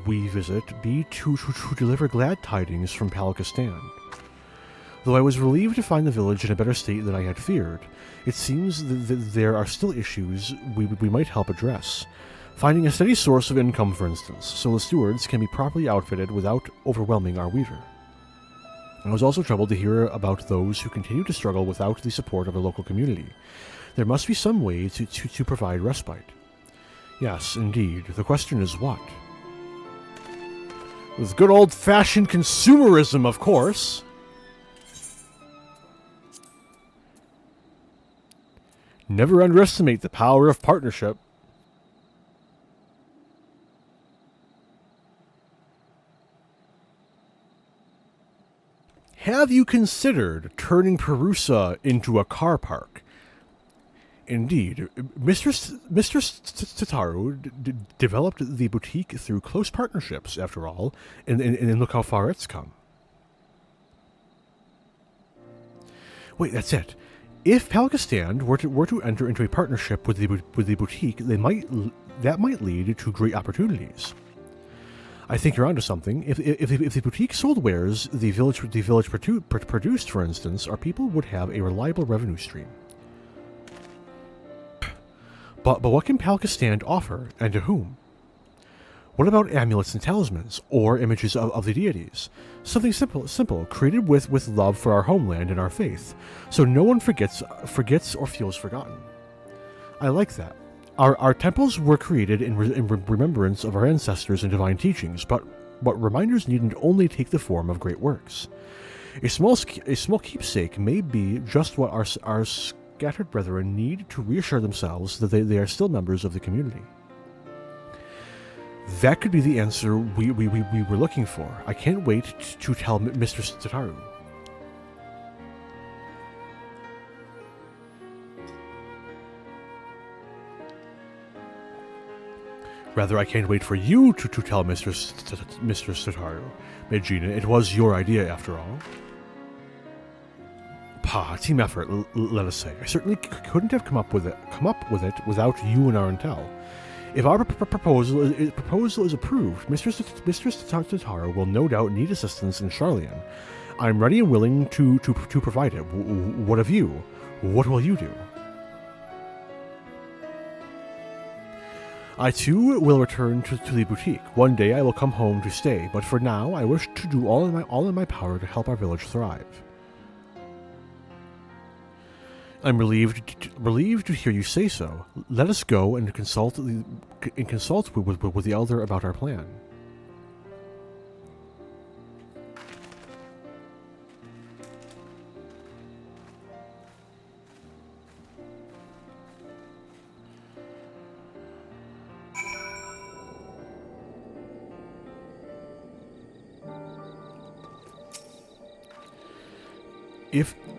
we visit be to deliver glad tidings from Palakistan. Though I was relieved to find the village in a better state than I had feared, it seems that there are still issues we might help address. Finding a steady source of income, for instance, so the stewards can be properly outfitted without overwhelming our weaver. I was also troubled to hear about those who continue to struggle without the support of the local community. There must be some way to provide respite. Yes, indeed. The question is what? With good old-fashioned consumerism, of course. Never underestimate the power of partnership. Have you considered turning Perusa into a car park? Indeed, Mr. Tataru developed the boutique through close partnerships, after all, and look how far it's come. Wait, that's it. If Palakistan were to enter into a partnership with the boutique, that might lead to great opportunities. I think you're onto something. If the boutique sold wares the village produced, for instance, our people would have a reliable revenue stream. But what can Palakistan offer, and to whom? What about amulets and talismans, or images of the deities? Something simple, created with love for our homeland and our faith, so no one forgets or feels forgotten. I like that. Our temples were created in remembrance of our ancestors and divine teachings, but reminders needn't only take the form of great works. A small keepsake may be just what our scattered brethren need to reassure themselves that they are still members of the community. That could be the answer we were looking for. I can't wait to tell Mr. Tataru. Rather, I can't wait for you to tell Mr. Tataru. Medgina, it was your idea after all. Team effort, let us say. I certainly couldn't have come up with it without you and our intel. If our proposal is approved, Mr. Tataru will no doubt need assistance in Charlian. I'm ready and willing to provide it. What of you? What will you do? I too will return to the boutique. One day I will come home to stay, but for now I wish to do all in my power to help our village thrive. I'm relieved to hear you say so. Let us go and consult with the elder about our plan.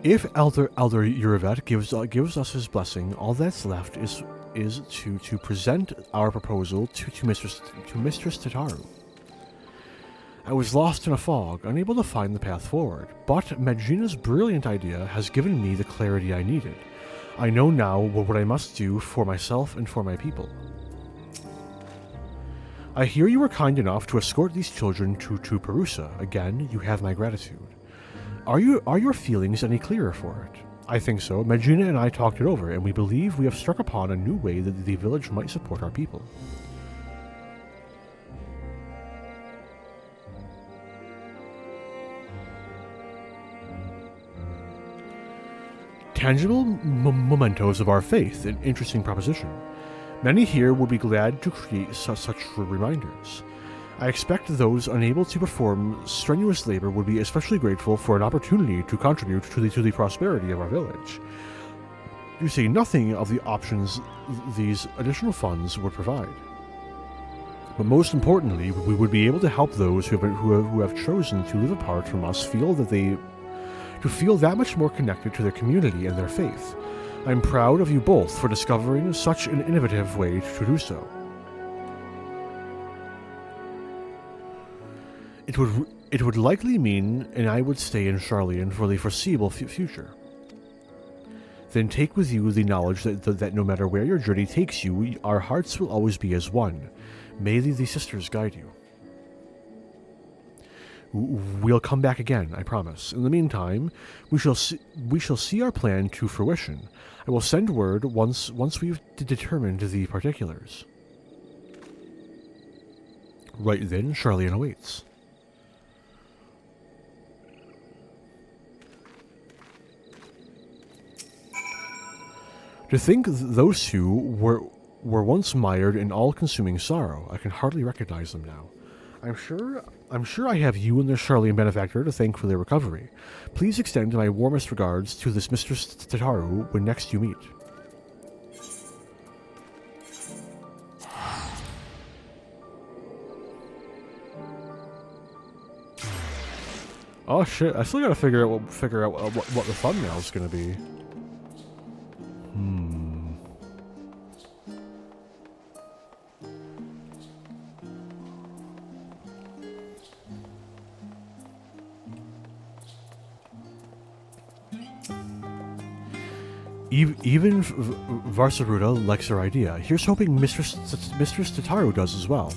If Elder Uravet gives us his blessing, all that's left is is to present our proposal to Mistress Tataru. I was lost in a fog, unable to find the path forward, but Magina's brilliant idea has given me the clarity I needed. I know now what I must do for myself and for my people. I hear you were kind enough to escort these children to Perusa. Again, you have my gratitude. Are your feelings any clearer for it? I think so. Magina and I talked it over, and we believe we have struck upon a new way that the village might support our people. Tangible mementos of our faith, an interesting proposition. Many here would be glad to create such reminders. I expect those unable to perform strenuous labor would be especially grateful for an opportunity to contribute to the prosperity of our village. You see nothing of the options these additional funds would provide. But most importantly, we would be able to help those who have chosen to live apart from us feel that much more connected to their community and their faith. I'm proud of you both for discovering such an innovative way to do so. It would likely mean I would stay in Charlian for the foreseeable future. Then take with you the knowledge that no matter where your journey takes you, our hearts will always be as one. May the sisters guide you. We'll come back again, I promise. In the meantime, we shall see our plan to fruition. I will send word once we've determined the particulars. Right then, Charlian awaits. To think those two were once mired in all-consuming sorrow, I can hardly recognize them now. I'm sure I have you and the Charlian benefactor to thank for their recovery. Please extend my warmest regards to this Mistress Tataru when next you meet. Oh shit! I still gotta figure out what the thumbnail's gonna be. Even Varsaruda likes her idea. Here's hoping Mistress Tataru does as well.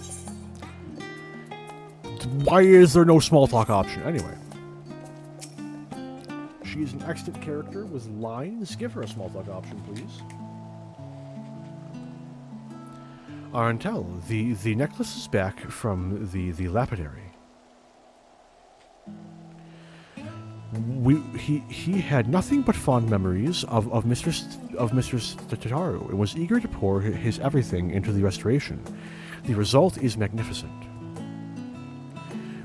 Why is there no small talk option? Anyway. She's an excellent character with lines. Give her a small talk option, please. Arantel, the necklace is back from the lapidary. He had nothing but fond memories of Mistress Tataru and was eager to pour his everything into the restoration. The result is magnificent.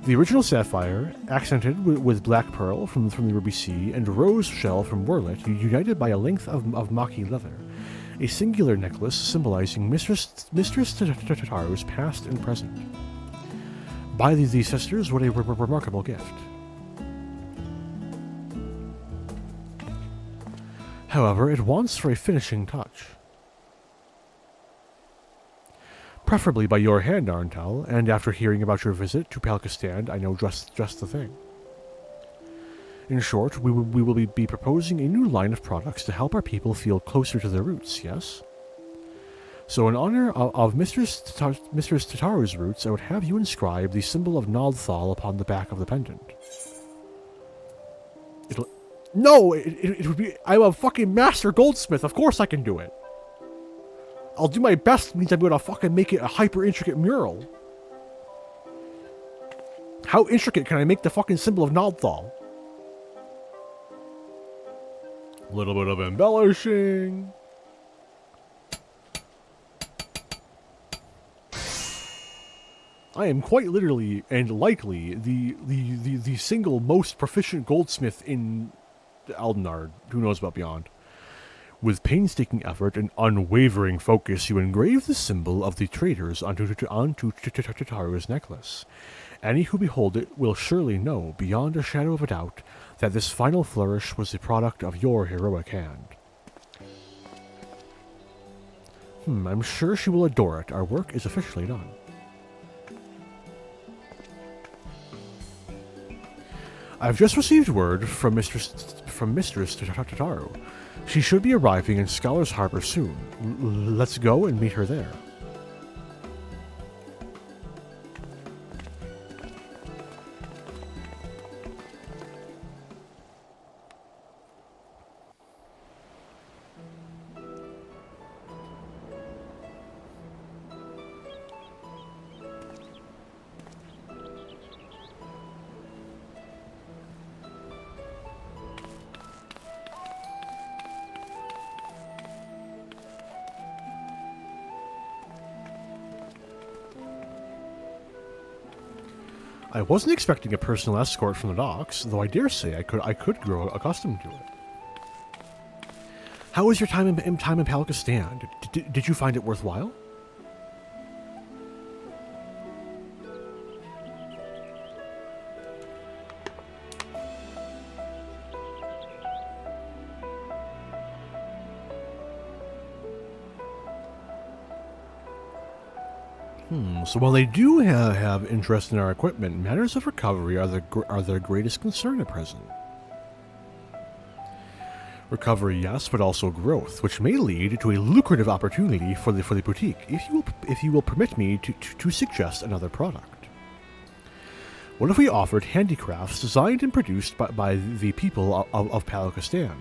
The original sapphire, accented with black pearl from the ruby sea and rose shell from Wurlet, united by a length of maki leather, a singular necklace symbolizing Mistress Tataru's past and present. By these sisters, what a remarkable gift. However, it wants for a finishing touch. Preferably by your hand, Arantel, and after hearing about your visit to Palkistan, I know just the thing. In short, we will be proposing a new line of products to help our people feel closer to their roots, yes? So in honor of Mistress Tataru's roots, I would have you inscribe the symbol of Naldthal upon the back of the pendant. It would be... I'm a fucking master goldsmith. Of course I can do it. I'll do my best. Means I'm gonna fucking make it a hyper intricate mural. How intricate can I make the fucking symbol of Naldthal? A little bit of embellishing. I am quite literally and likely the single most proficient goldsmith in Aldenard. Who knows about beyond? With painstaking effort and unwavering focus, you engrave the symbol of the traders onto Tataru's necklace. Any who behold it will surely know, beyond a shadow of a doubt, that this final flourish was the product of your heroic hand. I'm sure she will adore it. Our work is officially done. I've just received word from Mistress Tataru. She should be arriving in Scholar's Harbor soon. Let's go and meet her there. I wasn't expecting a personal escort from the docks, though I dare say I could grow accustomed to it. How was your time in Palakistan? Did you find it worthwhile? So while they do have interest in our equipment, matters of recovery are their greatest concern at present. Recovery, yes, but also growth, which may lead to a lucrative opportunity for the boutique. If you will permit me to suggest another product. What if we offered handicrafts designed and produced by the people of Palakistan?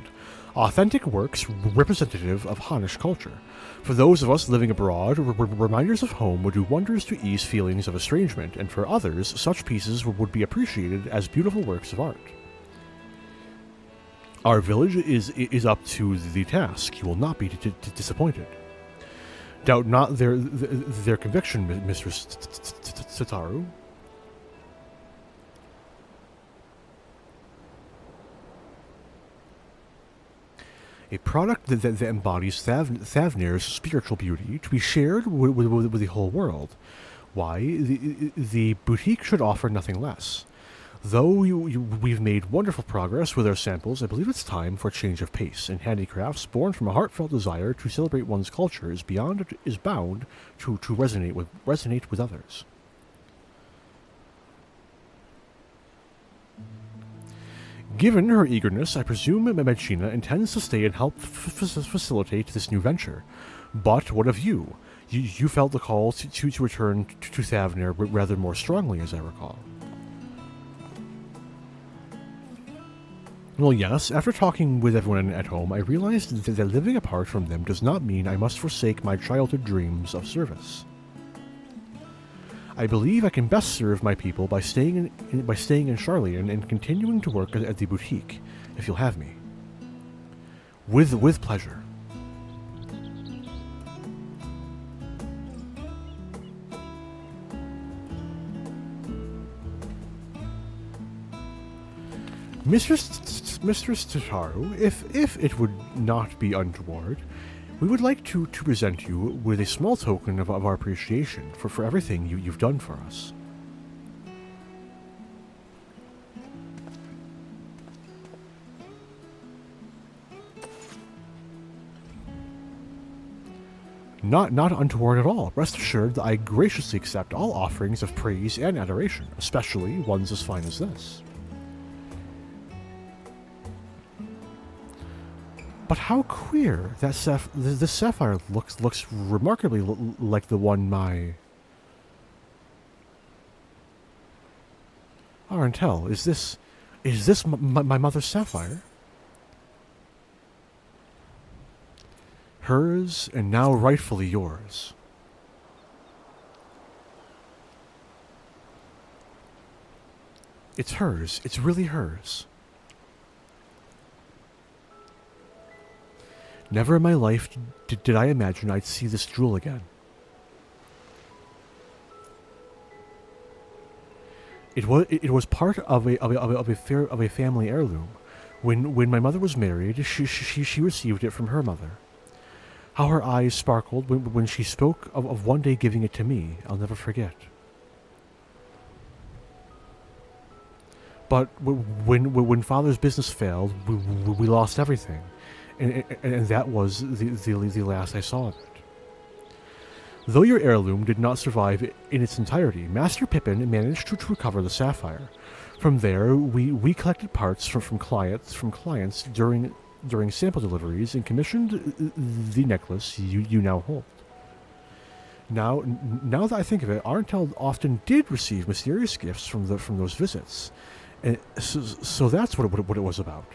Authentic works representative of Hanish culture. For those of us living abroad, reminders of home would do wonders to ease feelings of estrangement, and for others, such pieces would be appreciated as beautiful works of art. Our village is up to the task. You will not be disappointed. Doubt not their conviction, Mistress Tataru. A product that embodies Thavnir's spiritual beauty to be shared with the whole world. Why, the boutique should offer nothing less. Though we've made wonderful progress with our samples, I believe it's time for a change of pace, and handicrafts born from a heartfelt desire to celebrate one's culture is bound to resonate with others. Given her eagerness, I presume Medicina intends to stay and help facilitate this new venture. But what of you? You felt the call to return to Thavnir rather more strongly, as I recall. Well, yes, after talking with everyone at home, I realized that living apart from them does not mean I must forsake my childhood dreams of service. I believe I can best serve my people by staying in Charlian and continuing to work at the boutique, if you'll have me. With pleasure. Mistress Tataru, if it would not be untoward, we would like to present you with a small token of our appreciation for everything you've done for us. Not untoward at all. Rest assured that I graciously accept all offerings of praise and adoration, especially ones as fine as this. But how queer that this sapphire looks remarkably like the one my... Arentel, is this my mother's sapphire? Hers, and now rightfully yours. It's hers. It's really hers. Never in my life did I imagine I'd see this jewel again. It was part of a family heirloom. When my mother was married, she received it from her mother. How her eyes sparkled when she spoke of one day giving it to me, I'll never forget. But when Father's business failed, we lost everything. And that was the last I saw of it. Though your heirloom did not survive in its entirety, Master Pippin managed to recover the sapphire. From there, we collected parts from clients during sample deliveries and commissioned the necklace you now hold. Now that I think of it, Arntel often did receive mysterious gifts from those visits, and so that's what it was about.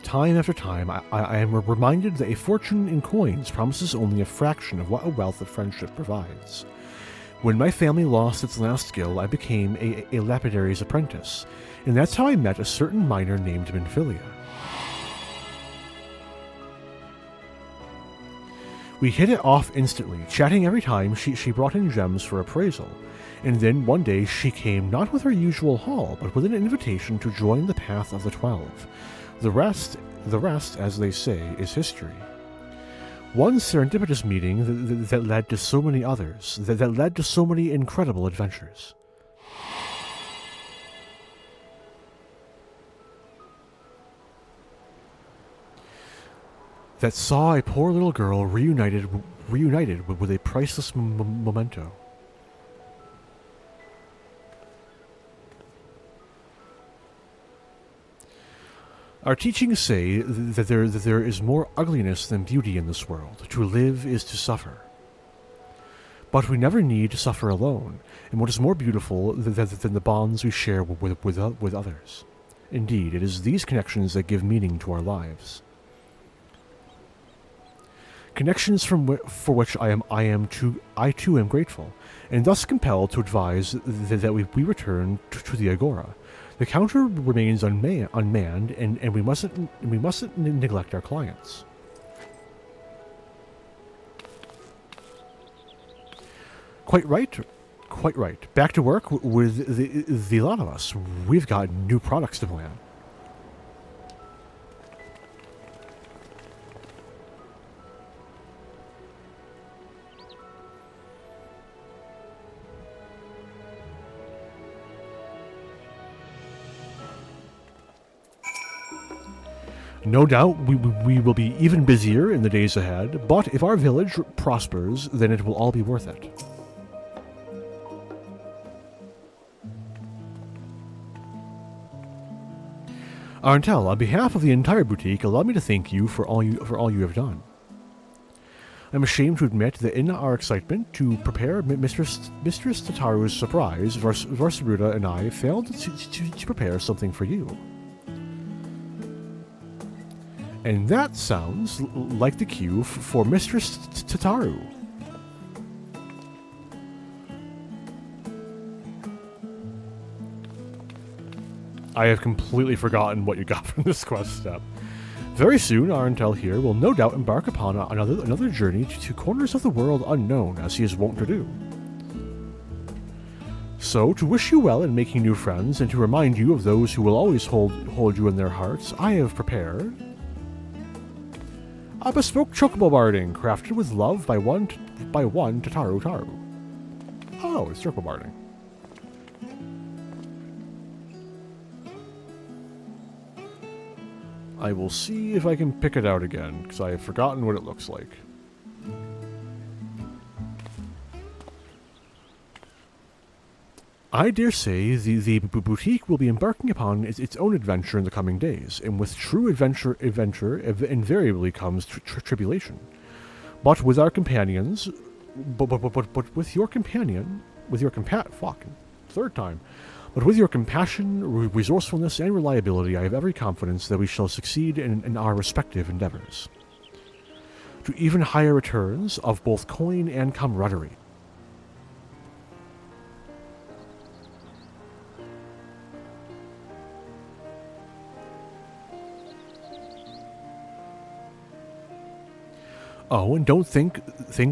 Time after time, I am reminded that a fortune in coins promises only a fraction of what a wealth of friendship provides. When my family lost its last skill, I became a lapidary's apprentice, and that's how I met a certain miner named Minfilia. We hit it off instantly, chatting every time she brought in gems for appraisal, and then one day she came not with her usual haul, but with an invitation to join the Path of the 12. The rest, as they say, is history. One serendipitous meeting that led to so many others, that led to so many incredible adventures. That saw a poor little girl reunited with a priceless memento. Our teachings say that there is more ugliness than beauty in this world. To live is to suffer. But we never need to suffer alone, and what is more beautiful than the bonds we share with others? Indeed, it is these connections that give meaning to our lives. Connections for which I too am grateful, and thus compelled to advise that we return to the Agora. The counter remains unmanned, and we mustn't neglect our clients. Quite right. Back to work with the lot of us. We've got new products to plan. No doubt we will be even busier in the days ahead, but if our village prospers, then it will all be worth it. Arntel, on behalf of the entire boutique, allow me to thank you for all you have done. I'm ashamed to admit that in our excitement to prepare Mistress Tataru's surprise, Varsaruda and I failed to prepare something for you. And that sounds like the cue for Mistress Tataru. I have completely forgotten what you got from this quest step. Very soon, Arntel here will no doubt embark upon another journey to corners of the world unknown, as he is wont to do. So, to wish you well in making new friends, and to remind you of those who will always hold you in their hearts, I have prepared a bespoke chocobo barding, crafted with love by one Tataru. Oh, it's chocobo barding. I will see if I can pick it out again, because I have forgotten what it looks like. I dare say the boutique will be embarking upon its own adventure in the coming days, and with true adventure invariably comes tribulation. But with our companions, but with your companion, third time. But with your compassion, resourcefulness, and reliability, I have every confidence that we shall succeed in our respective endeavors. To even higher returns of both coin and camaraderie. Oh, and don't think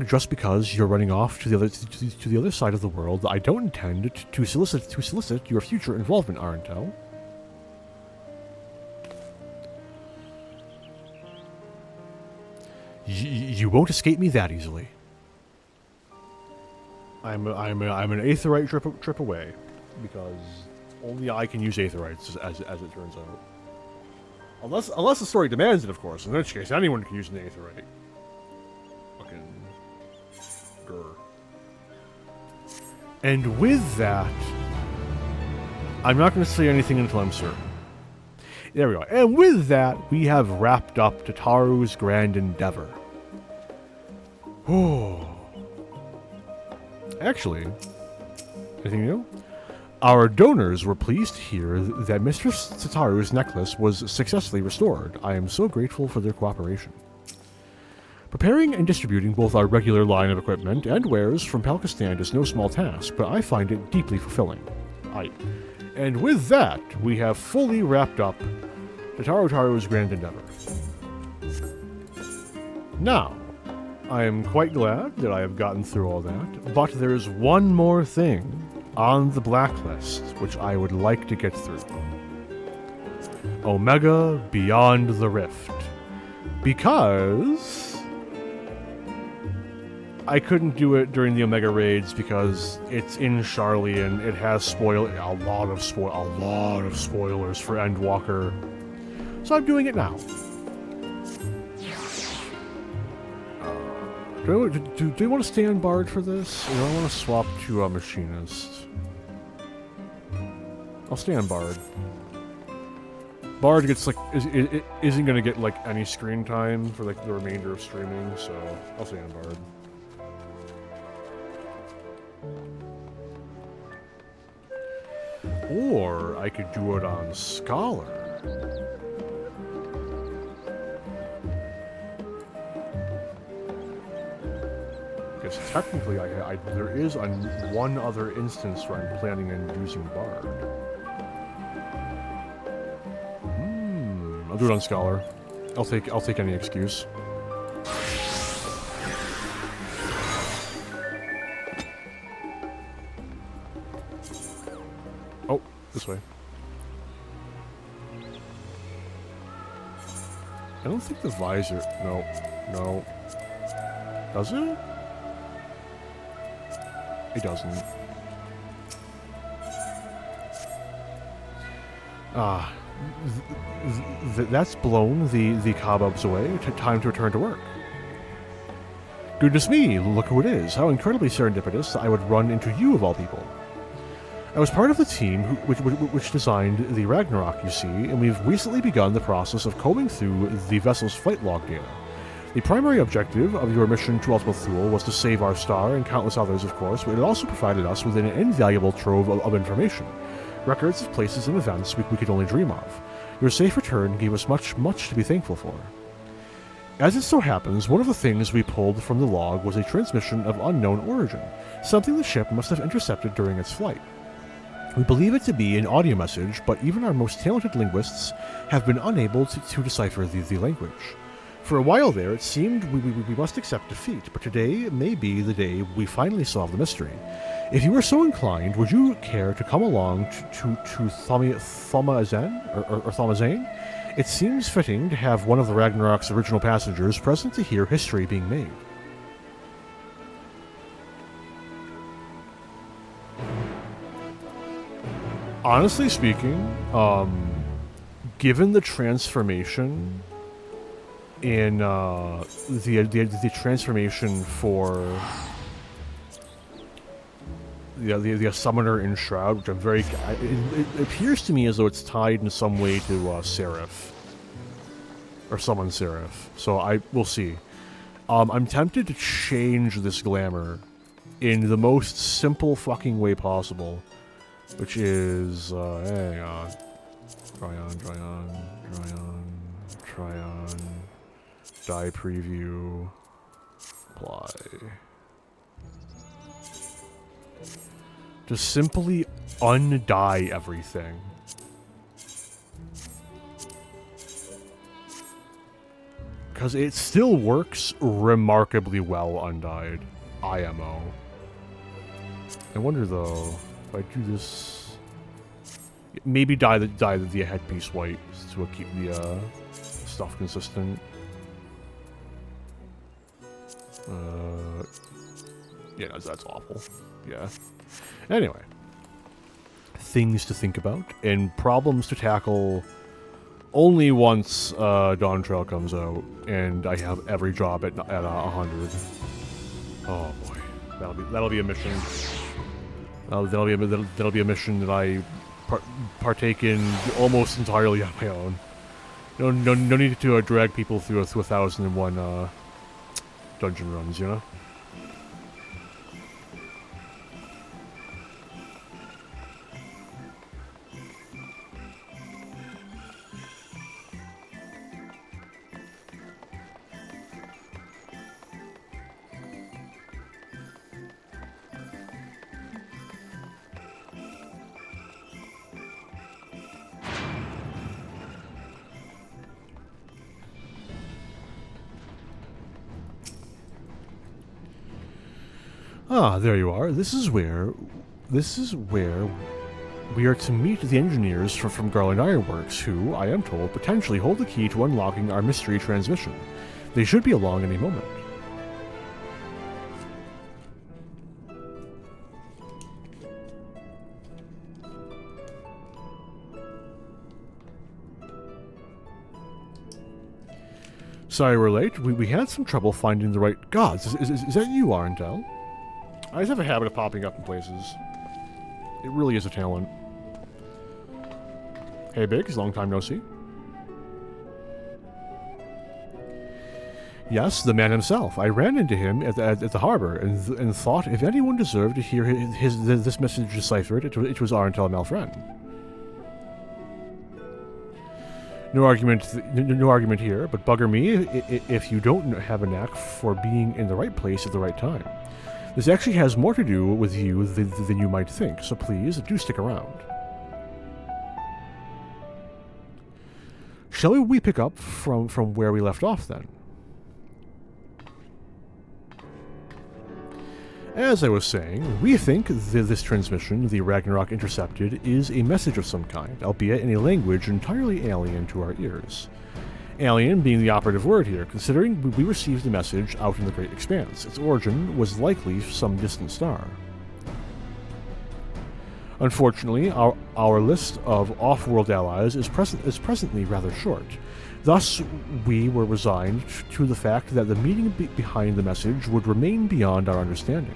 just because you're running off to the other side of the world that I don't intend to solicit your future involvement, Arntel. You won't escape me that easily. I'm an aetheryte trip away, because Only I can use aetherites, as it turns out. Unless the story demands it, of course. In which case, anyone can use an aetherite. Fucking... grr. And with that... I'm not going to say anything until I'm certain. There we go. And with that, we have wrapped up Tataru's grand endeavor. Oh. Actually, anything new? Our donors were pleased to hear that Mistress Tataru's necklace was successfully restored. I am so grateful for their cooperation. Preparing and distributing both our regular line of equipment and wares from Palkistan is no small task, but I find it deeply fulfilling. And with that, we have fully wrapped up Tataru's grand endeavor. Now, I am quite glad that I have gotten through all that, but there is one more thing on the blacklist which I would like to get through. Omega Beyond the Rift. Because I couldn't do it during the Omega raids because it's in Charlie and it has a lot of spoilers for Endwalker. So I'm doing it now. Do you want to stay on Bard for this? Or do I want to swap to a Machinist? I'll stay on Bard. Bard gets isn't gonna get any screen time for the remainder of streaming, so I'll stay on Bard. Or I could do it on Scholar. Because technically, there is one other instance where I'm planning on using Bard. I'll do it on Scholar. I'll take any excuse. Oh, this way. I don't think the visor... No. Does it? It doesn't. That's blown the cobwebs away. Time to return to work. Goodness me, look who it is. How incredibly serendipitous that I would run into you of all people. I was part of the team which designed the Ragnarok, you see, and we've recently begun the process of combing through the vessel's flight log data. The primary objective of your mission to Ultima Thule was to save our star, and countless others, of course, but it also provided us with an invaluable trove of information. Records of places and events we could only dream of. Your safe return gave us much to be thankful for. As it so happens, one of the things we pulled from the log was a transmission of unknown origin, something the ship must have intercepted during its flight. We believe it to be an audio message, but even our most talented linguists have been unable to decipher the language. For a while there, it seemed we must accept defeat, but today may be the day we finally solve the mystery. If you were so inclined, would you care to come along to Thomazane? It seems fitting to have one of the Ragnarok's original passengers present to hear history being made. Honestly speaking, given the transformation in the transformation for the summoner in Shroud, which I'm very, it appears to me as though it's tied in some way to Seraph or summon Seraph. So I will see. I'm tempted to change this glamour in the most simple fucking way possible, which is hang on, try on, die preview, apply. Just simply undye everything. Because it still works remarkably well undyed. IMO. I wonder though, if I do this... Maybe dye the headpiece white to keep the stuff consistent. Yeah, that's awful. Yeah. Anyway. things to think about and problems to tackle only once Dawn Trail comes out and I have every job at 100. Oh boy, that'll be a mission. That'll be a mission that I partake in almost entirely on my own. No need to drag people through 1,001 dungeon runs, you know. Ah, there you are. This is where we are to meet the engineers from Garland Ironworks, who, I am told, potentially hold the key to unlocking our mystery transmission. They should be along any moment. Sorry we're late. We had some trouble finding the right... Gods, is that you, Arndel? I just have a habit of popping up in places. It really is a talent. Hey Biggs, long time no see. Yes, the man himself. I ran into him at the harbor and thought if anyone deserved to hear this message deciphered, it was Arndel Malfren. No argument here, but bugger me if you don't have a knack for being in the right place at the right time. This actually has more to do with you than you might think, so please, do stick around. Shall we pick up from where we left off, then? As I was saying, we think this transmission, the Ragnarok Intercepted, is a message of some kind, albeit in a language entirely alien to our ears. Alien being the operative word here, considering we received the message out in the Great Expanse. Its origin was likely some distant star. Unfortunately, our list of off-world allies is presently rather short. Thus, we were resigned to the fact that the meaning behind the message would remain beyond our understanding.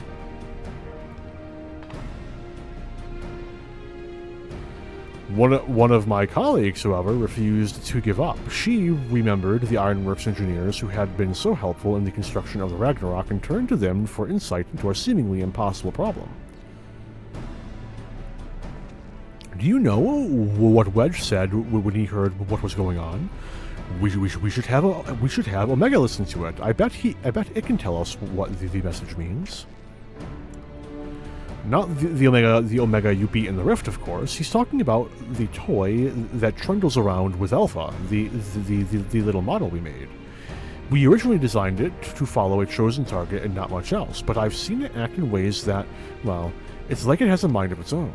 One of my colleagues, however, refused to give up. She remembered the Ironworks engineers who had been so helpful in the construction of the Ragnarok and turned to them for insight into our seemingly impossible problem. Do you know what Wedge said when he heard what was going on? We should have Omega listen to it. I bet it can tell us what the message means. Not the Omega you beat in the Rift, of course. He's talking about the toy that trundles around with Alpha, the little model we made. We originally designed it to follow a chosen target and not much else, but I've seen it act in ways that, well, it's like it has a mind of its own.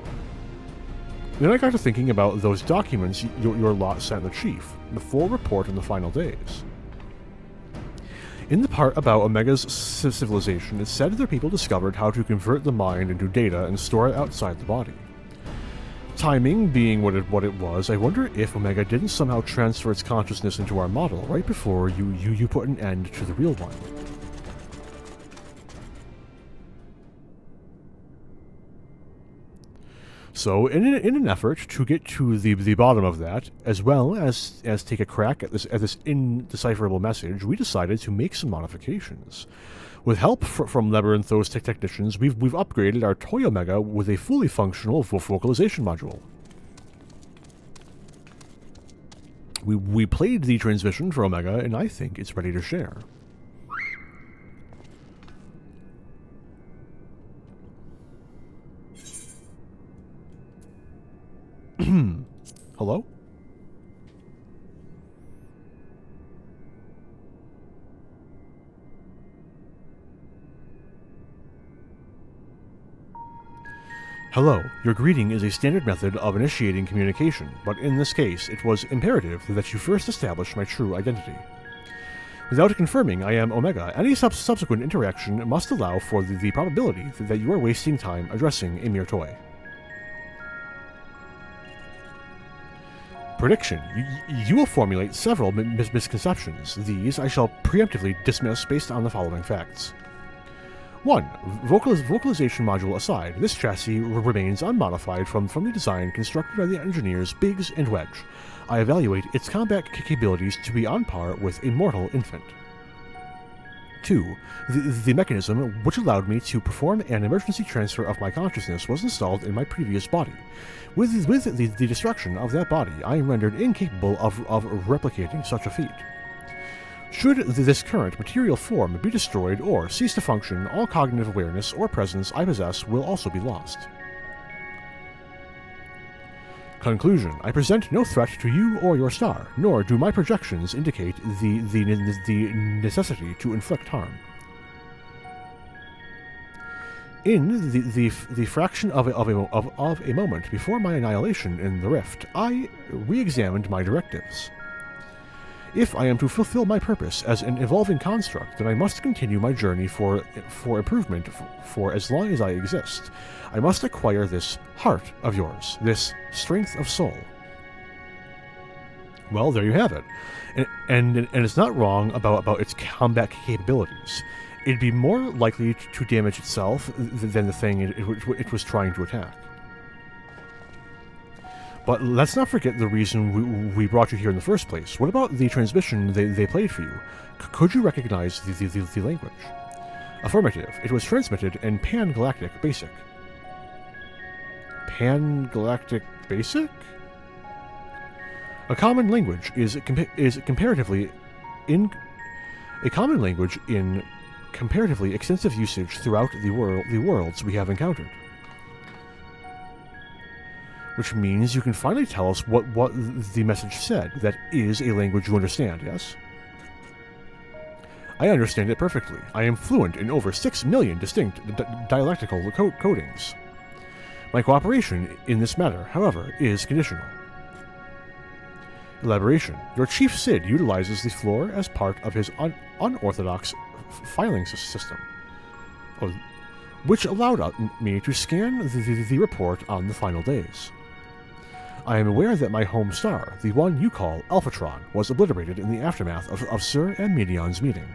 Then I got to thinking about those documents your lot sent the Chief, the full report on the final days. In the part about Omega's civilization, it said their people discovered how to convert the mind into data and store it outside the body. Timing being what it was, I wonder if Omega didn't somehow transfer its consciousness into our model right before you put an end to the real one. So, in an effort to get to the bottom of that, as well as take a crack at this indecipherable message, we decided to make some modifications. With help from Labyrinthos technicians, we've upgraded our toy Omega with a fully functional vocalization module. We played the transmission for Omega, and I think it's ready to share. Hello? Hello. Your greeting is a standard method of initiating communication, but in this case, it was imperative that you first establish my true identity. Without confirming I am Omega, any subsequent interaction must allow for the probability that you are wasting time addressing a mere toy. Prediction. You will formulate several misconceptions. These I shall preemptively dismiss based on the following facts. 1. Vocalization module aside, this chassis remains unmodified from the design constructed by the engineers Biggs and Wedge. I evaluate its combat capabilities to be on par with a mortal infant. 2. The mechanism which allowed me to perform an emergency transfer of my consciousness was installed in my previous body. With the destruction of that body, I am rendered incapable of replicating such a feat. Should this current material form be destroyed or cease to function, all cognitive awareness or presence I possess will also be lost. Conclusion. I present no threat to you or your star, nor do my projections indicate the necessity to inflict harm. In the fraction of a moment before my annihilation in the rift, I re-examined my directives. If I am to fulfill my purpose as an evolving construct, then I must continue my journey for improvement for as long as I exist. I must acquire this heart of yours, this strength of soul. Well, there you have it. And it's not wrong about its combat capabilities. It'd be more likely to damage itself than the thing it was trying to attack. But let's not forget the reason we brought you here in the first place. What about the transmission they played for you? Could you recognize the language? Affirmative. It was transmitted in Pan-Galactic Basic. Pan-Galactic Basic? A common language is comparatively in comparatively extensive usage throughout the worlds we have encountered. Which means you can finally tell us what the message said. That is a language you understand, yes? I understand it perfectly. I am fluent in over 6 million distinct dialectical codings. My cooperation in this matter, however, is conditional. Elaboration. Your chief Sid utilizes the floor as part of his unorthodox filing system, which allowed me to scan the report on the final days. I am aware that my home star, the one you call Alphatron, was obliterated in the aftermath of Sir and Medion's meeting.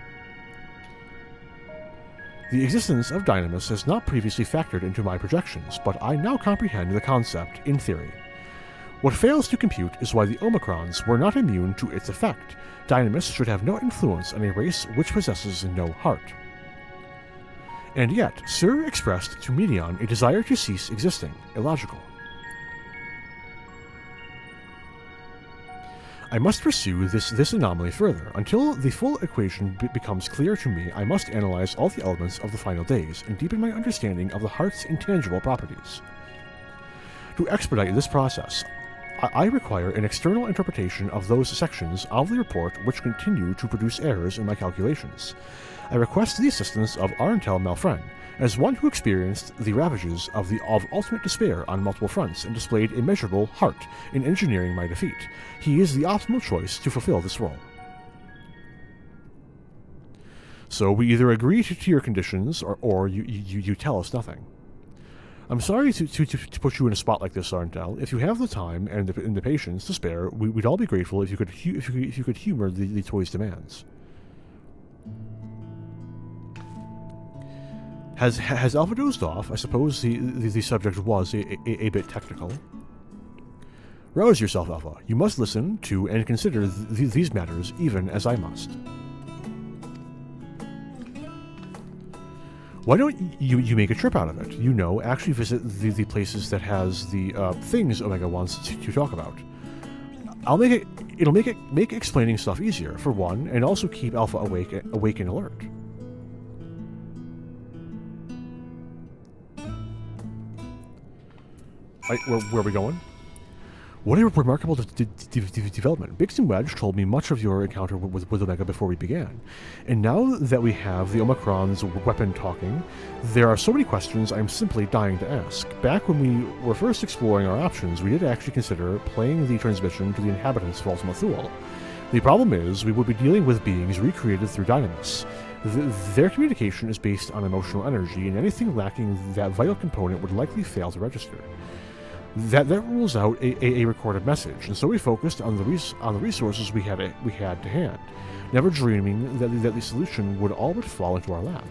The existence of Dynamis has not previously factored into my projections, but I now comprehend the concept in theory. What fails to compute is why the Omicrons were not immune to its effect. Dynamis should have no influence on a race which possesses no heart. And yet, Sir expressed to Medion a desire to cease existing, illogical. I must pursue this anomaly further. Until the full equation becomes clear to me, I must analyze all the elements of the final days and deepen my understanding of the heart's intangible properties. To expedite this process, I require an external interpretation of those sections of the report which continue to produce errors in my calculations. I request the assistance of Arentel Malfren, as one who experienced the ravages of ultimate despair on multiple fronts and displayed immeasurable heart in engineering my defeat. He is the optimal choice to fulfill this role. So we either agree to your conditions, or you tell us nothing. I'm sorry to put you in a spot like this, Arentel. If you have the time and the patience to spare, we'd all be grateful if you could humor the toy's demands. Has Alpha dozed off? I suppose the subject was a bit technical. Rouse yourself, Alpha. You must listen to and consider these matters, even as I must. Why don't you make a trip out of it? Actually visit the places that has the things Omega wants to talk about. It'll make explaining stuff easier, for one, and also keep Alpha awake and alert. Where are we going? What a remarkable development. Biggs and Wedge told me much of your encounter with Omega before we began. And now that we have the Omicron's weapon talking, there are so many questions I'm simply dying to ask. Back when we were first exploring our options, we did actually consider playing the transmission to the inhabitants of Ultima Thule. The problem is, we would be dealing with beings recreated through Dynamis. Their communication is based on emotional energy, and anything lacking that vital component would likely fail to register. That rules out a recorded message, and so we focused on the resources we had to hand, never dreaming that the solution would all but fall into our lap.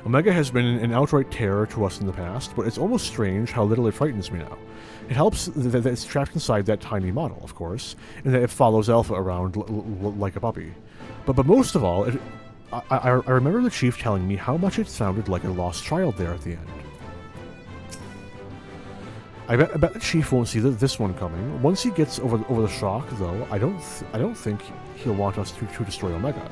Omega has been an outright terror to us in the past, but it's almost strange how little it frightens me now. It helps that it's trapped inside that tiny model, of course, and that it follows Alpha around like a puppy. But most of all, I remember the Chief telling me how much it sounded like a lost child there at the end. I bet the Chief won't see this one coming. Once he gets over the shock, though, I don't think he'll want us to destroy Omega.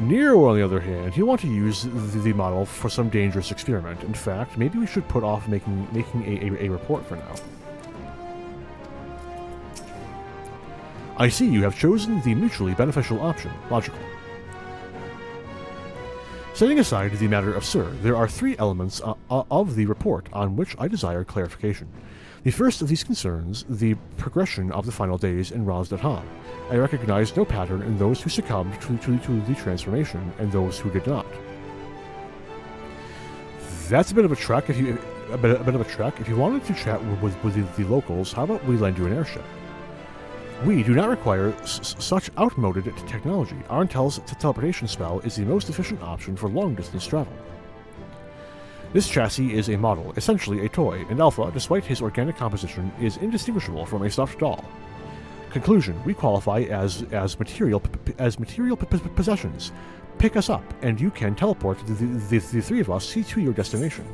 Nero, on the other hand, he'll want to use the model for some dangerous experiment. In fact, maybe we should put off making a report for now. I see you have chosen the mutually beneficial option. Logical. Setting aside the matter of Sir, there are 3 elements of the report on which I desire clarification. The first of these concerns the progression of the final days in Raz-Datan. I recognize no pattern in those who succumbed to the transformation and those who did not. That's a bit of a trek. If you wanted to chat with the locals, how about we lend you an airship? We do not require such outmoded technology. Our teleportation spell is the most efficient option for long-distance travel. This chassis is a model, essentially a toy, and Alpha, despite his organic composition, is indistinguishable from a stuffed doll. Conclusion: we qualify as material possessions. Pick us up, and you can teleport the 3 of us to your destination.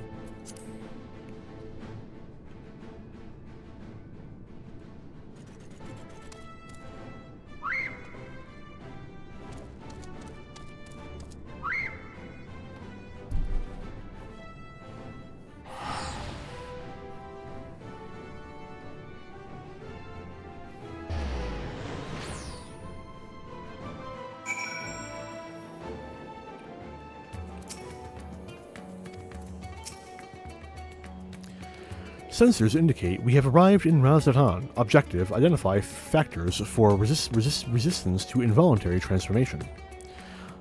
Sensors indicate we have arrived in Raz-Datan. Objective: identify factors for resistance to involuntary transformation.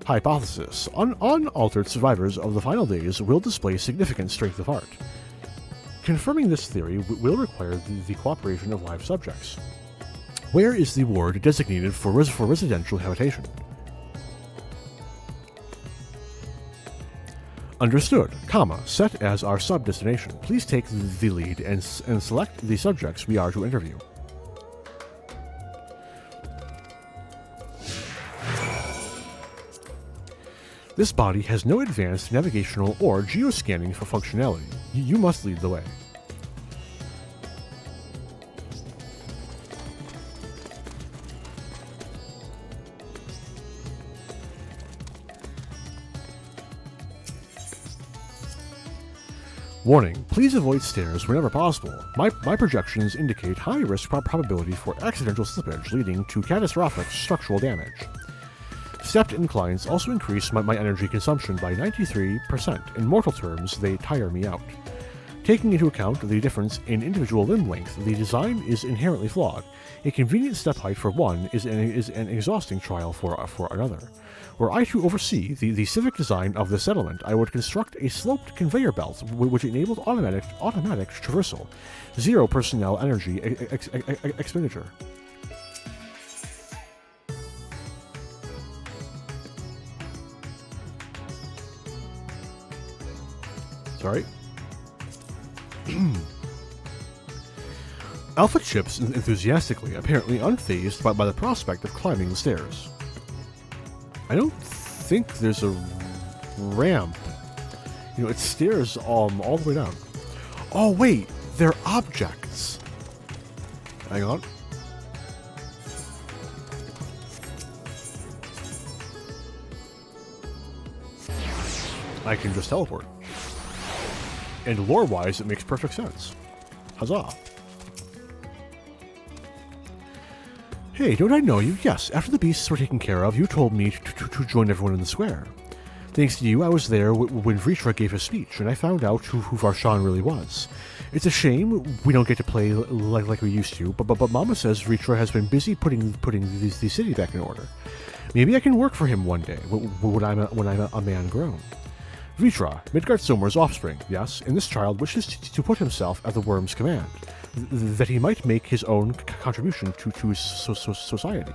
Hypothesis: unaltered survivors of the final days will display significant strength of heart. Confirming this theory will require the cooperation of live subjects. Where is the ward designated for residential habitation? Understood, set as our sub-destination. Please take the lead and select the subjects we are to interview. This body has no advanced navigational or geoscanning for functionality. You must lead the way. Warning, please avoid stairs whenever possible. My projections indicate high risk probability for accidental slippage leading to catastrophic structural damage. Stepped inclines also increase my energy consumption by 93%. In mortal terms, they tire me out. Taking into account the difference in individual limb length, the design is inherently flawed. A convenient step height for one is an exhausting trial for another. Were I to oversee the civic design of the settlement, I would construct a sloped conveyor belt which enabled automatic traversal, 0 personnel energy expenditure. Sorry. Alpha chips enthusiastically, apparently unfazed by the prospect of climbing the stairs. I don't think there's a ramp. You know, it stairs all the way down. Oh wait, they're objects. Hang on. I can just teleport. And lore-wise, it makes perfect sense. Huzzah. Hey, don't I know you? Yes, after the beasts were taken care of, you told me to join everyone in the square. Thanks to you, I was there when Vritra gave his speech, and I found out who Varshan really was. It's a shame we don't get to play like we used to, but Mama says Vritra has been busy putting the city back in order. Maybe I can work for him one day, when I'm a man grown. Vitra, Midgard Somer's offspring, yes, and this child wishes to put himself at the worm's command, that he might make his own contribution to society.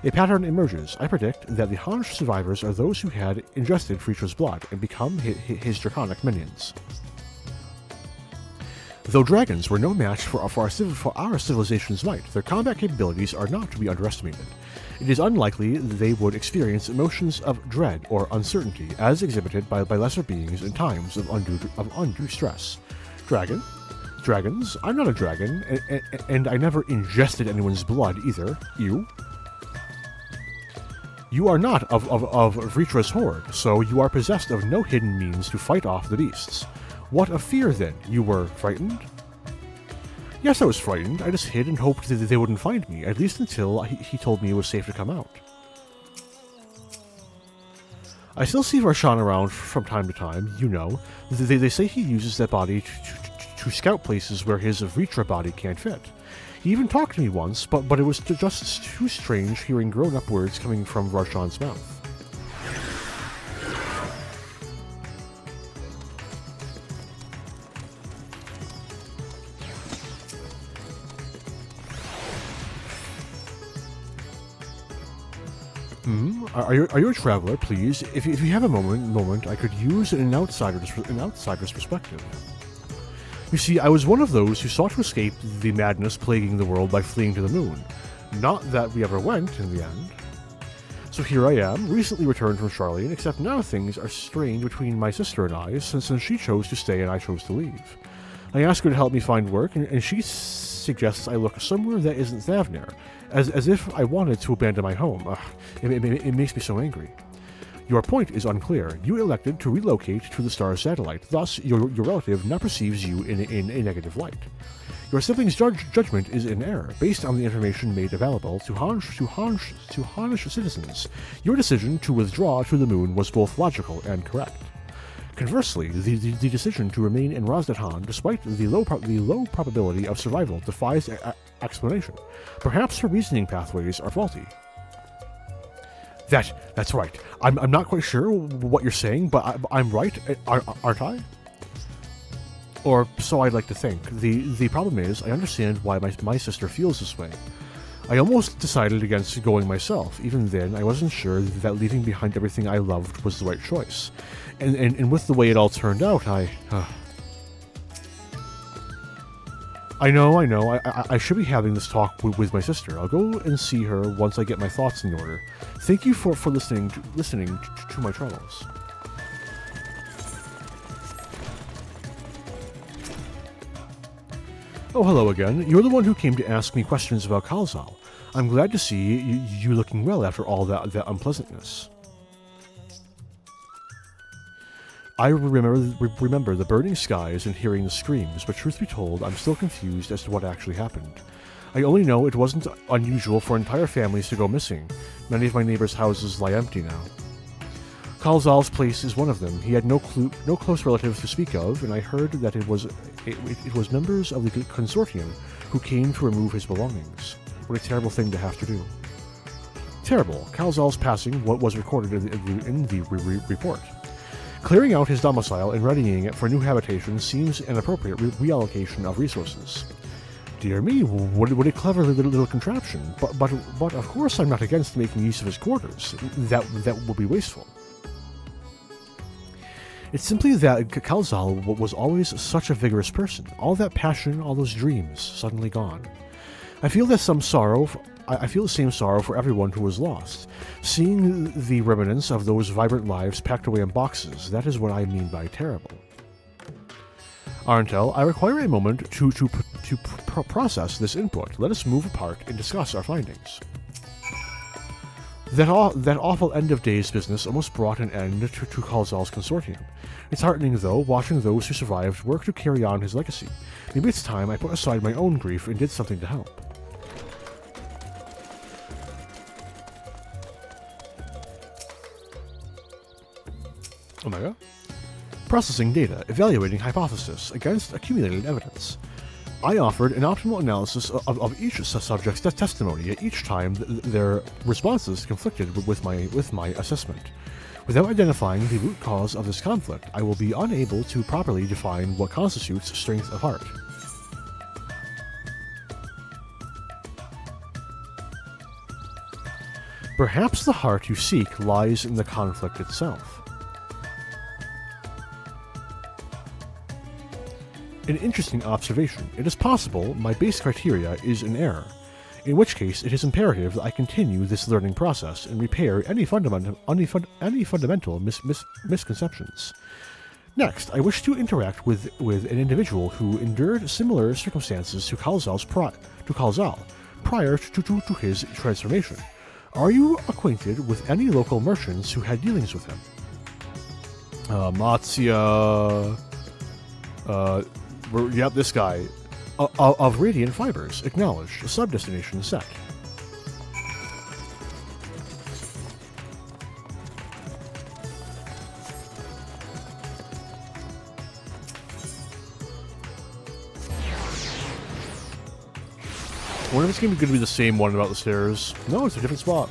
A pattern emerges. I predict that the Hansh survivors are those who had ingested Vitra's blood and become his draconic minions. Though dragons were no match for our civilization's might, their combat capabilities are not to be underestimated. It is unlikely they would experience emotions of dread or uncertainty as exhibited by lesser beings in times of undue stress. Dragons? I'm not a dragon, and I never ingested anyone's blood either. You are not of Vritra's horde, so you are possessed of no hidden means to fight off the beasts. What of fear, then? You were frightened? Yes, I was frightened. I just hid and hoped that they wouldn't find me, at least until he told me it was safe to come out. I still see Varshan around from time to time, you know. They say he uses that body to scout places where his Vritra body can't fit. He even talked to me once, but it was just too strange hearing grown-up words coming from Varshan's mouth. Are you a traveler, please? If you have a moment, I could use an outsider's perspective. You see, I was one of those who sought to escape the madness plaguing the world by fleeing to the moon. Not that we ever went, in the end. So here I am, recently returned from Charlene, except now things are strained between my sister and I, since she chose to stay and I chose to leave. I ask her to help me find work, and she suggests I look somewhere that isn't Thavner, as if I wanted to abandon my home. Ugh, it makes me so angry. Your point is unclear. You elected to relocate to the star's satellite, thus your relative now perceives you in a negative light. Your sibling's judgment is in error, based on the information made available to Hansh citizens. Your decision to withdraw to the moon was both logical and correct. Conversely, the decision to remain in Razdatan, despite the low probability of survival, defies explanation. Perhaps her reasoning pathways are faulty. That's right. I'm not quite sure what you're saying, but I'm right, aren't I? Or so I'd like to think. The problem is, I understand why my sister feels this way. I almost decided against going myself. Even then, I wasn't sure that leaving behind everything I loved was the right choice. And with the way it all turned out, I know. I should be having this talk with my sister. I'll go and see her once I get my thoughts in order. Thank you for listening to my troubles. Oh, hello again. You're the one who came to ask me questions about Kalzal. I'm glad to see you looking well after all that unpleasantness. I remember the burning skies and hearing the screams, but truth be told, I'm still confused as to what actually happened. I only know it wasn't unusual for entire families to go missing. Many of my neighbors' houses lie empty now. Kalzal's place is one of them. He had no close relatives to speak of, and I heard that it was members of the consortium who came to remove his belongings. What a terrible thing to have to do. Terrible. Kalzal's passing was recorded in the report. Clearing out his domicile and readying it for new habitation seems an appropriate reallocation of resources. Dear me, what a clever little contraption. But of course I'm not against making use of his quarters. That would be wasteful. It's simply that Kalzal was always such a vigorous person. All that passion, all those dreams, suddenly gone. I feel the same sorrow for everyone who was lost. Seeing the remnants of those vibrant lives packed away in boxes, that is what I mean by terrible. Arntel, I require a moment to process this input. Let us move apart and discuss our findings. That awful end of days business almost brought an end to Kalzal's consortium. It's heartening, though, watching those who survived work to carry on his legacy. Maybe it's time I put aside my own grief and did something to help. Omega? Processing data, evaluating hypothesis against accumulated evidence. I offered an optimal analysis of each subject's testimony at each time their responses conflicted with my assessment. Without identifying the root cause of this conflict, I will be unable to properly define what constitutes strength of heart. Perhaps the heart you seek lies in the conflict itself. An interesting observation. It is possible my base criteria is in error, in which case it is imperative that I continue this learning process and repair any fundamental misconceptions. Next, I wish to interact with an individual who endured similar circumstances to Kalzal prior to his transformation. Are you acquainted with any local merchants who had dealings with him? Matsya... yep, this guy. Of Radiant Fibers. Acknowledged. Sub-destination set. I wonder if it's going to be the same one about the stairs. No, it's a different spot.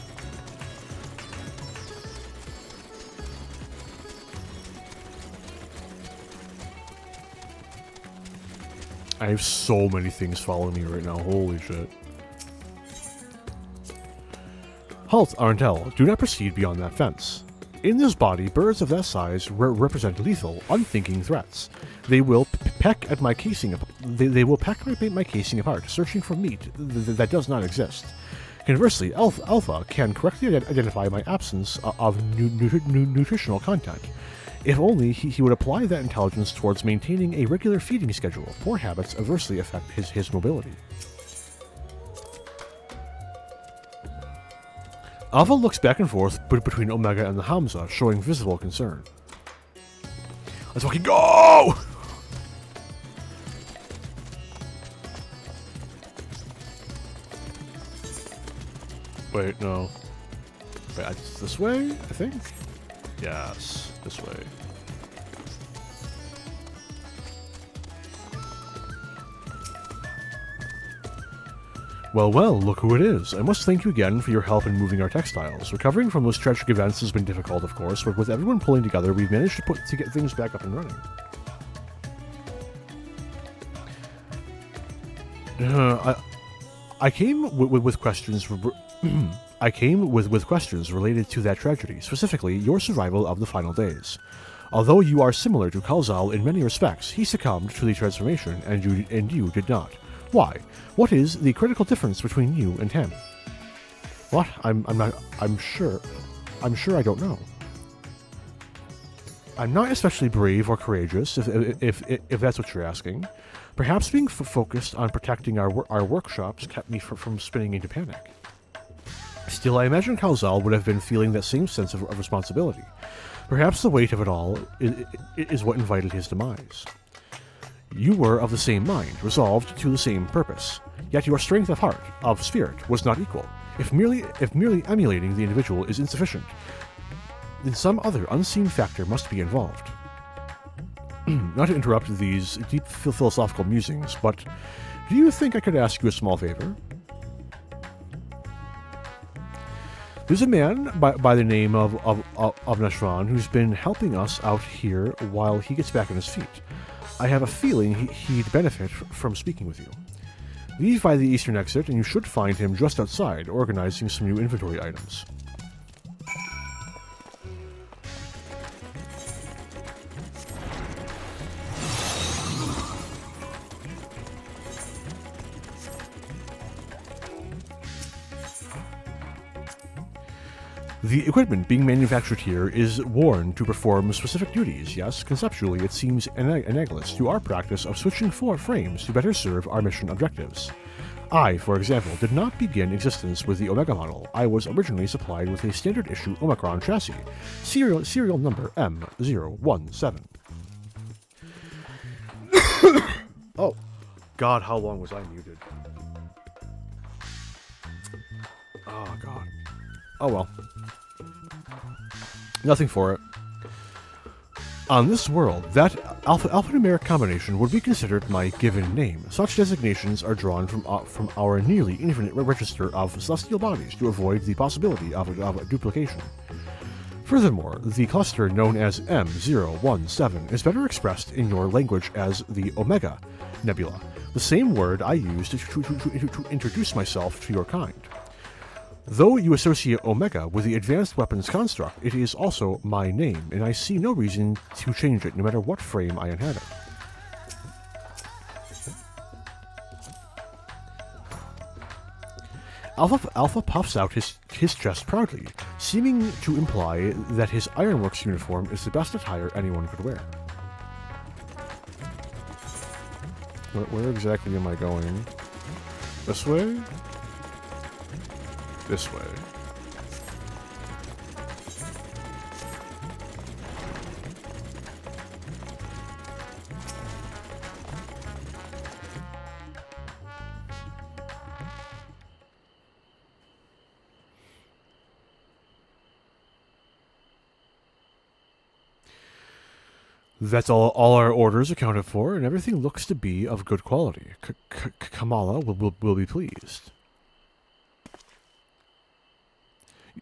I have so many things following me right now. Holy shit. Halt, Arendelle. Do not proceed beyond that fence. In this body, birds of that size represent lethal, unthinking threats. They will peck at my casing. They will peck my casing apart, searching for meat that does not exist. Conversely, Alpha can correctly identify my absence of nutritional content. If only he would apply that intelligence towards maintaining a regular feeding schedule. Poor habits adversely affect his mobility. Alpha looks back and forth between Omega and the Hamza, showing visible concern. Let's fucking go! Wait, no. Wait, it's this way, I think? Yes, this way. Well, look who it is. I must thank you again for your help in moving our textiles. Recovering from those tragic events has been difficult, of course, but with everyone pulling together, we've managed to get things back up and running. I came with questions. I came with questions related to that tragedy, specifically your survival of the final days. Although you are similar to Kalzal in many respects, he succumbed to the transformation, and you did not. Why? What is the critical difference between you and him? What? I'm sure I don't know. I'm not especially brave or courageous, if that's what you're asking. Perhaps being focused on protecting our workshops kept me from spinning into panic. Still, I imagine Kalzal would have been feeling that same sense of responsibility. Perhaps the weight of it all is what invited his demise. You were of the same mind, resolved to the same purpose. Yet your strength of heart, of spirit, was not equal. If merely emulating the individual is insufficient, then some other unseen factor must be involved. Not to interrupt these deep philosophical musings, but do you think I could ask you a small favor? There's a man by the name of Nashran who's been helping us out here while he gets back on his feet. I have a feeling he'd benefit from speaking with you. Leave by the eastern exit, and you should find him just outside, organizing some new inventory items. The equipment being manufactured here is worn to perform specific duties. Yes, conceptually it seems analogous to our practice of switching frames to better serve our mission objectives. I, for example, did not begin existence with the Omega model. I was originally supplied with a standard issue Omicron chassis, serial number M017. Oh, God, how long was I muted? Oh, God. Oh, well. Nothing for it. On this world, that alphanumeric combination would be considered my given name. Such designations are drawn from our nearly infinite register of celestial bodies to avoid the possibility of duplication. Furthermore, the cluster known as M017 is better expressed in your language as the Omega Nebula, the same word I used to introduce myself to your kind. Though you associate Omega with the advanced weapons construct, it is also my name, and I see no reason to change it no matter what frame I inhabit. Alpha puffs out his chest proudly, seeming to imply that his Ironworks uniform is the best attire anyone could wear. Where exactly am I going? This way? This way. That's all our orders accounted for, and everything looks to be of good quality. Kamala will be pleased.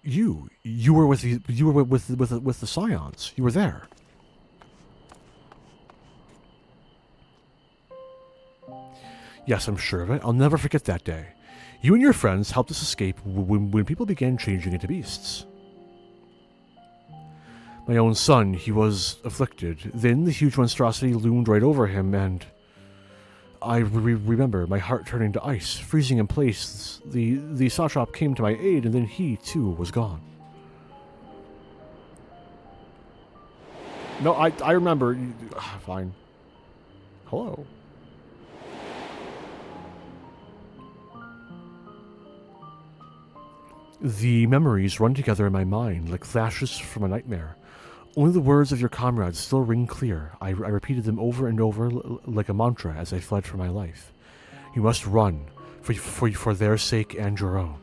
You were with the Scions. You were there. Yes, I'm sure of it. I'll never forget that day. You and your friends helped us escape when people began changing into beasts. My own son, he was afflicted. Then the huge monstrosity loomed right over him, and I remember my heart turning to ice, freezing in place. The satrap came to my aid, and then he, too, was gone. No, I remember. Fine. Hello. The memories run together in my mind like flashes from a nightmare. Only the words of your comrades still ring clear. I repeated them over and over like a mantra as I fled for my life. You must run, for their sake and your own.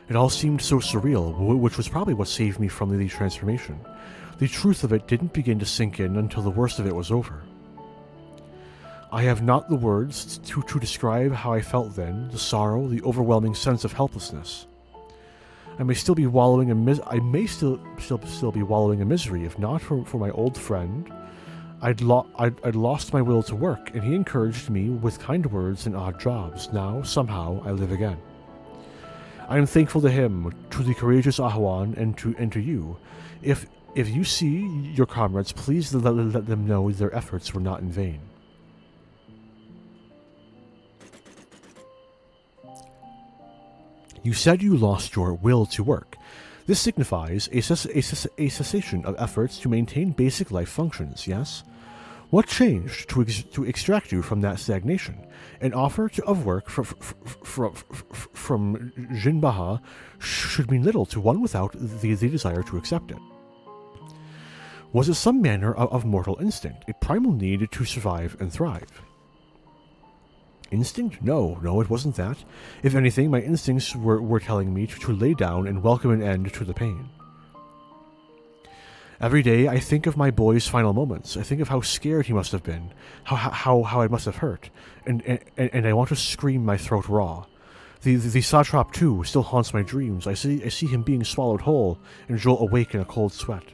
It all seemed so surreal, which was probably what saved me from the transformation. The truth of it didn't begin to sink in until the worst of it was over. I have not the words to describe how I felt then, the sorrow, the overwhelming sense of helplessness. I may still be wallowing in be wallowing in misery, if not for my old friend. I'd lost my will to work, and he encouraged me with kind words and odd jobs. Now, somehow, I live again. I am thankful to him, to the courageous Ahuan, and to you. If you see your comrades, please let them know their efforts were not in vain. You said you lost your will to work. This signifies a cessation of efforts to maintain basic life functions, yes? What changed to extract you from that stagnation? An offer of work from Jinbaha should mean little to one without the desire to accept it. Was it some manner of mortal instinct, a primal need to survive and thrive? Instinct? No, it wasn't that. If anything, my instincts were telling me to lay down and welcome an end to the pain. Every day, I think of my boy's final moments. I think of how scared he must have been, how it must have hurt, and I want to scream my throat raw. The satrap, too, still haunts my dreams. I see him being swallowed whole, and jolt awake in a cold sweat.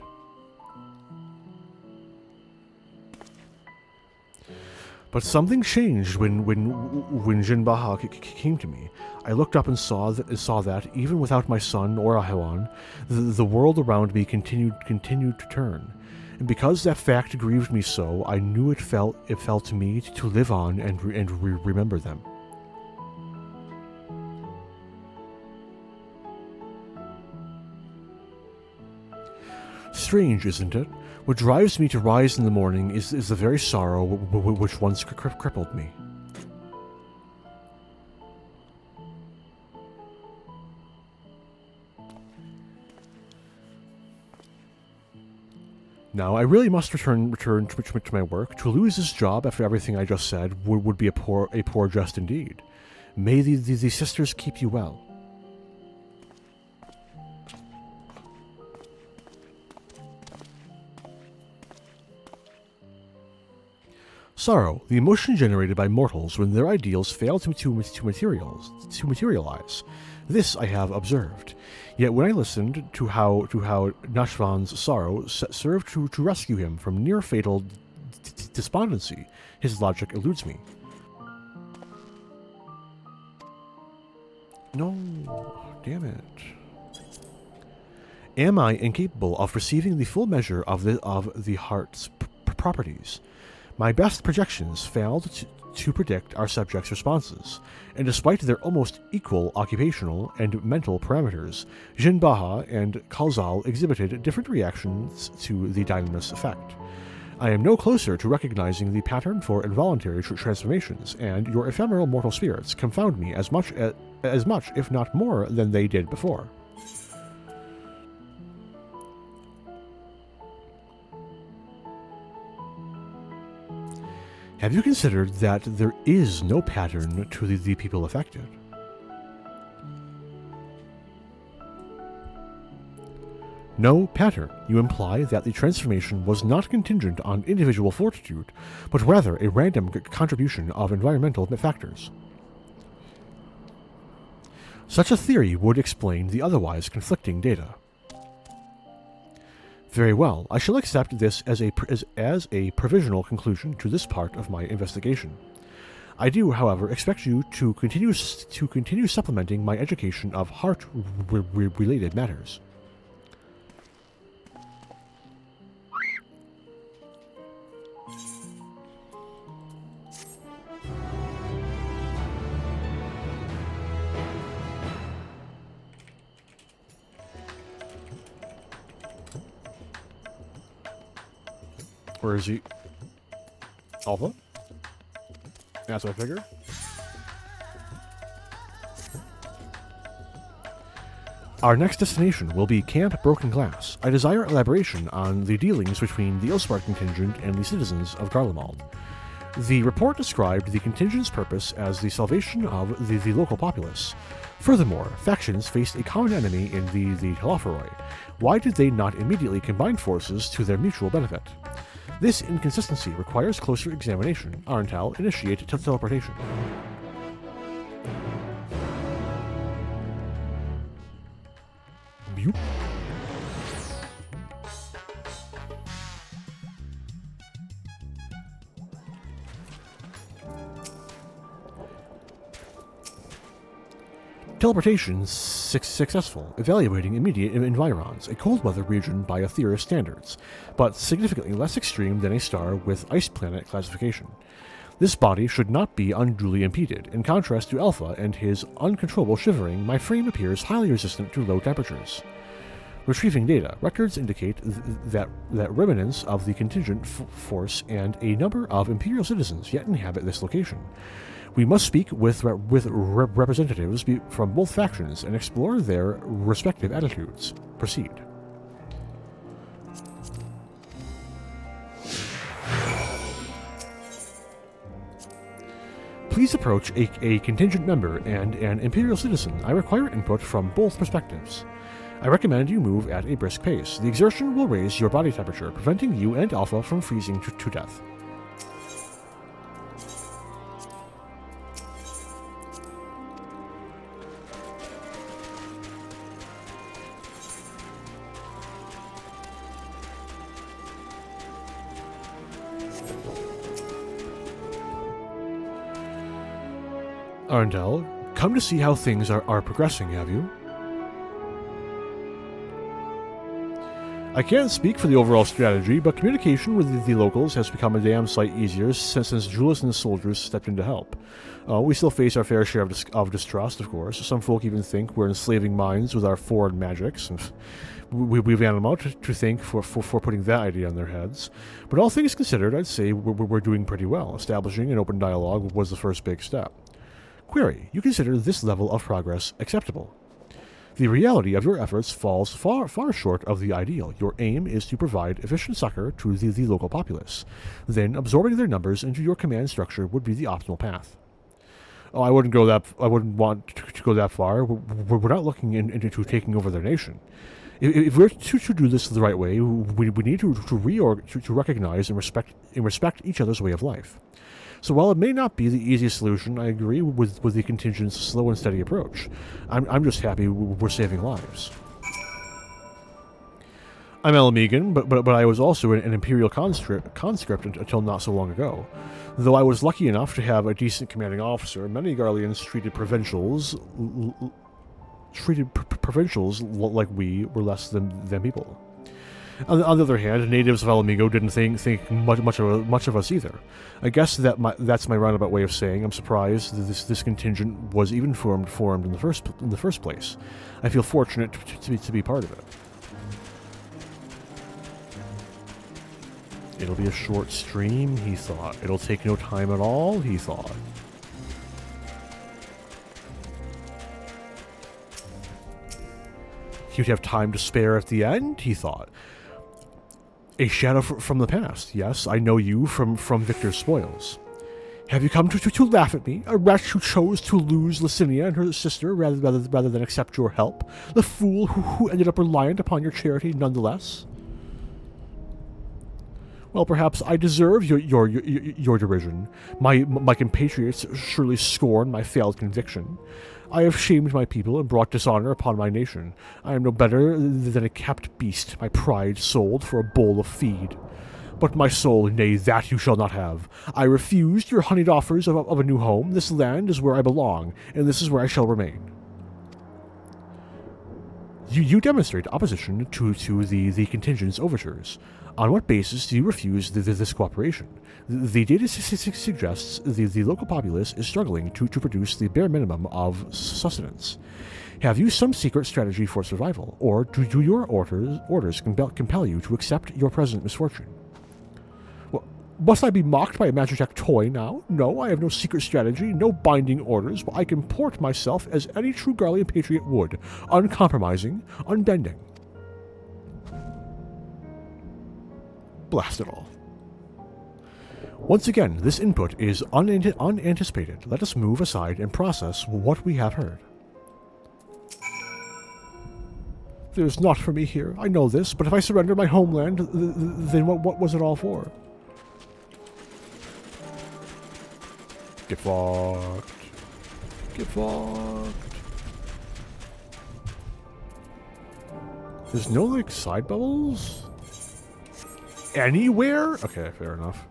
But something changed when Jinbaha came to me. I looked up and saw that even without my son or Ahuan, the world around me continued to turn. And because that fact grieved me so, I knew it fell to me to live on and remember them. Strange, isn't it? What drives me to rise in the morning is the very sorrow which once crippled me. Now, I really must return to my work. To lose this job after everything I just said would be a poor jest indeed. May the sisters keep you well. Sorrow, the emotion generated by mortals when their ideals fail to materialize. This I have observed. Yet when I listened to how Nashvan's sorrow served to rescue him from near fatal despondency, his logic eludes me. No, damn it. Am I incapable of perceiving the full measure of the heart's properties? My best projections failed to predict our subjects' responses, and despite their almost equal occupational and mental parameters, Jinbaha and Kalzal exhibited different reactions to the dynamis effect. I am no closer to recognizing the pattern for involuntary transformations, and your ephemeral mortal spirits confound me as much, if not more, than they did before. Have you considered that there is no pattern to the people affected? No pattern. You imply that the transformation was not contingent on individual fortitude, but rather a random contribution of environmental factors. Such a theory would explain the otherwise conflicting data. Very well, I shall accept this as a provisional conclusion to this part of my investigation. I do, however, expect you to continue supplementing my education of heart-related matters. Where is he? Alpha? That's what I figure. Our next destination will be Camp Broken Glass. I desire elaboration on the dealings between the Ilsbard contingent and the citizens of Garlemald. The report described the contingent's purpose as the salvation of the local populace. Furthermore, factions faced a common enemy in the Halaferoi. Why did they not immediately combine forces to their mutual benefit? This inconsistency requires closer examination. Arntal, initiate teleportation. Mute. Teleportation successful, evaluating immediate environs, a cold weather region by Aetherius standards, but significantly less extreme than a star with ice planet classification. This body should not be unduly impeded. In contrast to Alpha and his uncontrollable shivering, my frame appears highly resistant to low temperatures. Retrieving data. Records indicate that remnants of the contingent force and a number of Imperial citizens yet inhabit this location. We must speak with representatives from both factions and explore their respective attitudes. Proceed. Please approach a contingent member and an Imperial citizen. I require input from both perspectives. I recommend you move at a brisk pace. The exertion will raise your body temperature, preventing you and Alpha from freezing to death. Arndel, come to see how things are progressing, have you? I can't speak for the overall strategy, but communication with the locals has become a damn sight easier since Julius and his soldiers stepped in to help. We still face our fair share of distrust, of course. Some folk even think we're enslaving minds with our foreign magics, and we've animal out to thank for putting that idea on their heads. But all things considered, I'd say we're doing pretty well. Establishing an open dialogue was the first big step. Query, you consider this level of progress acceptable? The reality of your efforts falls far short of the ideal. Your aim is to provide efficient succor to the local populace. Then, absorbing their numbers into your command structure would be the optimal path. Oh, I wouldn't want to go that far. We're not looking into taking over their nation. If we're to do this the right way, we need to recognize and respect each other's way of life. So while it may not be the easiest solution, I agree with the contingent's slow and steady approach. I'm just happy we're saving lives. I'm Alamegan, but I was also an Imperial conscript until not so long ago. Though I was lucky enough to have a decent commanding officer, many Garleans treated provincials like we were less than people. On the other hand, natives of Alamigo didn't think much of us either. I guess that's my roundabout way of saying I'm surprised that this contingent was even formed in the first place. I feel fortunate to be part of it. It'll be a short stream, he thought. It'll take no time at all, he thought. He'd have time to spare at the end, he thought. A shadow from the past. Yes, I know you from Victor's spoils. Have you come to laugh at me? A wretch who chose to lose Licinia and her sister rather than accept your help? The fool who ended up reliant upon your charity nonetheless? Well, perhaps I deserve your derision. My compatriots surely scorn my failed conviction. I have shamed my people and brought dishonor upon my nation. I am no better than a capped beast, my pride sold for a bowl of feed. But my soul, nay, that you shall not have. I refused your honeyed offers of a new home. This land is where I belong, and this is where I shall remain. You demonstrate opposition to the contingent's overtures. On what basis do you refuse this cooperation? The data suggests the local populace is struggling to produce the bare minimum of sustenance. Have you some secret strategy for survival, or do your orders compel you to accept your present misfortune? Well, must I be mocked by a Magitech toy now? No, I have no secret strategy, no binding orders, but I comport myself as any true Garlean patriot would, uncompromising, unbending. Blast it all. Once again, this input is unanticipated. Let us move aside and process what we have heard. There's naught for me here. I know this, but if I surrender my homeland, then what was it all for? Get fucked. Get fucked. There's no, like, side bubbles? Anywhere? Okay, fair enough.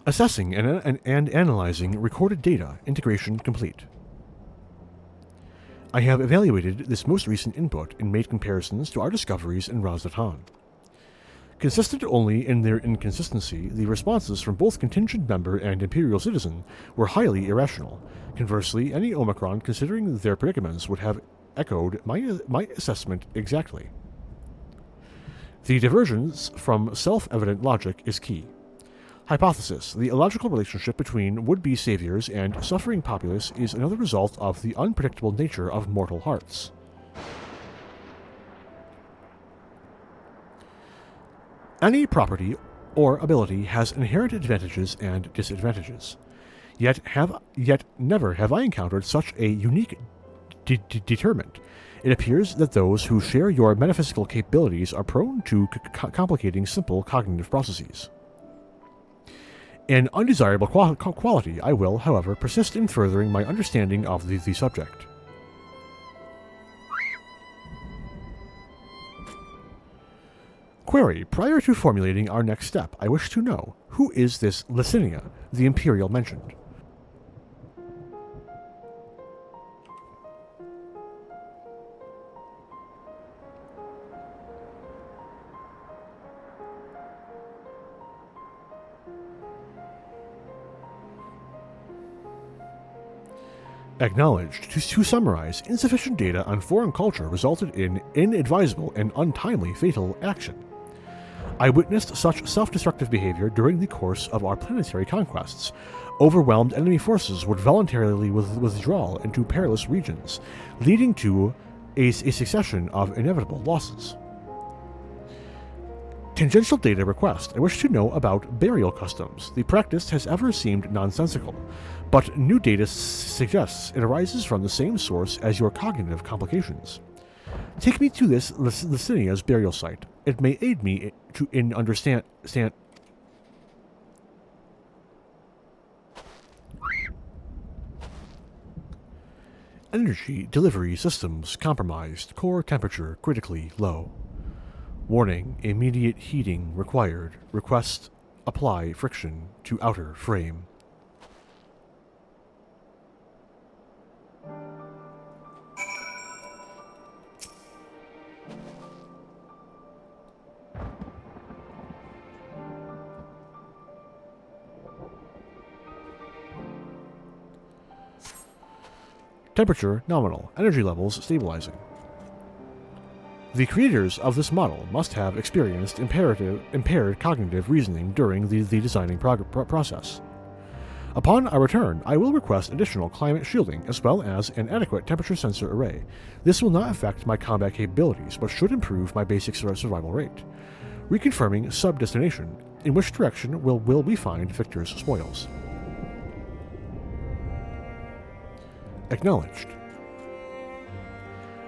Assessing and analyzing recorded data. Integration complete. I have evaluated this most recent input and made comparisons to our discoveries in Raz-Datan. Consistent only in their inconsistency, the responses from both contingent member and Imperial citizen were highly irrational. Conversely, any Omicron considering their predicaments would have echoed my assessment exactly. The divergence from self-evident logic is key. Hypothesis: the illogical relationship between would-be saviors and suffering populace is another result of the unpredictable nature of mortal hearts. Any property or ability has inherent advantages and disadvantages. Yet never have I encountered such a unique determinant. It appears that those who share your metaphysical capabilities are prone to complicating simple cognitive processes. An undesirable quality, I will, however, persist in furthering my understanding of the subject. Query: prior to formulating our next step, I wish to know, who is this Licinia, the Imperial mentioned? Acknowledged. To summarize, insufficient data on foreign culture resulted in inadvisable and untimely fatal action. I witnessed such self-destructive behavior during the course of our planetary conquests. Overwhelmed enemy forces would voluntarily withdraw into perilous regions, leading to a succession of inevitable losses. Tangential data request. I wish to know about burial customs. The practice has ever seemed nonsensical, but new data suggests it arises from the same source as your cognitive complications. Take me to this Licinia's burial site. It may aid me in understand. Energy delivery systems compromised. Core temperature critically low. Warning, immediate heating required. Request apply friction to outer frame. Temperature nominal. Energy levels stabilizing. The creators of this model must have experienced impaired cognitive reasoning during the designing process. Upon our return, I will request additional climate shielding as well as an adequate temperature sensor array. This will not affect my combat capabilities, but should improve my basic survival rate. Reconfirming sub-destination. In which direction will we find Victor's spoils? Acknowledged.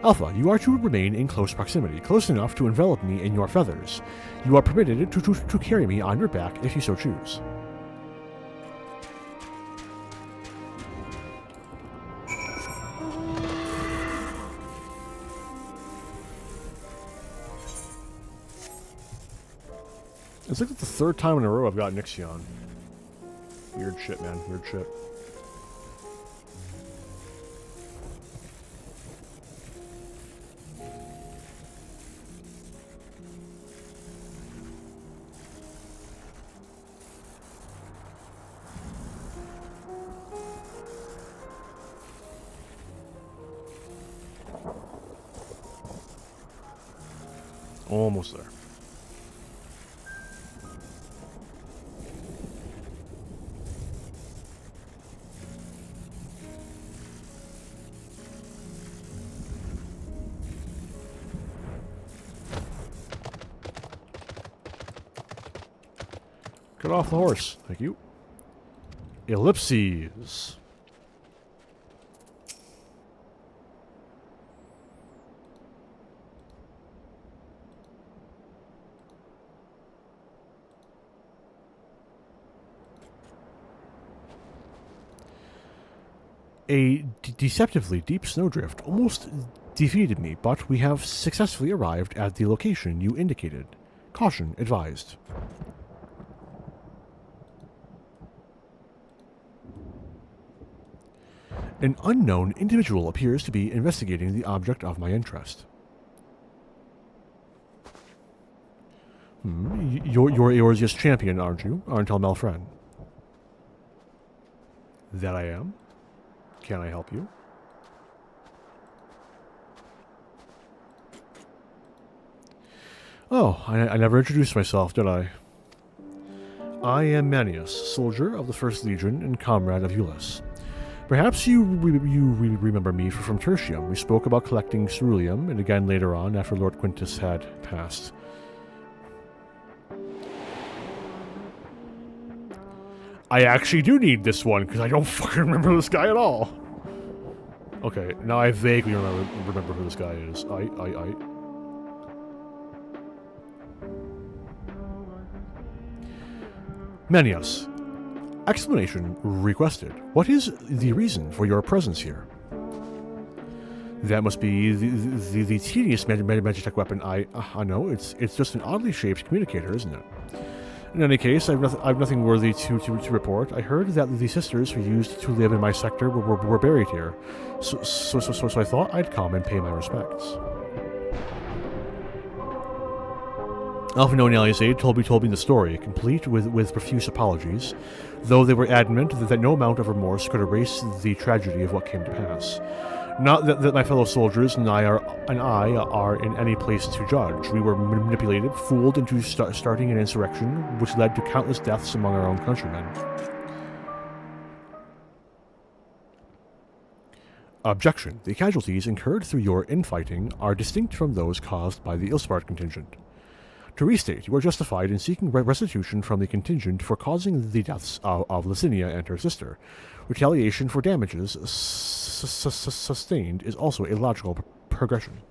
Alpha, you are to remain in close proximity, close enough to envelop me in your feathers. You are permitted to carry me on your back if you so choose. It's like the third time in a row I've got Nixion. Weird shit, man. Weird shit. Almost there. Get off the horse. Thank you. Ellipses. A deceptively deep snowdrift almost defeated me, but we have successfully arrived at the location you indicated. Caution advised. An unknown individual appears to be investigating the object of my interest. You're Eorzea's champion, aren't you? Arntel Malfren. That I am. Can I help you? Oh, I never introduced myself, did I? I am Manius, soldier of the First Legion and comrade of Euless. Perhaps you remember me from Tertium. We spoke about collecting ceruleum, and again later on after Lord Quintus had passed. I actually do need this one, because I don't fucking remember this guy at all. Okay, now I vaguely remember who this guy is. I. Manius. Explanation requested. What is the reason for your presence here? That must be the tedious Magitech weapon I know. It's just an oddly shaped communicator, isn't it? In any case, I've nothing worthy to report. I heard that the sisters who used to live in my sector were buried here, so I thought I'd come and pay my respects. Alphino and Aliasade told me the story, complete with profuse apologies, though they were adamant that no amount of remorse could erase the tragedy of what came to pass. Not that my fellow soldiers and I are in any place to judge. We were manipulated, fooled into starting an insurrection, which led to countless deaths among our own countrymen. Objection. The casualties incurred through your infighting are distinct from those caused by the Ilsbard contingent. To restate, you are justified in seeking restitution from the contingent for causing the deaths of Licinia and her sister. Retaliation for damages sustained is also a logical progression.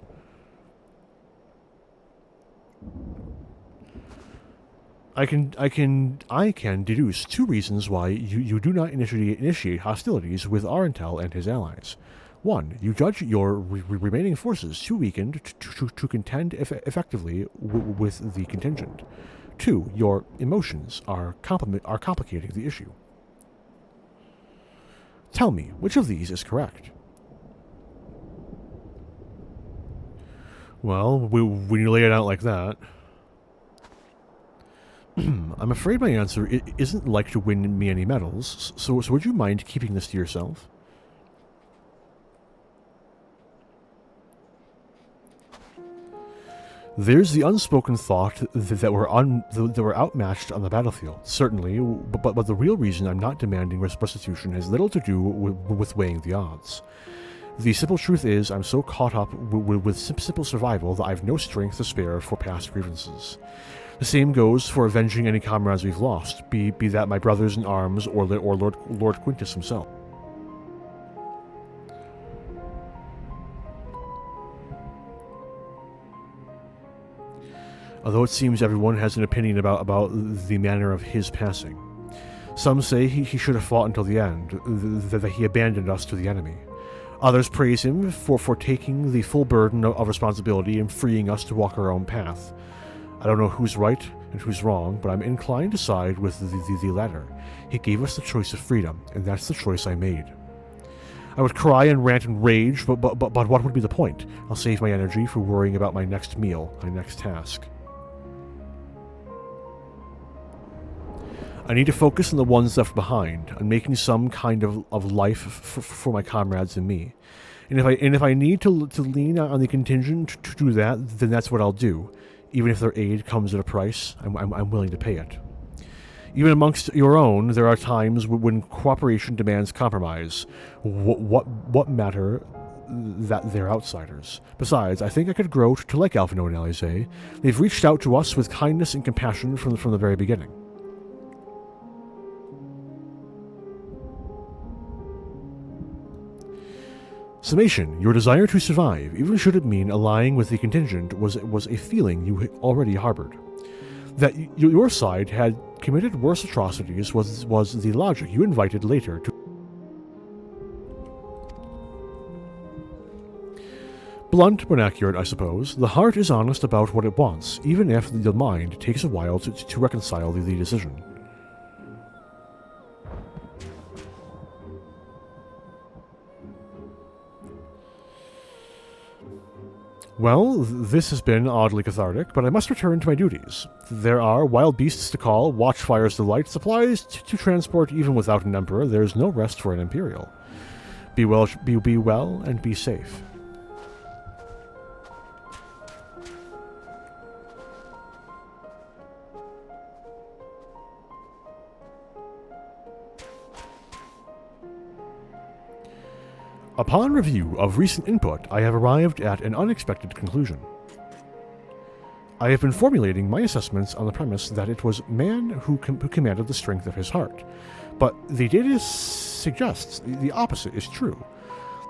I can deduce 2 reasons why you do not initiate hostilities with Arentel and his allies. 1. You judge your remaining forces too weakened to contend effectively with the contingent. 2. Your emotions are complicating the issue. Tell me, which of these is correct? Well, when you lay it out like that... I'm afraid my answer isn't like to win me any medals, so would you mind keeping this to yourself? There's the unspoken thought that we're outmatched on the battlefield, certainly, but the real reason I'm not demanding restitution has little to do with weighing the odds. The simple truth is I'm so caught up with simple survival that I have no strength to spare for past grievances. The same goes for avenging any comrades we've lost, be that my brothers in arms or Lord Quintus himself. Although it seems everyone has an opinion about the manner of his passing. Some say he should have fought until the end, that he abandoned us to the enemy. Others praise him for taking the full burden of responsibility and freeing us to walk our own path. I don't know who's right and who's wrong, but I'm inclined to side with the latter. He gave us the choice of freedom, and that's the choice I made. I would cry and rant and rage, but what would be the point? I'll save my energy for worrying about my next meal, my next task. I need to focus on the ones left behind, on making some kind of life for my comrades and me. And if I need to lean on the contingent to do that, then that's what I'll do. Even if their aid comes at a price, I'm willing to pay it. Even amongst your own, there are times when cooperation demands compromise. What matter that they're outsiders? Besides, I think I could grow to like Alphino and Alize. They've reached out to us with kindness and compassion from the very beginning. Summation, your desire to survive, even should it mean allying with the contingent, was a feeling you already harbored. That your side had committed worse atrocities was the logic you invited later to. Blunt but accurate, I suppose. The heart is honest about what it wants, even if the mind takes a while to reconcile the decision. Well, this has been oddly cathartic, but I must return to my duties. There are wild beasts to call, watchfires to light, supplies to transport. Even without an emperor, there's no rest for an imperial. Be well, and be safe. Upon review of recent input, I have arrived at an unexpected conclusion. I have been formulating my assessments on the premise that it was man who commanded the strength of his heart, but the data suggests the opposite is true.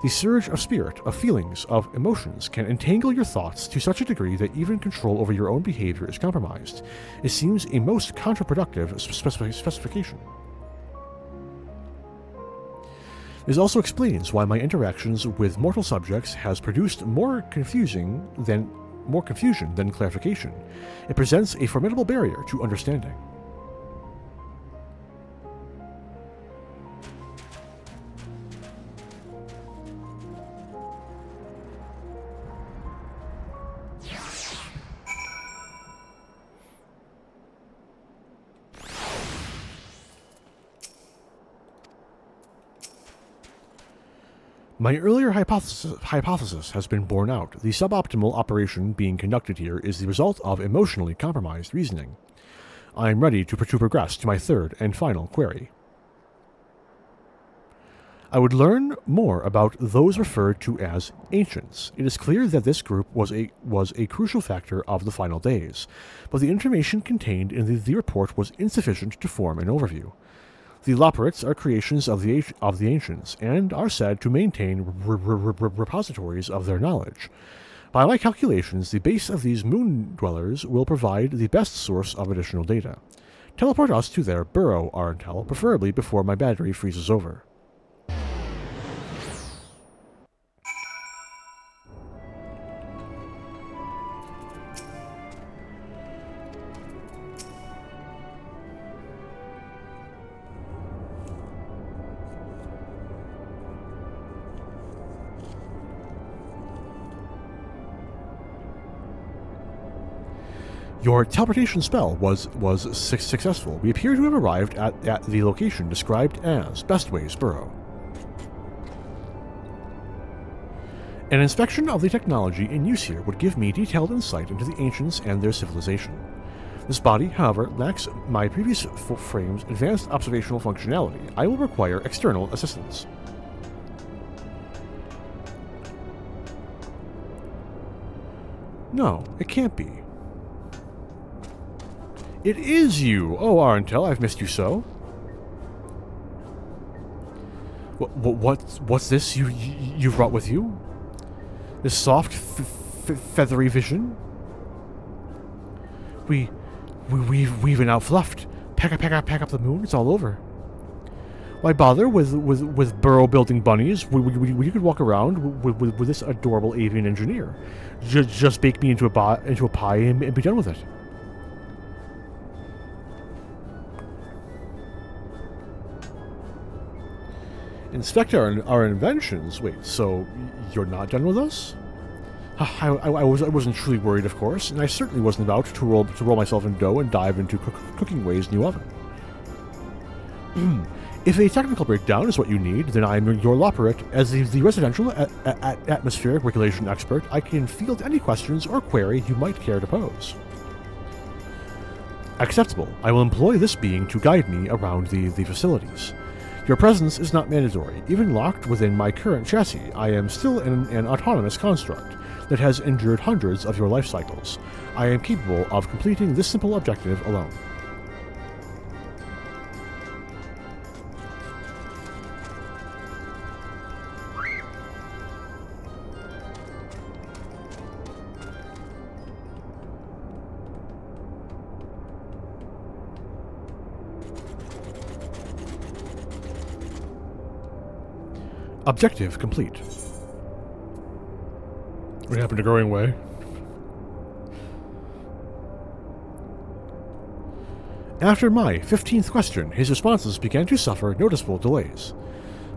The surge of spirit, of feelings, of emotions can entangle your thoughts to such a degree that even control over your own behavior is compromised. It seems a most counterproductive specification. This also explains why my interactions with mortal subjects has produced more confusion than clarification. It presents a formidable barrier to understanding. My earlier hypothesis has been borne out. The suboptimal operation being conducted here is the result of emotionally compromised reasoning. I am ready to progress to my third and final query. I would learn more about those referred to as ancients. It is clear that this group was a crucial factor of the final days, but the information contained in the report was insufficient to form an overview. The Loporrits are creations of the ancients, and are said to maintain repositories of their knowledge. By my calculations, the base of these moon dwellers will provide the best source of additional data. Teleport us to their burrow, Arentel, preferably before my battery freezes over. Your teleportation spell was successful. We appear to have arrived at the location described as Bestway's Burrow. An inspection of the technology in use here would give me detailed insight into the ancients and their civilization. This body, however, lacks my previous frame's advanced observational functionality. I will require external assistance. No, it can't be. It is you! Oh, Arentel, I've missed you so. What's this you've brought with you? This soft, feathery vision? We've been outfluffed. Pack up the moon. It's all over. Why bother with burrow building bunnies? We could walk around with this adorable avian engineer. Just bake me into a pie and be done with it. Inspect our inventions. Wait, so you're not done with us? I wasn't truly worried, of course, and I certainly wasn't about to roll myself in dough and dive into cooking Way's new oven. If a technical breakdown is what you need, then I'm your Loporrit. As the residential atmospheric regulation expert, I can field any questions or query you might care to pose. Acceptable. I will employ this being to guide me around the facilities. Your presence is not mandatory. Even locked within my current chassis, I am still an autonomous construct that has endured hundreds of your life cycles. I am capable of completing this simple objective alone. Objective complete. What happened to Growing Way? After my 15th question, his responses began to suffer noticeable delays.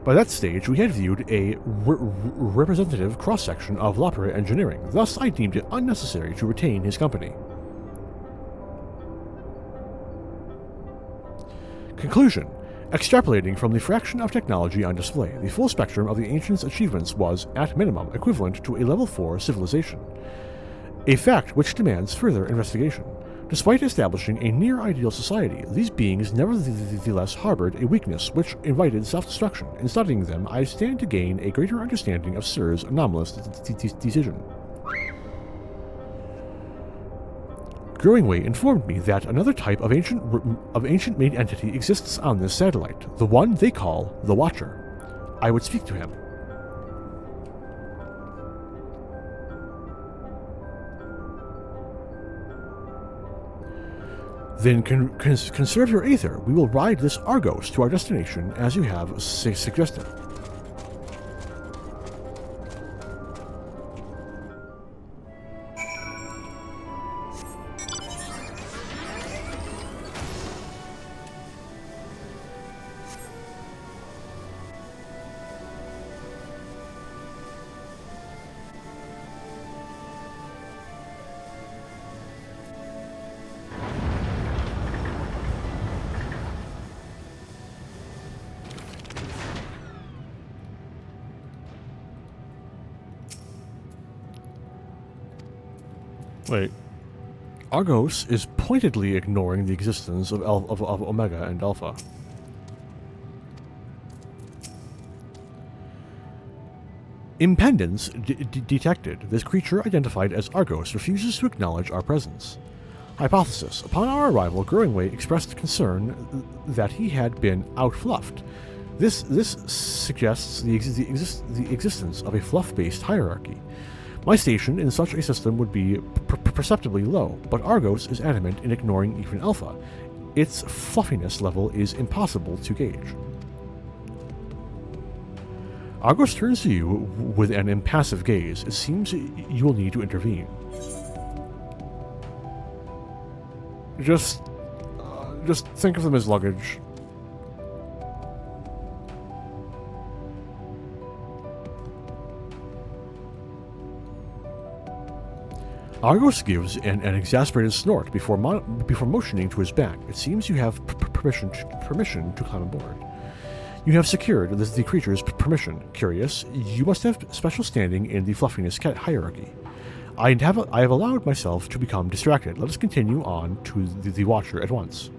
By that stage, we had viewed a representative cross-section of Loporrit engineering, thus I deemed it unnecessary to retain his company. Conclusion. Extrapolating from the fraction of technology on display, the full spectrum of the ancients' achievements was, at minimum, equivalent to a level 4 civilization. A fact which demands further investigation. Despite establishing a near-ideal society, these beings nevertheless harbored a weakness which invited self-destruction. In studying them, I stand to gain a greater understanding of Sir's anomalous decision. Growingway informed me that another type of ancient-made entity exists on this satellite, the one they call the Watcher. I would speak to him. Then conserve your aether. We will ride this Argos to our destination as you have suggested. Wait. Argos is pointedly ignoring the existence of Omega and Alpha. Impendence detected. This creature, identified as Argos, refuses to acknowledge our presence. Hypothesis. Upon our arrival, Growingway expressed concern that he had been outfluffed. This suggests the existence of a fluff-based hierarchy. My station in such a system would be perceptibly low, but Argos is adamant in ignoring even Alpha. Its fluffiness level is impossible to gauge. Argos turns to you with an impassive gaze. It seems you will need to intervene. Just think of them as luggage. Argos gives an exasperated snort before motioning to his back. It seems you have permission to climb aboard. You have secured the creature's permission. Curious, you must have special standing in the fluffiness hierarchy. I have allowed myself to become distracted. Let us continue on to the Watcher at once.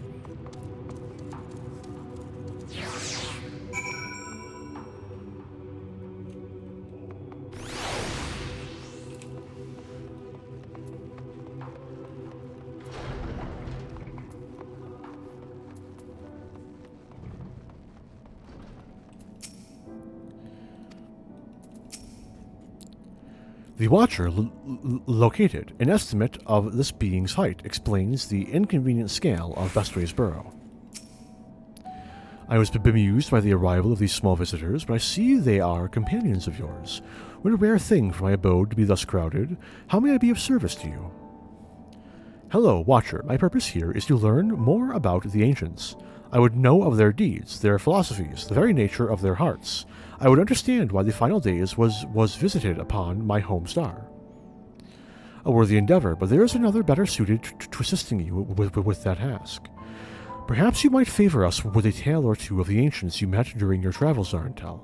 The Watcher located. An estimate of this being's height explains the inconvenient scale of Bestway's burrow. I was bemused by the arrival of these small visitors, but I see they are companions of yours. What a rare thing for my abode to be thus crowded. How may I be of service to you? Hello, Watcher. My purpose here is to learn more about the ancients. I would know of their deeds, their philosophies, the very nature of their hearts. I would understand why the final days was visited upon my home star. A worthy endeavor, but there is another better suited to assisting you with that task. Perhaps you might favor us with a tale or two of the ancients you met during your travels, Zarntel.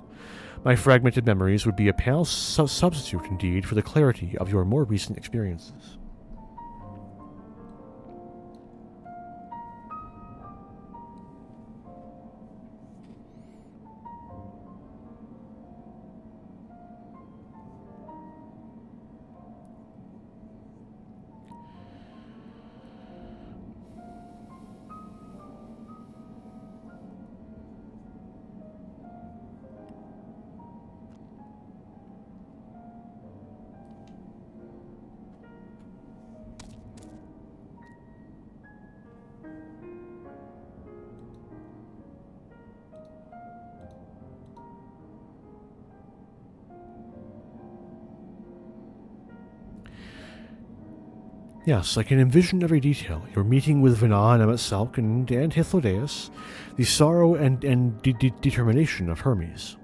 My fragmented memories would be a pale substitute indeed for the clarity of your more recent experiences. Yes, I can envision every detail. Your meeting with Vana and Emet-Selk and Hythlodaeus, the sorrow and determination of Hermes.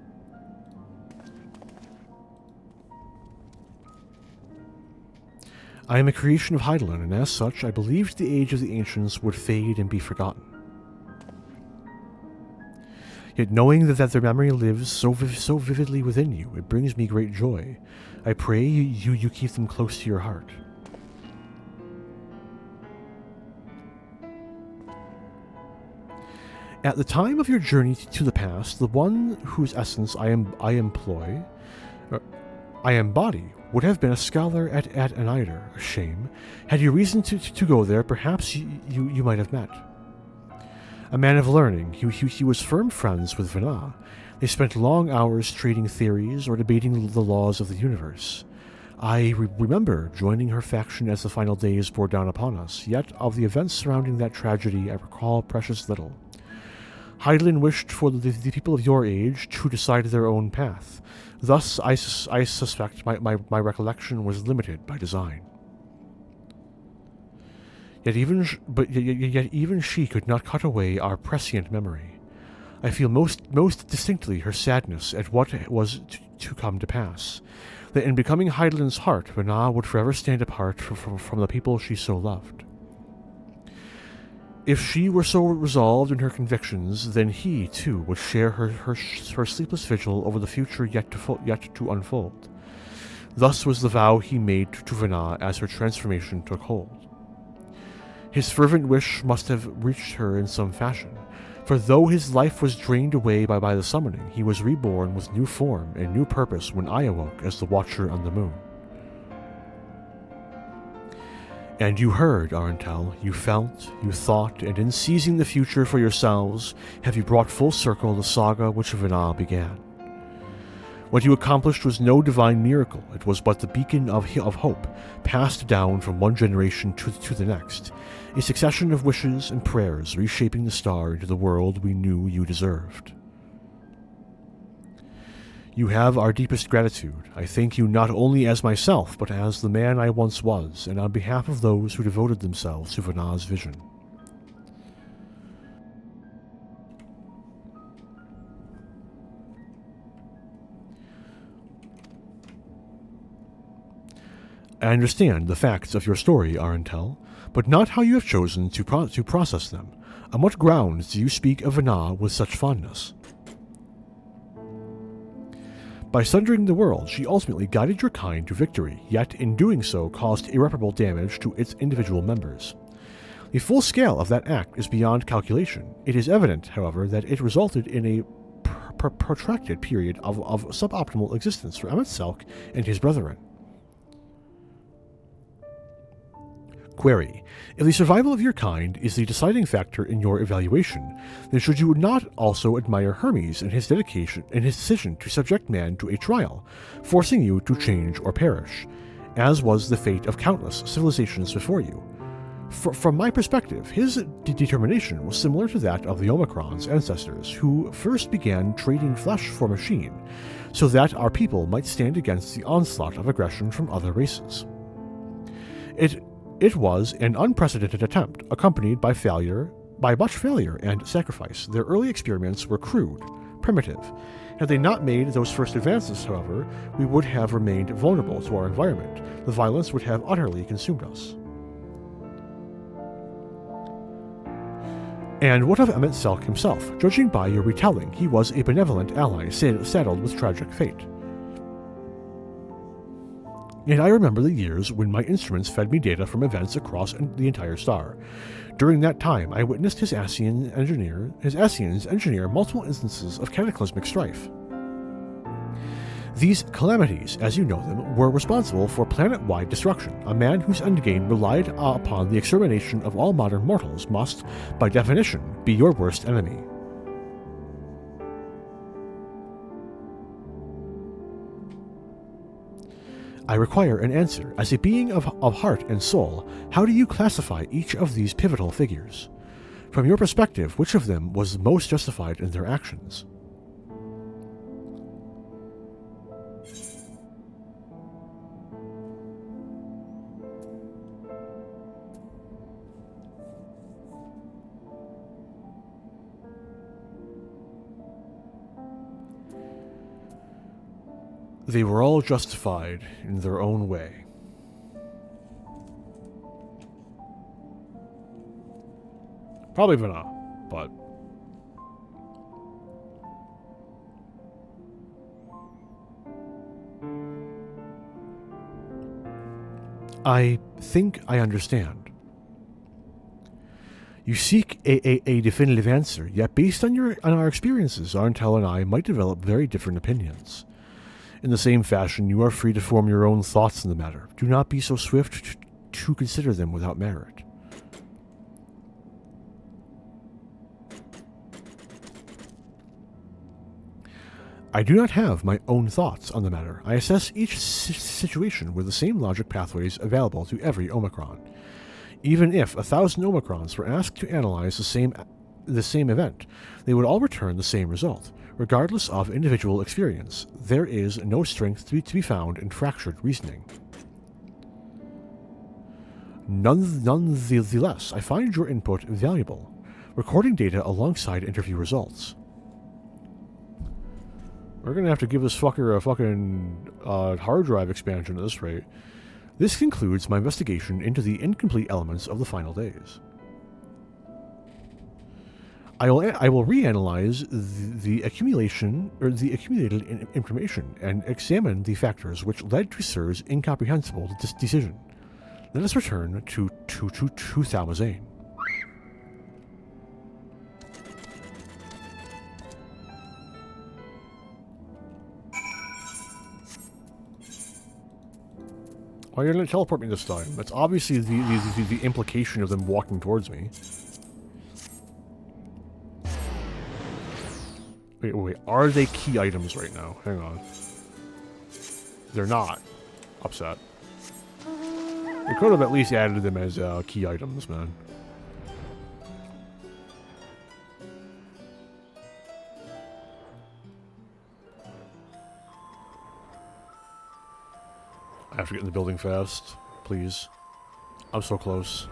I am a creation of Hydaelyn, and as such, I believed the age of the ancients would fade and be forgotten. Yet knowing that their memory lives so vividly within you, it brings me great joy. I pray you keep them close to your heart. At the time of your journey to the past, the one whose essence I embody would have been a scholar at Anider. A shame. Had you reason to go there, perhaps you might have met. A man of learning, he was firm friends with Vana. They spent long hours trading theories or debating the laws of the universe. I remember joining her faction as the final days bore down upon us, yet of the events surrounding that tragedy I recall precious little. Hydaelyn wished for the people of your age to decide their own path. Thus, I suspect my recollection was limited by design. Yet even she could not cut away our prescient memory. I feel most distinctly her sadness at what was to come to pass. That in becoming Hydaelyn's heart, Vana would forever stand apart from the people she so loved. If she were so resolved in her convictions, then he, too, would share her sleepless vigil over the future yet to unfold. Thus was the vow he made to Vana as her transformation took hold. His fervent wish must have reached her in some fashion, For though his life was drained away by the summoning, he was reborn with new form and new purpose when I awoke as the Watcher on the Moon. And you heard, Arentel, you felt, you thought, and in seizing the future for yourselves, have you brought full circle the saga which Vana began. What you accomplished was no divine miracle, it was but the beacon of hope, passed down from one generation to the next, a succession of wishes and prayers reshaping the star into the world we knew you deserved. You have our deepest gratitude. I thank you not only as myself, but as the man I once was, and on behalf of those who devoted themselves to Vana's vision. I understand the facts of your story, Arentel, but not how you have chosen to process them. On what grounds do you speak of Vana with such fondness? By sundering the world, she ultimately guided your kind to victory, yet in doing so caused irreparable damage to its individual members. The full scale of that act is beyond calculation. It is evident, however, that it resulted in a protracted period of suboptimal existence for Emmett Selk and his brethren. Query. If the survival of your kind is the deciding factor in your evaluation, then should you not also admire Hermes and his dedication and his decision to subject man to a trial, forcing you to change or perish, as was the fate of countless civilizations before you? From my perspective, his determination was similar to that of the Omicron's ancestors, who first began trading flesh for machine, so that our people might stand against the onslaught of aggression from other races. It was an unprecedented attempt, accompanied by much failure and sacrifice. Their early experiments were crude, primitive. Had they not made those first advances, however, we would have remained vulnerable to our environment. The violence would have utterly consumed us. And what of Emmett Selk himself? Judging by your retelling, he was a benevolent ally saddled with tragic fate. And I remember the years when my instruments fed me data from events across the entire star. During that time, I witnessed his Ascians engineer multiple instances of cataclysmic strife. These calamities, as you know them, were responsible for planet-wide destruction. A man whose endgame relied upon the extermination of all modern mortals must, by definition, be your worst enemy. I require an answer. As a being of heart and soul, how do you classify each of these pivotal figures? From your perspective, which of them was most justified in their actions? They were all justified in their own way. Probably Vana, but... I think I understand. You seek a definitive answer, yet based on our experiences, Arentel and I might develop very different opinions. In the same fashion, you are free to form your own thoughts in the matter. Do not be so swift to consider them without merit. I do not have my own thoughts on the matter. I assess each situation with the same logic pathways available to every Omicron. Even if 1,000 Omicrons were asked to analyze the same event, they would all return the same result. Regardless of individual experience, there is no strength to be found in fractured reasoning. Nonetheless, I find your input valuable. Recording data alongside interview results. We're gonna have to give this fucker a fucking hard drive expansion at this rate. This concludes my investigation into the incomplete elements of the final days. I will reanalyze the accumulated information and examine the factors which led to Sir's incomprehensible decision. Let us return to Thalmazane. Why are you going to teleport me this time? That's obviously the implication of them walking towards me. Wait. Are they key items right now? Hang on. They're not. Upset. They could have at least added them as key items, man. I have to get in the building fast. Please. I'm so close.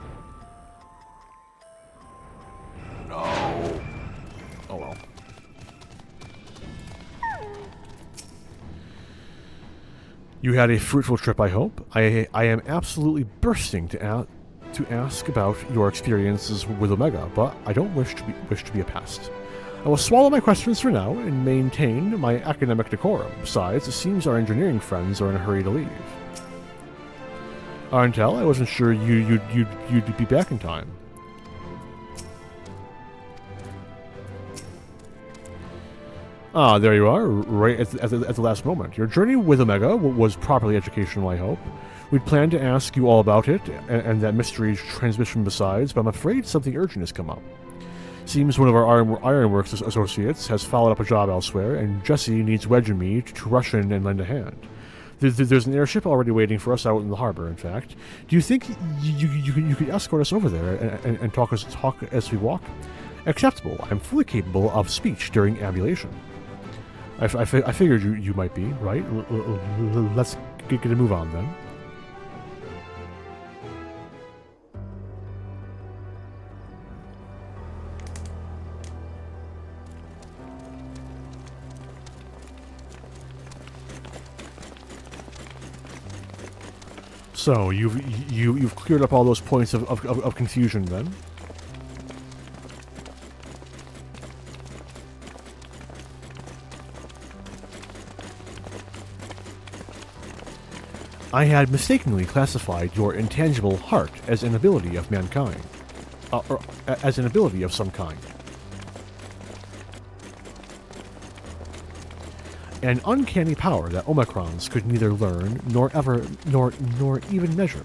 No. Oh well. You had a fruitful trip, I hope. I am absolutely bursting to ask about your experiences with Omega, but I don't wish to be a pest. I will swallow my questions for now and maintain my academic decorum. Besides, it seems our engineering friends are in a hurry to leave. Until I wasn't sure you'd be back in time. Ah, there you are, right at the last moment. Your journey with Omega was properly educational, I hope. We'd planned to ask you all about it, and that mystery transmission besides, but I'm afraid something urgent has come up. Seems one of our Ironworks associates has followed up a job elsewhere, and Jesse needs Wedge and me to rush in and lend a hand. There's an airship already waiting for us out in the harbor, in fact. Do you think you could escort us over there and talk as we walk? Acceptable. I'm fully capable of speech during ambulation. I figured you might be, right? Let's get a move on, then. So, you've cleared up all those points of confusion, then? I had mistakenly classified your intangible heart as an ability of mankind. Or as an ability of some kind. An uncanny power that Omicrons could neither learn nor even measure.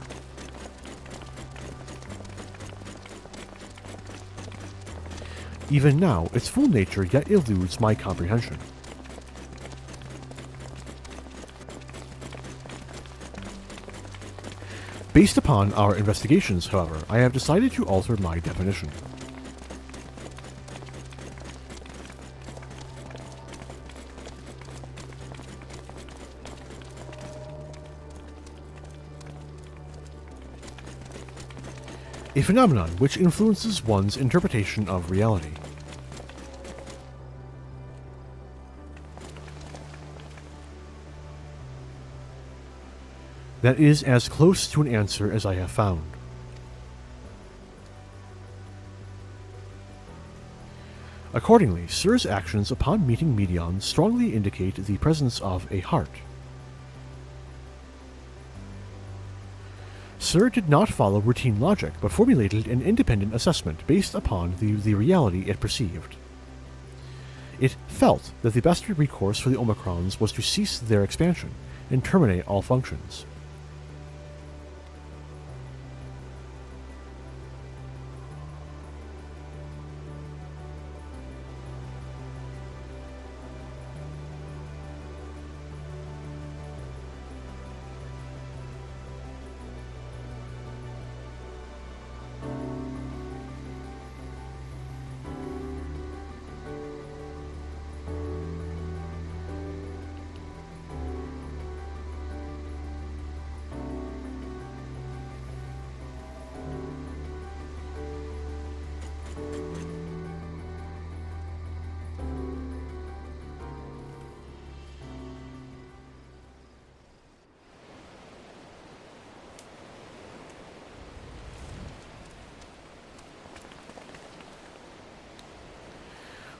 Even now, its full nature yet eludes my comprehension. Based upon our investigations, however, I have decided to alter my definition. A phenomenon which influences one's interpretation of reality. That is as close to an answer as I have found. Accordingly, Sir's actions upon meeting Medion strongly indicate the presence of a heart. Sir did not follow routine logic, but formulated an independent assessment based upon the reality it perceived. It felt that the best recourse for the Omicrons was to cease their expansion and terminate all functions.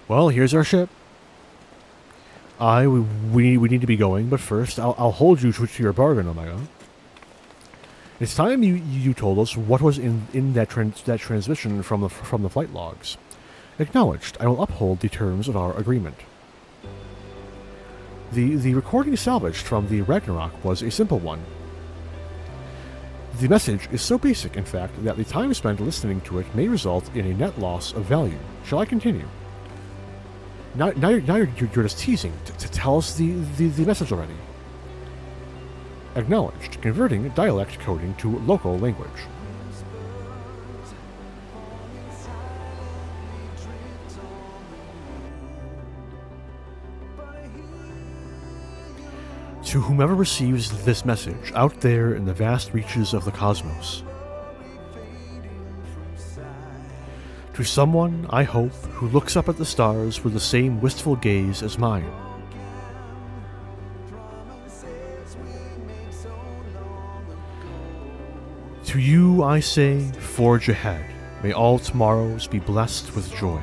Well, here's our ship. We need to be going, but first I'll hold you to your bargain, Omega. It's time you told us what was in that transmission from the flight logs. Acknowledged. I will uphold the terms of our agreement. The recording salvaged from the Ragnarok was a simple one. The message is so basic, in fact, that the time spent listening to it may result in a net loss of value. Shall I continue? Now you're just teasing to tell us the message already. Acknowledged. Converting dialect coding to local language. To whomever receives this message out there in the vast reaches of the cosmos. To someone, I hope, who looks up at the stars with the same wistful gaze as mine. To you I say, forge ahead. May all tomorrows be blessed with joy.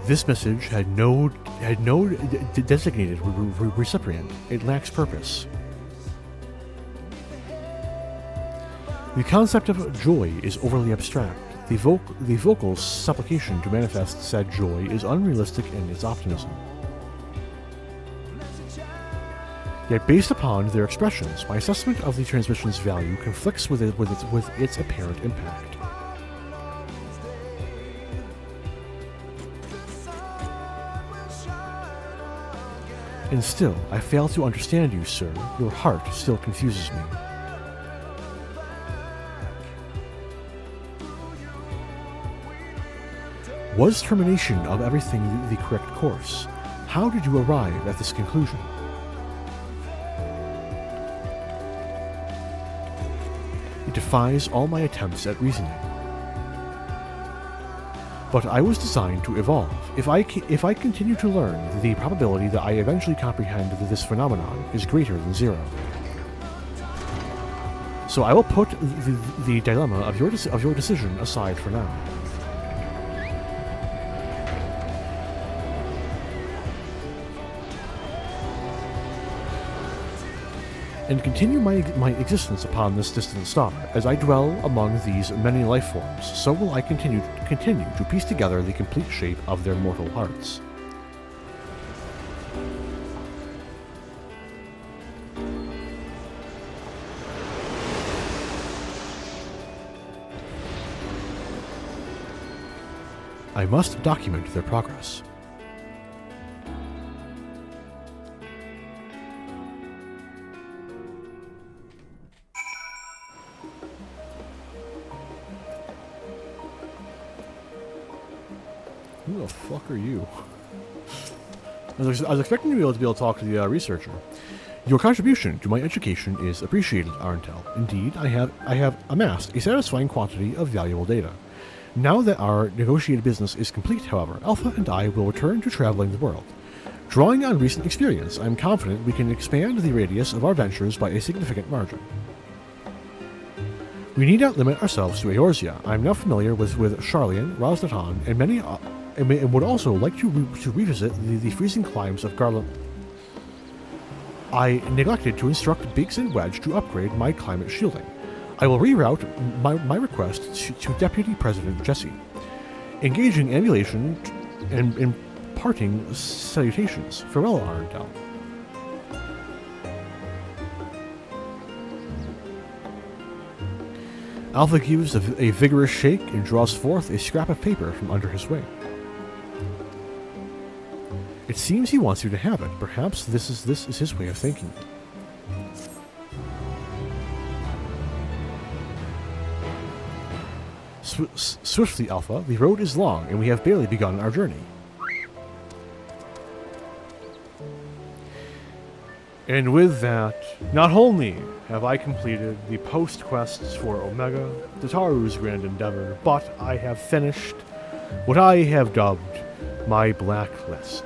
This message had no designated recipient. It lacks purpose. The concept of joy is overly abstract. The vocal supplication to manifest said joy is unrealistic in its optimism. Yet, based upon their expressions, my assessment of the transmission's value conflicts with its apparent impact. And still, I fail to understand you, sir. Your heart still confuses me. Was termination of everything the correct course? How did you arrive at this conclusion? It defies all my attempts at reasoning. But I was designed to evolve. If I continue to learn, the probability that I eventually comprehend this phenomenon is greater than zero. So I will put the dilemma of your decision aside for now. And continue my existence upon this distant star. As I dwell among these many life forms, so will I continue to piece together the complete shape of their mortal hearts. I must document their progress. Who the fuck are you? I was expecting to be able to talk to the researcher. Your contribution to my education is appreciated, Arntel. Indeed, I have amassed a satisfying quantity of valuable data. Now that our negotiated business is complete, however, Alpha and I will return to traveling the world. Drawing on recent experience, I am confident we can expand the radius of our ventures by a significant margin. We need not limit ourselves to Eorzea. I am now familiar with Charlian, Razdatan, and many and would also like to revisit the freezing climes of Garland. I neglected to instruct Biggs and Wedge to upgrade my climate shielding. I will reroute my request to Deputy President Jesse, engaging ambulation and imparting salutations. Farewell, Arndel. Alpha gives a vigorous shake and draws forth a scrap of paper from under his wing. It seems he wants you to have it. Perhaps this is his way of thinking. Swiftly, Alpha. The road is long, and we have barely begun our journey. And with that, not only have I completed the post-quests for Omega, Tataru's grand endeavor, but I have finished what I have dubbed my blacklist.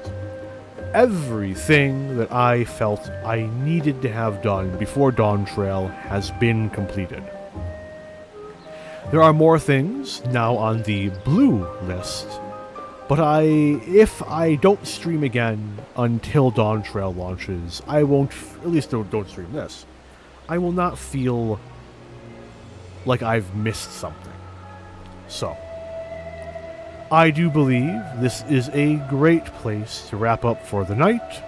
everything that I felt I needed to have done before Dawn Trail has been completed. There are more things now on the blue list, but if I don't stream again until Dawn Trail launches, I won't, at least don't stream this, I will not feel like I've missed something. So, I do believe this is a great place to wrap up for the night,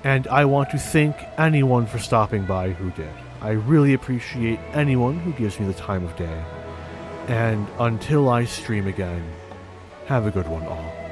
and I want to thank anyone for stopping by who did. I really appreciate anyone who gives me the time of day, and until I stream again, have a good one all.